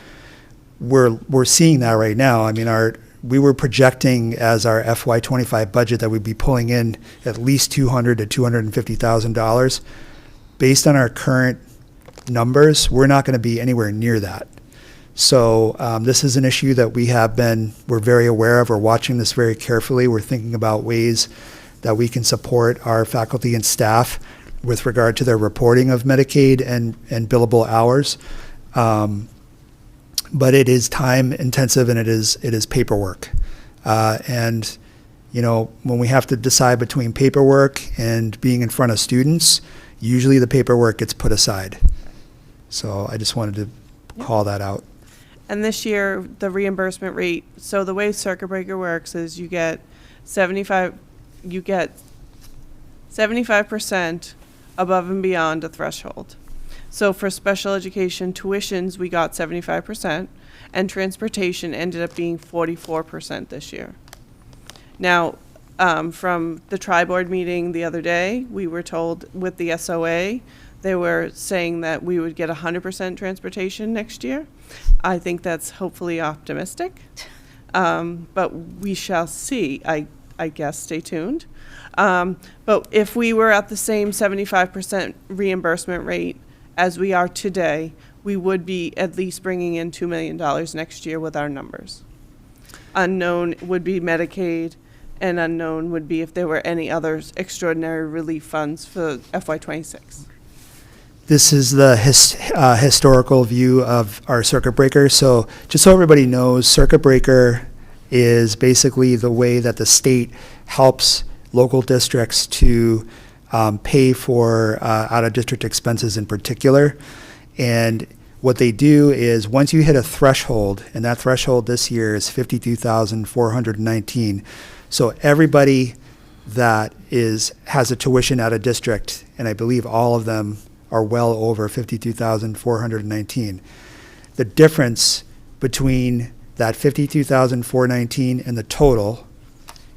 P: we're seeing that right now. I mean, we were projecting as our FY25 budget that we'd be pulling in at least $200,000 to $250,000. Based on our current numbers, we're not going to be anywhere near that. So this is an issue that we're very aware of. We're watching this very carefully. We're thinking about ways that we can support our faculty and staff with regard to their reporting of Medicaid and billable hours. But it is time intensive and it is paperwork. And when we have to decide between paperwork and being in front of students, usually the paperwork gets put aside. So I just wanted to call that out.
E: And this year, the reimbursement rate, so the way circuit breaker works is you get 75% above and beyond a threshold. So for special education tuitions, we got 75%, and transportation ended up being 44% this year. Now, From the tri-board meeting the other day, we were told with the SOA, they were saying that we would get 100% transportation next year. I think that's hopefully optimistic, but we shall see. I guess stay tuned. But if we were at the same 75% reimbursement rate as we are today, we would be at least bringing in $2 million next year with our numbers. Unknown would be Medicaid, and unknown would be if there were any other extraordinary relief funds for FY26.
P: This is the historical view of our circuit breaker. So just so everybody knows, circuit breaker is basically the way that the state helps local districts to pay for out-of-district expenses in particular. And what they do is once you hit a threshold, and that threshold this year is 52,419. So everybody that has a tuition out of district, and I believe all of them are well over 52,419. The difference between that 52,419 and the total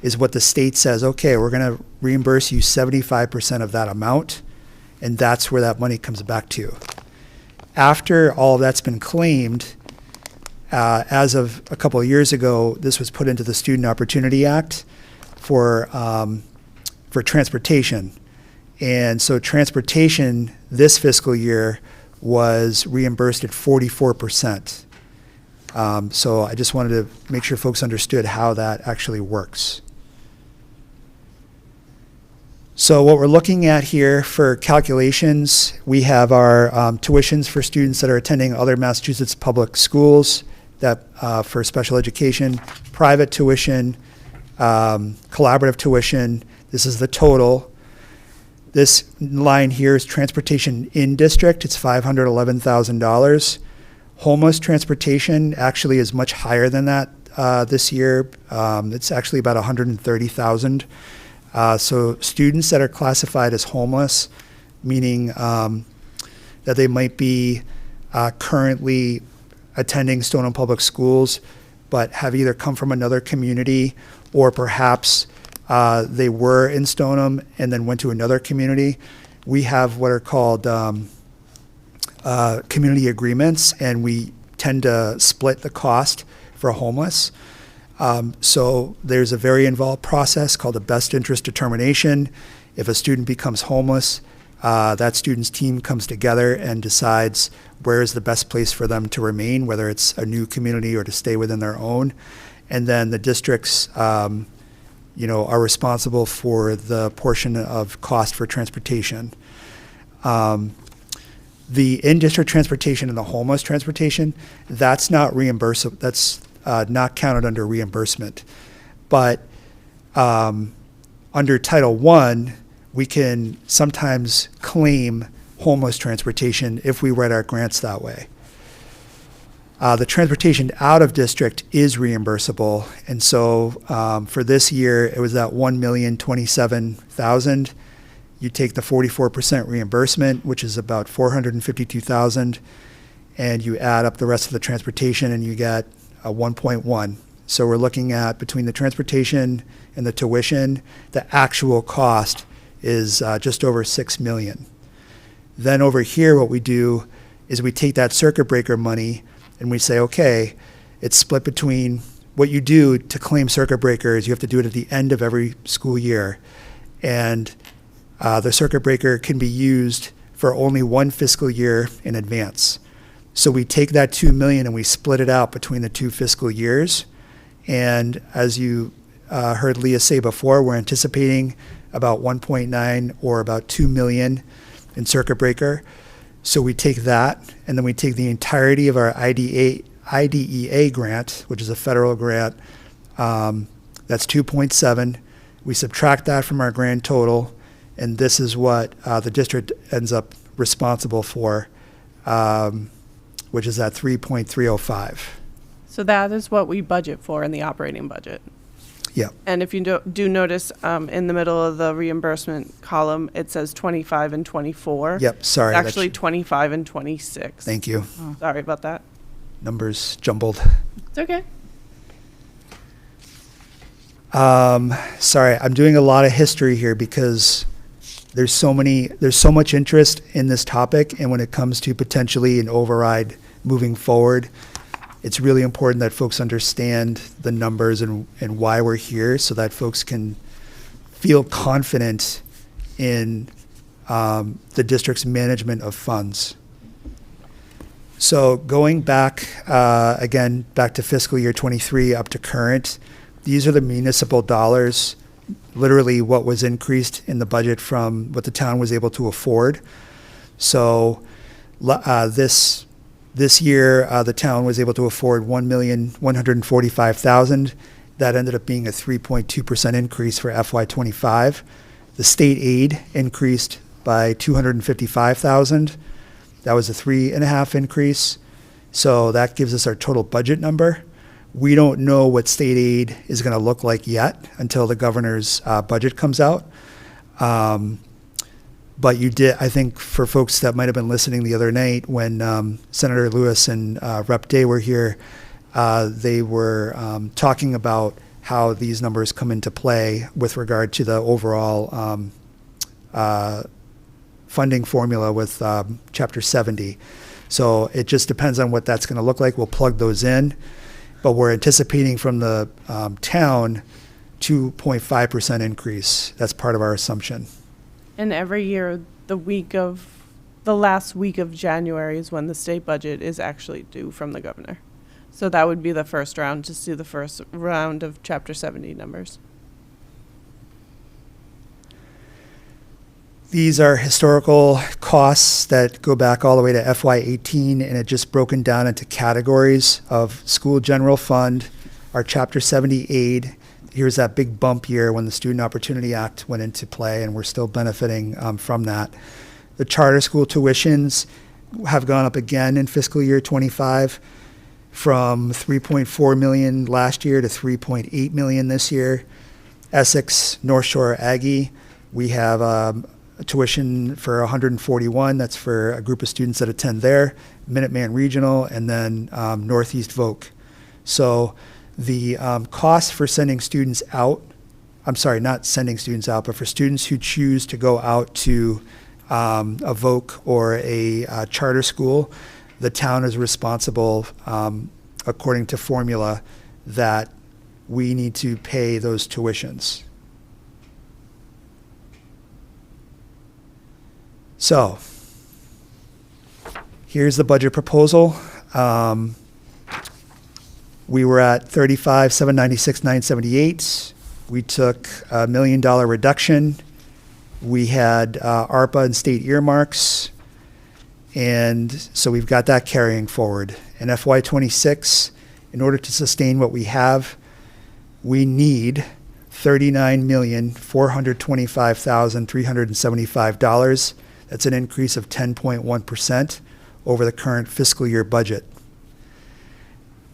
P: is what the state says, okay, we're going to reimburse you 75% of that amount, and that's where that money comes back to. After all of that's been claimed, as of a couple of years ago, this was put into the Student Opportunity Act for transportation. And so transportation this fiscal year was reimbursed at 44%. So I just wanted to make sure folks understood how that actually works. So what we're looking at here for calculations, we have our tuitions for students that are attending other Massachusetts public schools that for special education, private tuition, collaborative tuition. This is the total. This line here is transportation in district. It's $511,000. Homeless transportation actually is much higher than that this year. It's actually about $130,000. So students that are classified as homeless, meaning that they might be currently attending Stoneham Public Schools, but have either come from another community or perhaps they were in Stoneham and then went to another community. We have what are called community agreements, and we tend to split the cost for homeless. So there's a very involved process called a best interest determination. If a student becomes homeless, that student's team comes together and decides where is the best place for them to remain, whether it's a new community or to stay within their own. And then the districts are responsible for the portion of cost for transportation. The in-district transportation and the homeless transportation, that's not reimbursable. That's not counted under reimbursement. But under Title I, we can sometimes claim homeless transportation if we write our grants that way. The transportation out of district is reimbursable, and so for this year, it was at $1,027,000. You take the 44% reimbursement, which is about $452,000, and you add up the rest of the transportation, and you get a 1.1. So we're looking at between the transportation and the tuition, the actual cost is just over $6 million. Then over here, what we do is we take that circuit breaker money and we say, okay, it's split between what you do to claim circuit breakers. You have to do it at the end of every school year. And the circuit breaker can be used for only one fiscal year in advance. So we take that $2 million and we split it out between the two fiscal years. And as you heard Leah say before, we're anticipating about 1.9 or about 2 million in circuit breaker. So we take that, and then we take the entirety of our IDEA grant, which is a federal grant. That's 2.7. We subtract that from our grand total, and this is what the district ends up responsible for, which is at 3.305.
E: So that is what we budget for in the operating budget.
P: Yeah.
E: And if you do notice in the middle of the reimbursement column, it says 25 and 24.
P: Yep, sorry.
E: It's actually 25 and 26.
P: Thank you.
E: Oh. Sorry about that.
P: Numbers jumbled.
E: It's okay.
P: Sorry, I'm doing a lot of history here because there's so much interest in this topic, and when it comes to potentially an override moving forward, it's really important that folks understand the numbers and why we're here so that folks can feel confident in the district's management of funds. So going back, again, back to fiscal year 23 up to current, these are the municipal dollars, literally what was increased in the budget from what the town was able to afford. So this year, the town was able to afford $1,145,000. That ended up being a 3.2% increase for FY25. The state aid increased by $255,000. That was a 3.5% increase. So that gives us our total budget number. We don't know what state aid is going to look like yet until the governor's budget comes out. But you did, I think, for folks that might have been listening the other night when Senator Lewis and Rep. Day were here, they were talking about how these numbers come into play with regard to the overall funding formula with Chapter 70. So it just depends on what that's going to look like. We'll plug those in. But we're anticipating from the town 2.5% increase. That's part of our assumption.
E: And every year, the last week of January is when the state budget is actually due from the governor. So that would be the first round, to see the first round of Chapter 70 numbers.
P: These are historical costs that go back all the way to FY18, and it just broken down into categories of school general fund, our Chapter 70 aid. Here's that big bump year when the Student Opportunity Act went into play, and we're still benefiting from that. The charter school tuitions have gone up again in fiscal year 25 from $3.4 million last year to $3.8 million this year. Essex, North Shore Aggie, we have a tuition for 141. That's for a group of students that attend there. Minuteman Regional, and then Northeast Voc. So the cost for sending students out, I'm sorry, not sending students out, but for students who choose to go out to a Voc or a charter school, the town is responsible, according to formula, that we need to pay those tuitions. So here's the budget proposal. We were at $35,796,978. We took $1 million reduction. We had ARPA and state earmarks. And so we've got that carrying forward. In FY26, in order to sustain what we have, we need $39,425,375. That's an increase of 10.1% over the current fiscal year budget.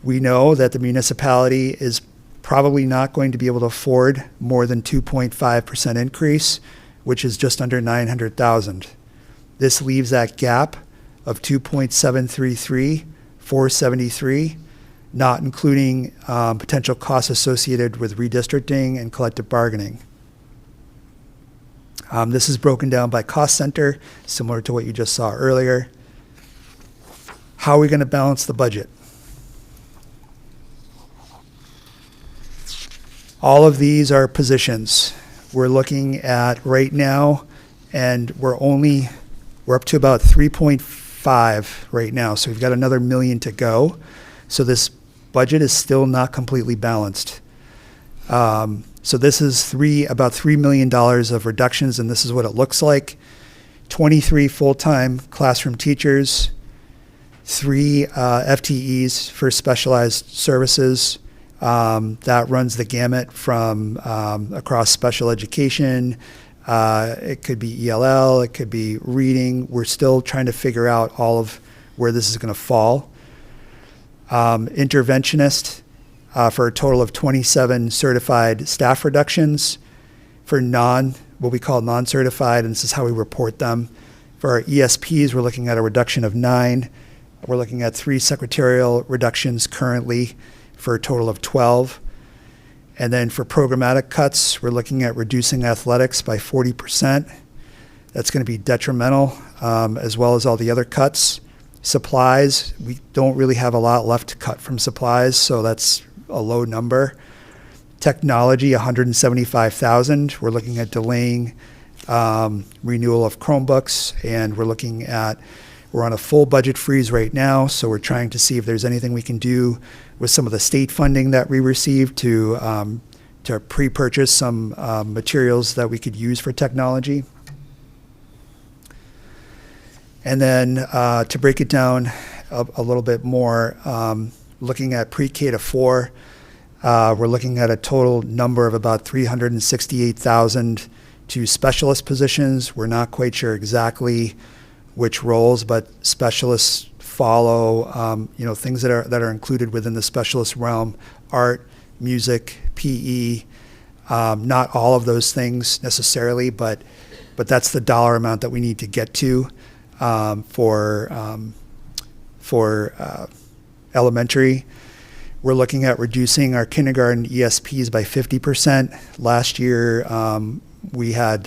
P: We know that the municipality is probably not going to be able to afford more than 2.5% increase, which is just under $900,000. This leaves that gap of $2.733,473, not including potential costs associated with redistricting and collective bargaining. This is broken down by cost center, similar to what you just saw earlier. How are we going to balance the budget? All of these are positions. We're looking at right now, and we're up to about 3.5 right now, so we've got another $1 million to go. So this budget is still not completely balanced. So this is about $3 million of reductions, and this is what it looks like. 23 full-time classroom teachers, 3 FTEs for specialized services. That runs the gamut from across special education. It could be ELL, it could be reading. We're still trying to figure out all of where this is going to fall. Interventionist, for a total of 27 certified staff reductions. For what we call non-certified, and this is how we report them. For our ESPs, we're looking at a reduction of 9. We're looking at 3 secretarial reductions currently for a total of 12. And then for programmatic cuts, we're looking at reducing athletics by 40%. That's going to be detrimental, as well as all the other cuts. Supplies, we don't really have a lot left to cut from supplies, so that's a low number. Technology, 175,000. We're looking at delaying renewal of Chromebooks, and we're on a full budget freeze right now, so we're trying to see if there's anything we can do with some of the state funding that we received to pre-purchase some materials that we could use for technology. And then to break it down a little bit more, looking at pre-K to 4, we're looking at a total number of about 368,000 to specialist positions. We're not quite sure exactly which roles, but specialists follow, things that are included within the specialist realm: art, music, PE. Not all of those things necessarily, but that's the dollar amount that we need to get to for elementary. We're looking at reducing our kindergarten ESPs by 50%. Last year, we had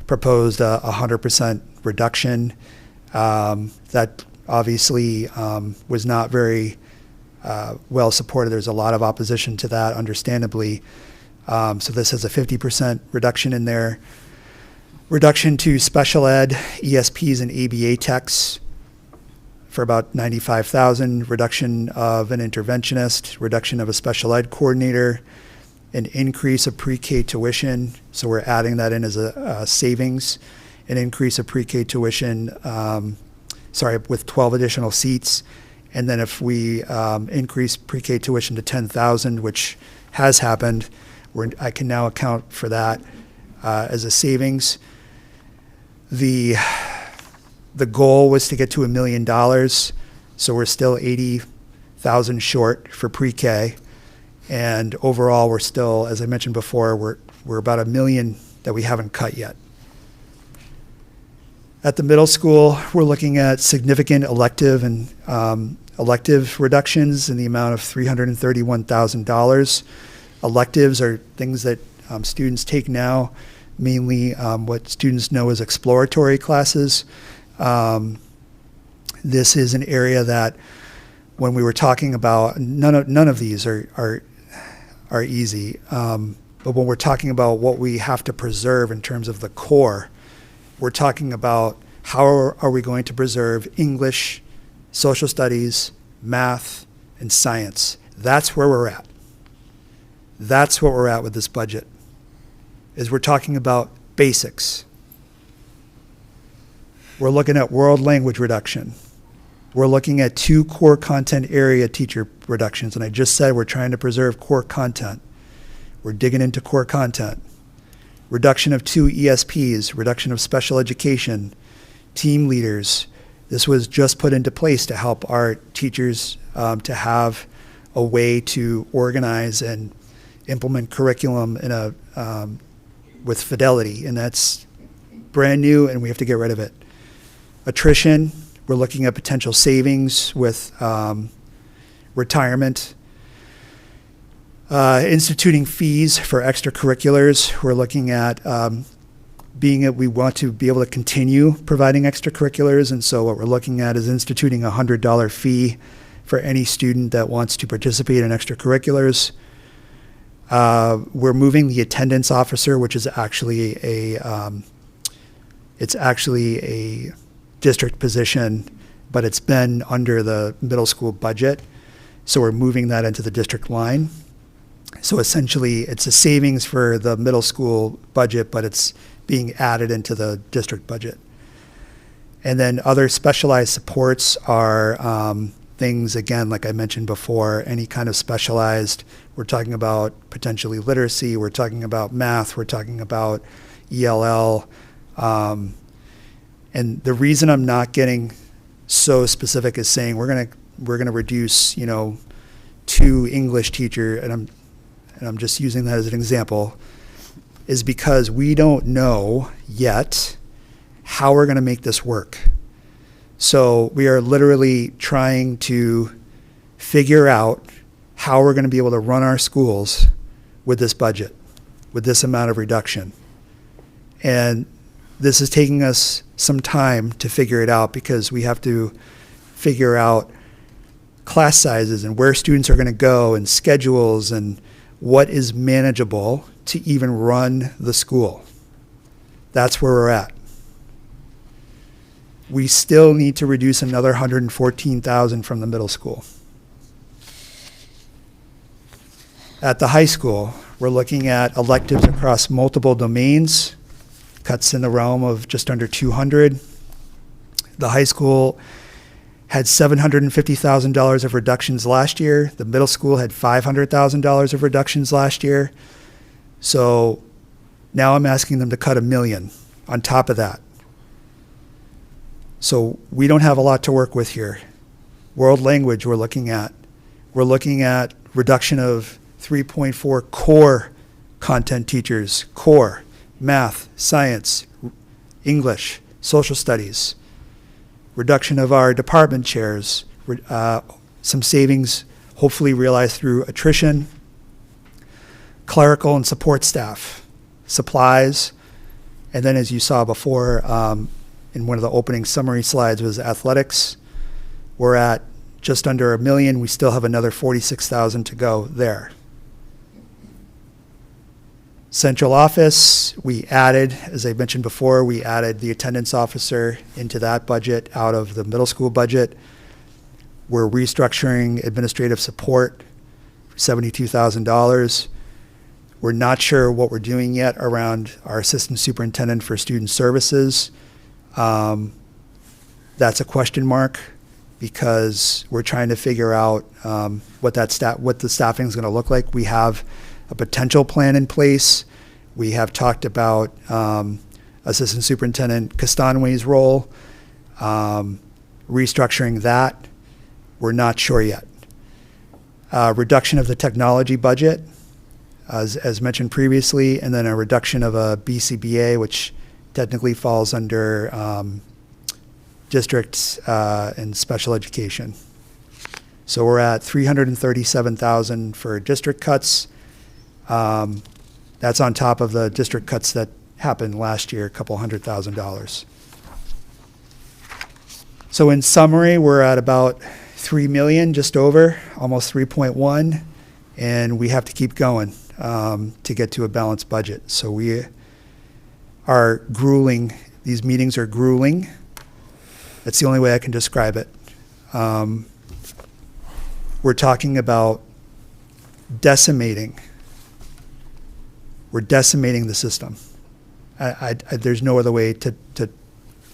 P: proposed a 100% reduction. That obviously was not very well supported. There's a lot of opposition to that, understandably. So this has a 50% reduction in there. Reduction to special ed, ESPs and ABA techs for about 95,000. Reduction of an interventionist, reduction of a special ed coordinator, an increase of pre-K tuition. So we're adding that in as a savings. An increase of pre-K tuition, with 12 additional seats. And then if we increase pre-K tuition to 10,000, which has happened, I can now account for that as a savings. The goal was to get to $1 million, so we're still 80,000 short for pre-K. And overall, we're still, as I mentioned before, we're about $1 million that we haven't cut yet. At the middle school, we're looking at significant elective and elective reductions in the amount of $331,000. Electives are things that students take now, mainly what students know as exploratory classes. This is an area that, when we were talking about, none of these are easy. But when we're talking about what we have to preserve in terms of the core, we're talking about how are we going to preserve English, social studies, math, and science. That's where we're at. That's what we're at with this budget, is we're talking about basics. We're looking at world language reduction. We're looking at 2 core content area teacher reductions, and I just said we're trying to preserve core content. We're digging into core content. Reduction of 2 ESPs, reduction of special education, team leaders. This was just put into place to help our teachers to have a way to organize and implement curriculum with fidelity, and that's brand new, and we have to get rid of it. Attrition, we're looking at potential savings with retirement. Instituting fees for extracurriculars. We're looking at we want to be able to continue providing extracurriculars, and so what we're looking at is instituting a $100 fee for any student that wants to participate in extracurriculars. We're moving the attendance officer, which is actually a district position, but it's been under the middle school budget, so we're moving that into the district line. So essentially, it's a savings for the middle school budget, but it's being added into the district budget. And then other specialized supports are things, again, like I mentioned before, any kind of specialized. We're talking about potentially literacy. We're talking about math. We're talking about ELL. And the reason I'm not getting so specific is saying we're gonna reduce, 2 English teacher, and I'm just using that as an example, is because we don't know yet how we're going to make this work. So we are literally trying to figure out how we're going to be able to run our schools with this budget, with this amount of reduction. And this is taking us some time to figure it out because we have to figure out class sizes and where students are going to go and schedules and what is manageable to even run the school. That's where we're at. We still need to reduce another 114,000 from the middle school. At the high school, we're looking at electives across multiple domains, cuts in the realm of just under 200. The high school had $750,000 of reductions last year. The middle school had $500,000 of reductions last year. So now I'm asking them to cut $1 million on top of that. So we don't have a lot to work with here. World language we're looking at. We're looking at reduction of 3.4 core content teachers, core, math, science, English, social studies. Reduction of our department chairs, some savings hopefully realized through attrition, clerical and support staff, supplies, and then as you saw before in one of the opening summary slides was athletics. We're at just under $1 million. We still have another 46,000 to go there. Central office, we added, as I mentioned before, we added the attendance officer into that budget out of the middle school budget. We're restructuring administrative support for $72,000. We're not sure what we're doing yet around our assistant superintendent for student services. That's a question mark because we're trying to figure out what the staffing is going to look like. We have a potential plan in place. We have talked about Assistant Superintendent Castanway's role, restructuring that. We're not sure yet. Reduction of the technology budget, as mentioned previously, and then a reduction of a BCBA, which technically falls under districts and special education. So we're at 337,000 for district cuts. That's on top of the district cuts that happened last year, a couple $100,000. So in summary, we're at about 3 million, just over, almost 3.1, and we have to keep going to get to a balanced budget. So we are grueling. These meetings are grueling. That's the only way I can describe it. We're talking about decimating. We're decimating the system. There's no other way to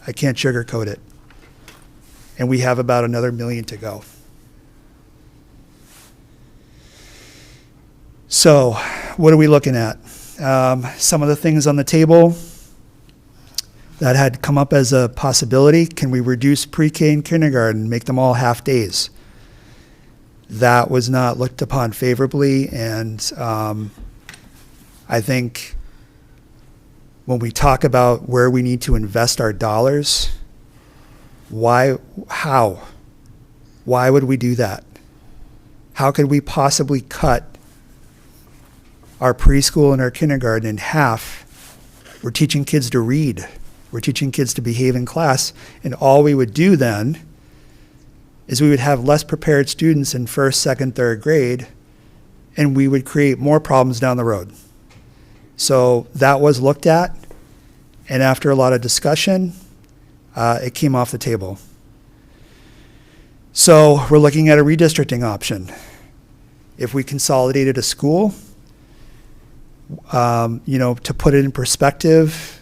P: I can't sugarcoat it. And we have about another $1 million to go. So what are we looking at? Some of the things on the table that had come up as a possibility. Can we reduce pre-K and kindergarten, make them all half days? That was not looked upon favorably, and I think when we talk about where we need to invest our dollars, why would we do that? How could we possibly cut our preschool and our kindergarten in half? We're teaching kids to read. We're teaching kids to behave in class. And all we would do then is we would have less prepared students in first, second, third grade, and we would create more problems down the road. So that was looked at, and after a lot of discussion, it came off the table. So we're looking at a redistricting option. If we consolidated a school, to put it in perspective,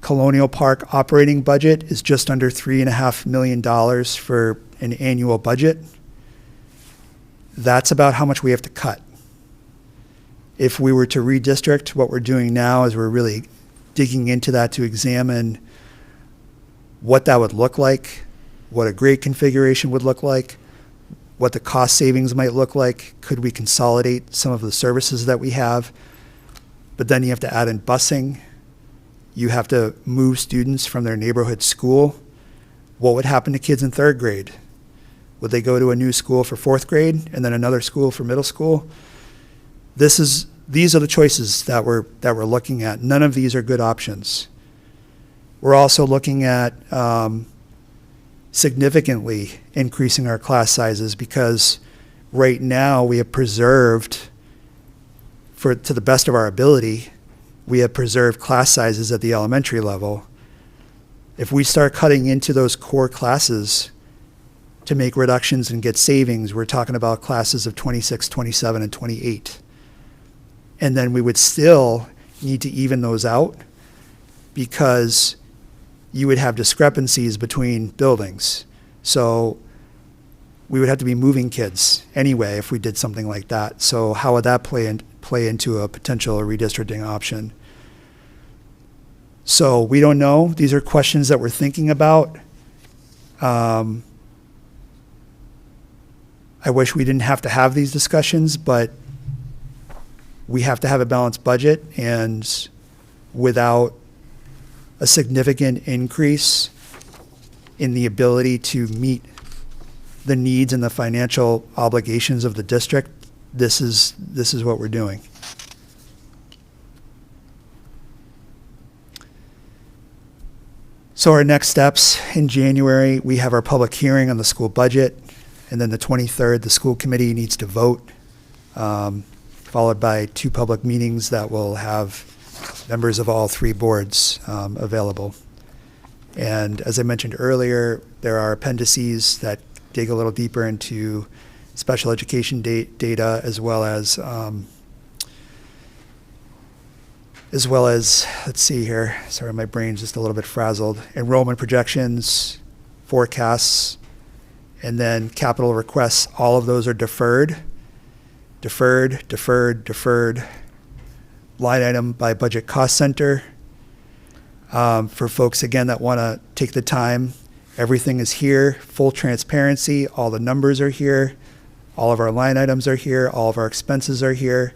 P: Colonial Park operating budget is just under $3.5 million for an annual budget. That's about how much we have to cut. If we were to redistrict, what we're doing now is we're really digging into that to examine what that would look like, what a grade configuration would look like, what the cost savings might look like. Could we consolidate some of the services that we have? But then you have to add in busing. You have to move students from their neighborhood school. What would happen to kids in third grade? Would they go to a new school for fourth grade and then another school for middle school? This is these are the choices that we're looking at. None of these are good options. We're also looking at significantly increasing our class sizes because right now we have preserved, to the best of our ability, we have preserved class sizes at the elementary level. If we start cutting into those core classes to make reductions and get savings, we're talking about classes of 26, 27, and 28. And then we would still need to even those out because you would have discrepancies between buildings. So we would have to be moving kids anyway if we did something like that. So how would that play into a potential redistricting option? So we don't know. These are questions that we're thinking about. I wish we didn't have to have these discussions, but we have to have a balanced budget, and without a significant increase in the ability to meet the needs and the financial obligations of the district, this is what we're doing. So our next steps in January, we have our public hearing on the school budget, and then the 23rd, the school committee needs to vote, followed by 2 public meetings that will have members of all 3 boards available. And as I mentioned earlier, there are appendices that dig a little deeper into special education data, as well as, let's see here, sorry, my brain's just a little bit frazzled, enrollment projections, forecasts, and then capital requests. All of those are deferred, line item by budget cost center. For folks, again, that want to take the time, everything is here, full transparency, all the numbers are here, all of our line items are here, all of our expenses are here.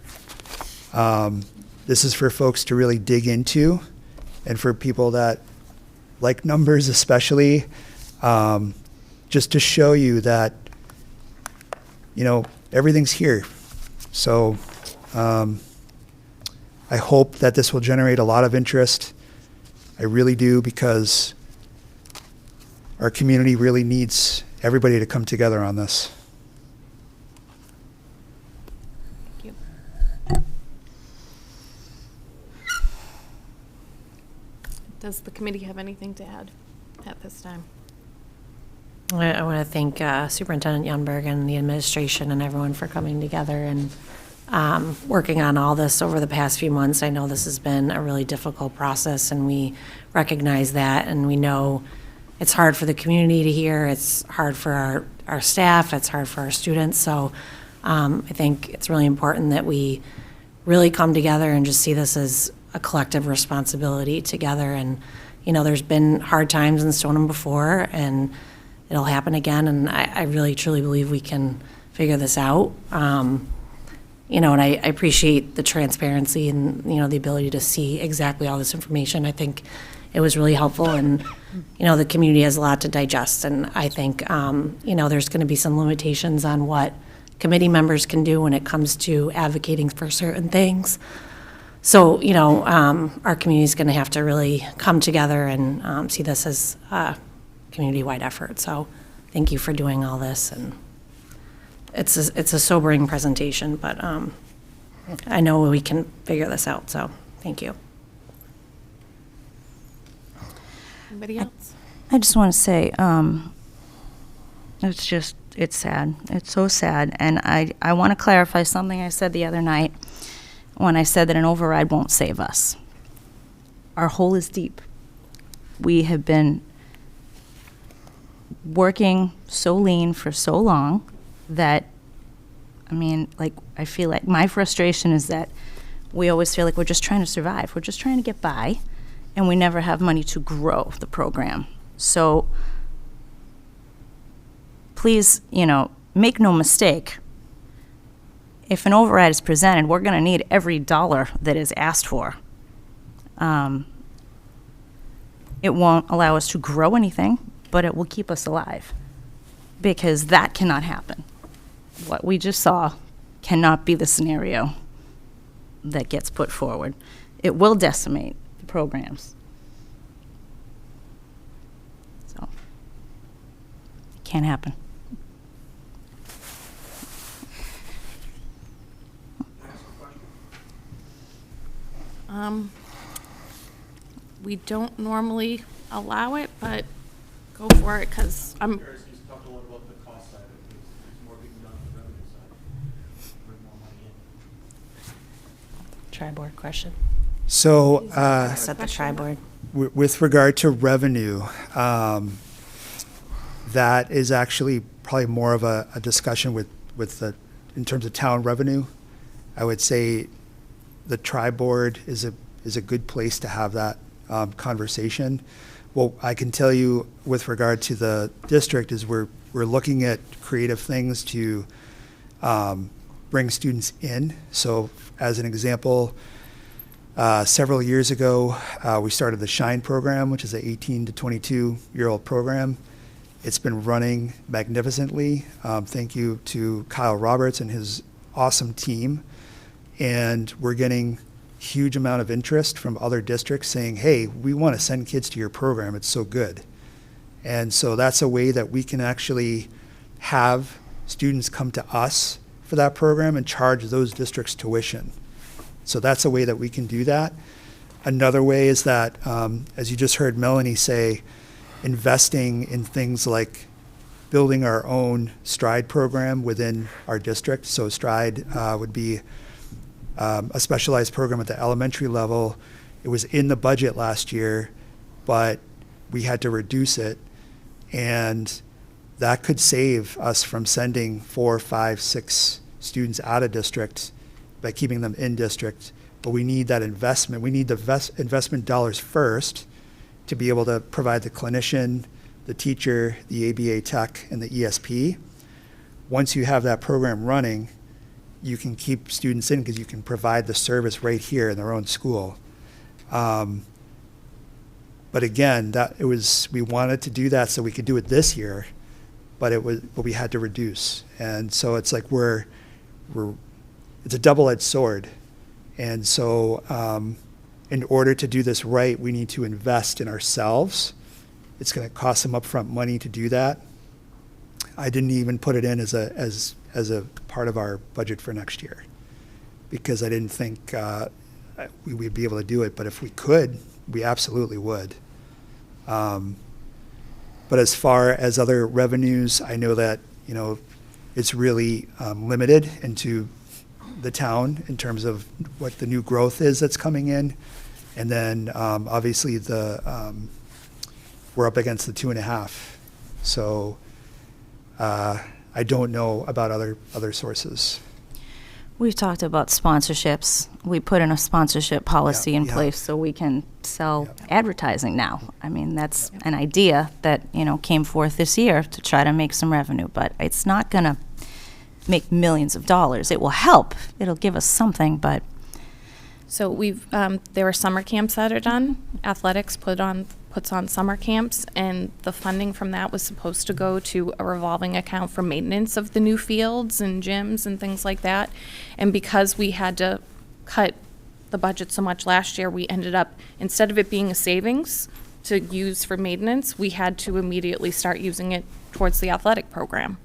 P: This is for folks to really dig into, and for people that like numbers especially, just to show you that, everything's here. So I hope that this will generate a lot of interest. I really do, because our community really needs everybody to come together on this.
B: Thank you. Does the committee have anything to add at this time?
C: I want to thank Superintendent Youngberg and the administration and everyone for coming together and working on all this over the past few months. I know this has been a really difficult process, and we recognize that, and we know it's hard for the community to hear, it's hard for our staff, it's hard for our students. So I think it's really important that we really come together and just see this as a collective responsibility together. And, there's been hard times in Stoneham before, and it'll happen again, and I really, truly believe we can figure this out. And I appreciate the transparency and, the ability to see exactly all this information. I think it was really helpful, and, the community has a lot to digest, and I think, there's going to be some limitations on what committee members can do when it comes to advocating for certain things. So, our community is going to have to really come together and see this as a community-wide effort. So thank you for doing all this, and it's a sobering presentation, but I know we can figure this out, so thank you.
B: Anybody else?
A: I just want to say, it's sad. It's so sad. And I want to clarify something I said the other night when I said that an override won't save us. Our hole is deep. We have been working so lean for so long that, I feel like my frustration is that we always feel like we're just trying to survive. We're just trying to get by, and we never have money to grow the program. So please, make no mistake. If an override is presented, we're going to need every dollar that is asked for. It won't allow us to grow anything, but it will keep us alive, because that cannot happen. What we just saw cannot be the scenario. that gets put forward. It will decimate the programs. So, it can't happen.
B: We don't normally allow it, but go for it, because I'm,
C: Tri-board question.
P: So,
C: Set the tri-board.
P: with regard to revenue, that is actually probably more of a discussion with the, in terms of town revenue. I would say the tri-board is a good place to have that conversation. Well, I can tell you with regard to the district is we're looking at creative things to bring students in. So as an example, several years ago, we started the SHINE program, which is an 18 to 22-year-old program. It's been running magnificently. Thank you to Kyle Roberts and his awesome team. And we're getting huge amount of interest from other districts saying, hey, we want to send kids to your program. It's so good. And so that's a way that we can actually have students come to us for that program and charge those districts tuition. So that's a way that we can do that. Another way is that, as you just heard Melanie say, investing in things like building our own STRIDE program within our district. So STRIDE would be a specialized program at the elementary level. It was in the budget last year, but we had to reduce it. And that could save us from sending 4, 5, 6 students out of district by keeping them in district. But we need that investment. We need the investment dollars first to be able to provide the clinician, the teacher, the ABA tech, and the ESP. Once you have that program running, you can keep students in because you can provide the service right here in their own school. But again, we wanted to do that so we could do it this year, but we had to reduce. And so it's like it's a double-edged sword. And so in order to do this right, we need to invest in ourselves. It's going to cost some upfront money to do that. I didn't even put it in as a part of our budget for next year because I didn't think we'd be able to do it. But if we could, we absolutely would. But as far as other revenues, I know that, it's really limited into the town in terms of what the new growth is that's coming in. And then obviously we're up against the 2.5. So I don't know about other sources.
A: We've talked about sponsorships. We put in a sponsorship policy in place so we can sell advertising now. I mean, that's an idea that, came forth this year to try to make some revenue, but it's not going to make millions of dollars. It will help. It'll give us something, but
B: so there are summer camps that are done. Athletics puts on summer camps, and the funding from that was supposed to go to a revolving account for maintenance of the new fields and gyms and things like that. And because we had to cut the budget so much last year, we ended up, instead of it being a savings to use for maintenance, we had to immediately start using it towards the athletic program.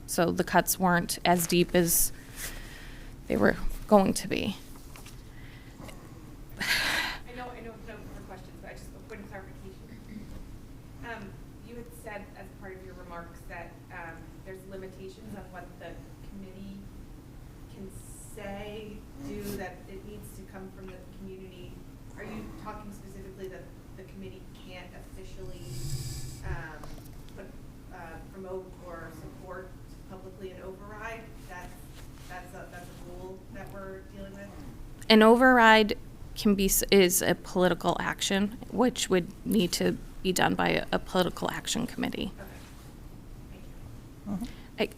B: So the cuts weren't as deep as they were going to be.
I: I know no more questions, but I just a point of clarification. You had said as part of your remarks that there's limitations on what the committee can say, do, that it needs to come from the community. Are you talking specifically that the committee can't officially promote or support publicly an override? That's a rule that we're dealing with?
B: An override is a political action, which would need to be done by a political action committee.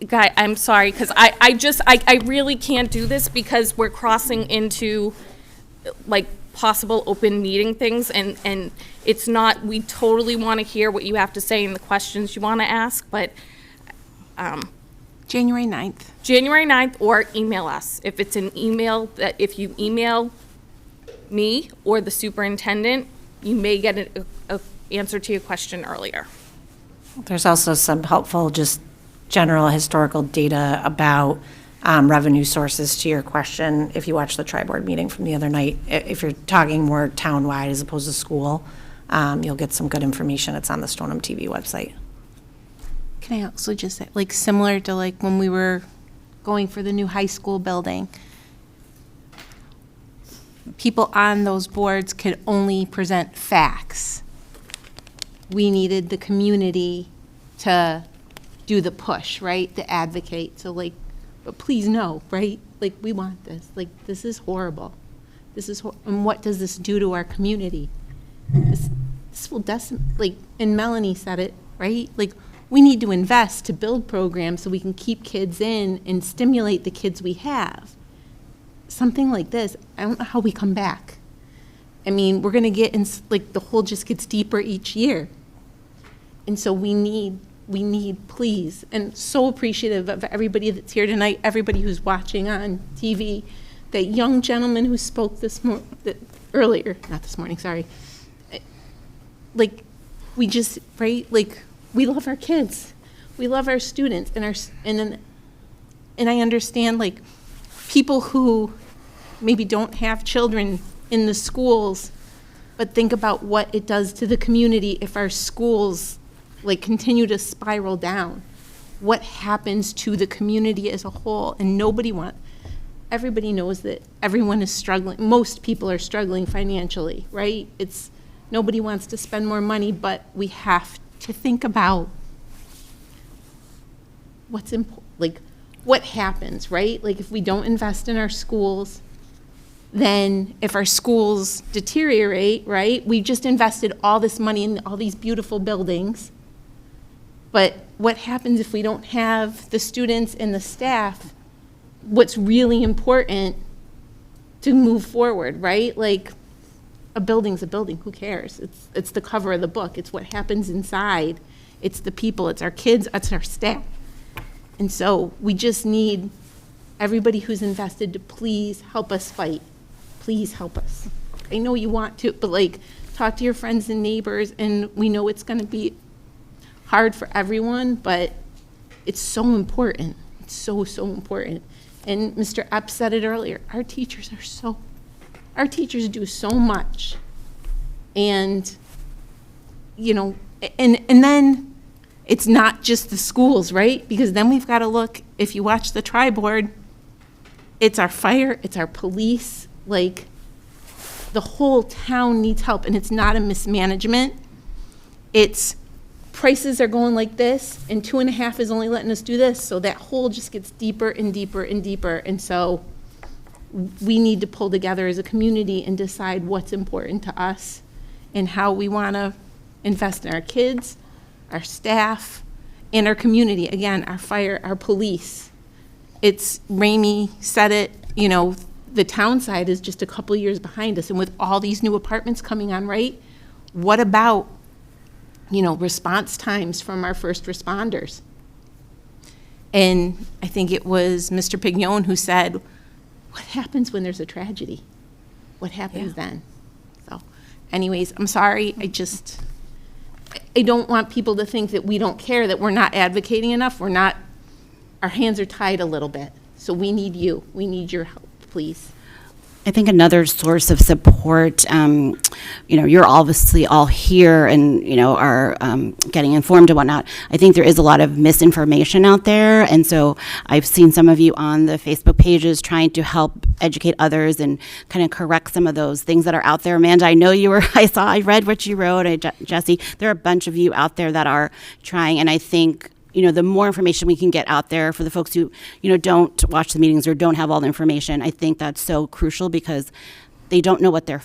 B: Guy, I'm sorry, because I really can't do this because we're crossing into like possible open meeting things, and it's not, we totally want to hear what you have to say and the questions you want to ask, but
F: January 9th.
B: January 9th, or email us. If it's an email, that if you email me or the superintendent, you may get a answer to your question earlier.
C: There's also some helpful, just general historical data about revenue sources to your question. If you watch the tri-board meeting from the other night, if you're talking more town-wide as opposed to school, you'll get some good information. It's on the Stoneham TV website.
F: Can I also just say, like, similar to like when we were going for the new high school building, people on those boards could only present facts. We needed the community to do the push, right? To advocate. So like, but please no, right? Like, we want this. Like, this is horrible. This is, and what does this do to our community? This will decimate, like, and Melanie said it, right? Like, we need to invest to build programs so we can keep kids in and stimulate the kids we have. Something like this, I don't know how we come back. I mean, we're going to get in, like, the hole just gets deeper each year. And so we need, please, and so appreciative of everybody that's here tonight, everybody who's watching on TV, that young gentleman who spoke earlier, not this morning, sorry. Like, we just, right, like, we love our kids. We love our students, and I understand, like, people who maybe don't have children in the schools, but think about what it does to the community if our schools, like, continue to spiral down. What happens to the community as a whole? And everybody knows that everyone is struggling. Most people are struggling financially, right? Nobody wants to spend more money, but we have to think about what's important, like, what happens, right? Like, if we don't invest in our schools, then if our schools deteriorate, right? We just invested all this money in all these beautiful buildings, but what happens if we don't have the students and the staff? What's really important to move forward, right? Like, a building's a building, who cares? It's the cover of the book, it's what happens inside, it's the people, it's our kids, it's our staff. And so we just need everybody who's invested to please help us fight. Please help us. I know you want to, but like, talk to your friends and neighbors, and we know it's gonna be hard for everyone, but it's so important. It's so, so important. And Mr. Epps said it earlier, our teachers do so much. And, you know, and then it's not just the schools, right? Because then we've got to look, if you watch the tri-board, it's our fire, it's our police, like, the whole town needs help, and it's not a mismanagement. It's prices are going like this, and 2.5 is only letting us do this, so that hole just gets deeper and deeper and deeper. And so we need to pull together as a community and decide what's important to us and how we want to invest in our kids, our staff, and our community. Again, our fire, our police. Ramey said it, you know, the town side is just a couple years behind us, and with all these new apartments coming on, right? What about, you know, response times from our first responders? And I think it was Mr. Pignon who said, what happens when there's a tragedy? What happens then? So anyways, I'm sorry. I don't want people to think that we don't care, that we're not advocating enough. Our hands are tied a little bit. So we need you. We need your help, please.
D: I think another source of support, you know, you're obviously all here and, you know, are getting informed and whatnot. I think there is a lot of misinformation out there. And so I've seen some of you on the Facebook pages trying to help educate others and kind of correct some of those things that are out there. Amanda, I know I read what you wrote. Jesse, there are a bunch of you out there that are trying. And I think, you know, the more information we can get out there for the folks who, you know, don't watch the meetings or don't have all the information, I think that's so crucial because they don't know what they're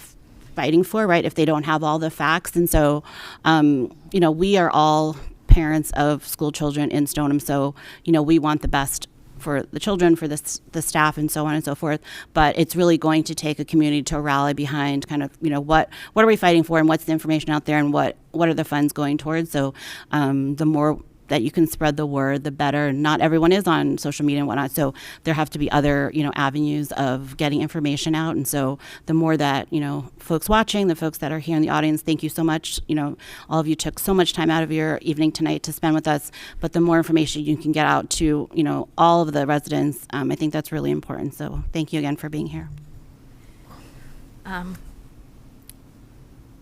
D: fighting for, right, if they don't have all the facts. And so, you know, we are all parents of school children in Stoneham, so, you know, we want the best for the children, for the staff, and so on and so forth. But it's really going to take a community to rally behind kind of, you know, what are we fighting for and what's the information out there and what are the funds going towards. So the more that you can spread the word, the better. Not everyone is on social media and whatnot, so there have to be other, avenues of getting information out. And so the more that, folks watching, the folks that are here in the audience, thank you so much. All of you took so much time out of your evening tonight to spend with us, but the more information you can get out to, all of the residents, I think that's really important. So thank you again for being here.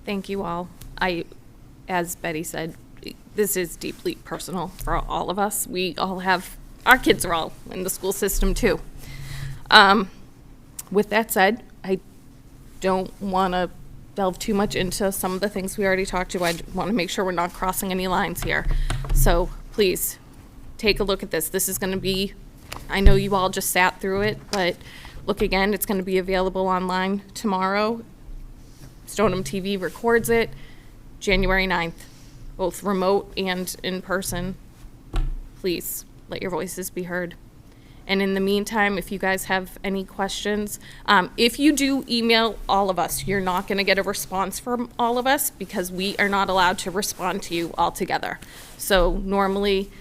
B: Thank you all. As Betty said, this is deeply personal for all of us. We all have, our kids are all in the school system too. With that said, I don't want to delve too much into some of the things we already talked to. I want to make sure we're not crossing any lines here. So please take a look at this. This is going to be, I know you all just sat through it, but look again, it's going to be available online tomorrow. Stoneham TV records it, January 9th, both remote and in person. Please let your voices be heard. And in the meantime, if you guys have any questions, if you do email all of us, you're not going to get a response from all of us because we are not allowed to respond to you all together. So normally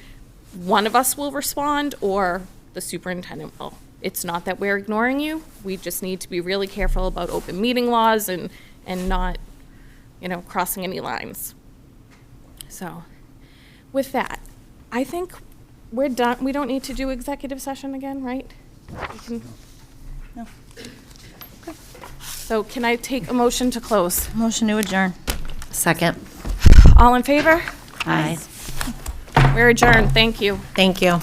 B: one of us will respond or the superintendent will. It's not that we're ignoring you. We just need to be really careful about open meeting laws and not, crossing any lines. So with that, I think we're done. We don't need to do executive session again, right? We can, no. Okay. So can I take a motion to close?
A: Motion to adjourn.
C: Second.
B: All in favor?
C: Aye.
B: We're adjourned. Thank you.
C: Thank you.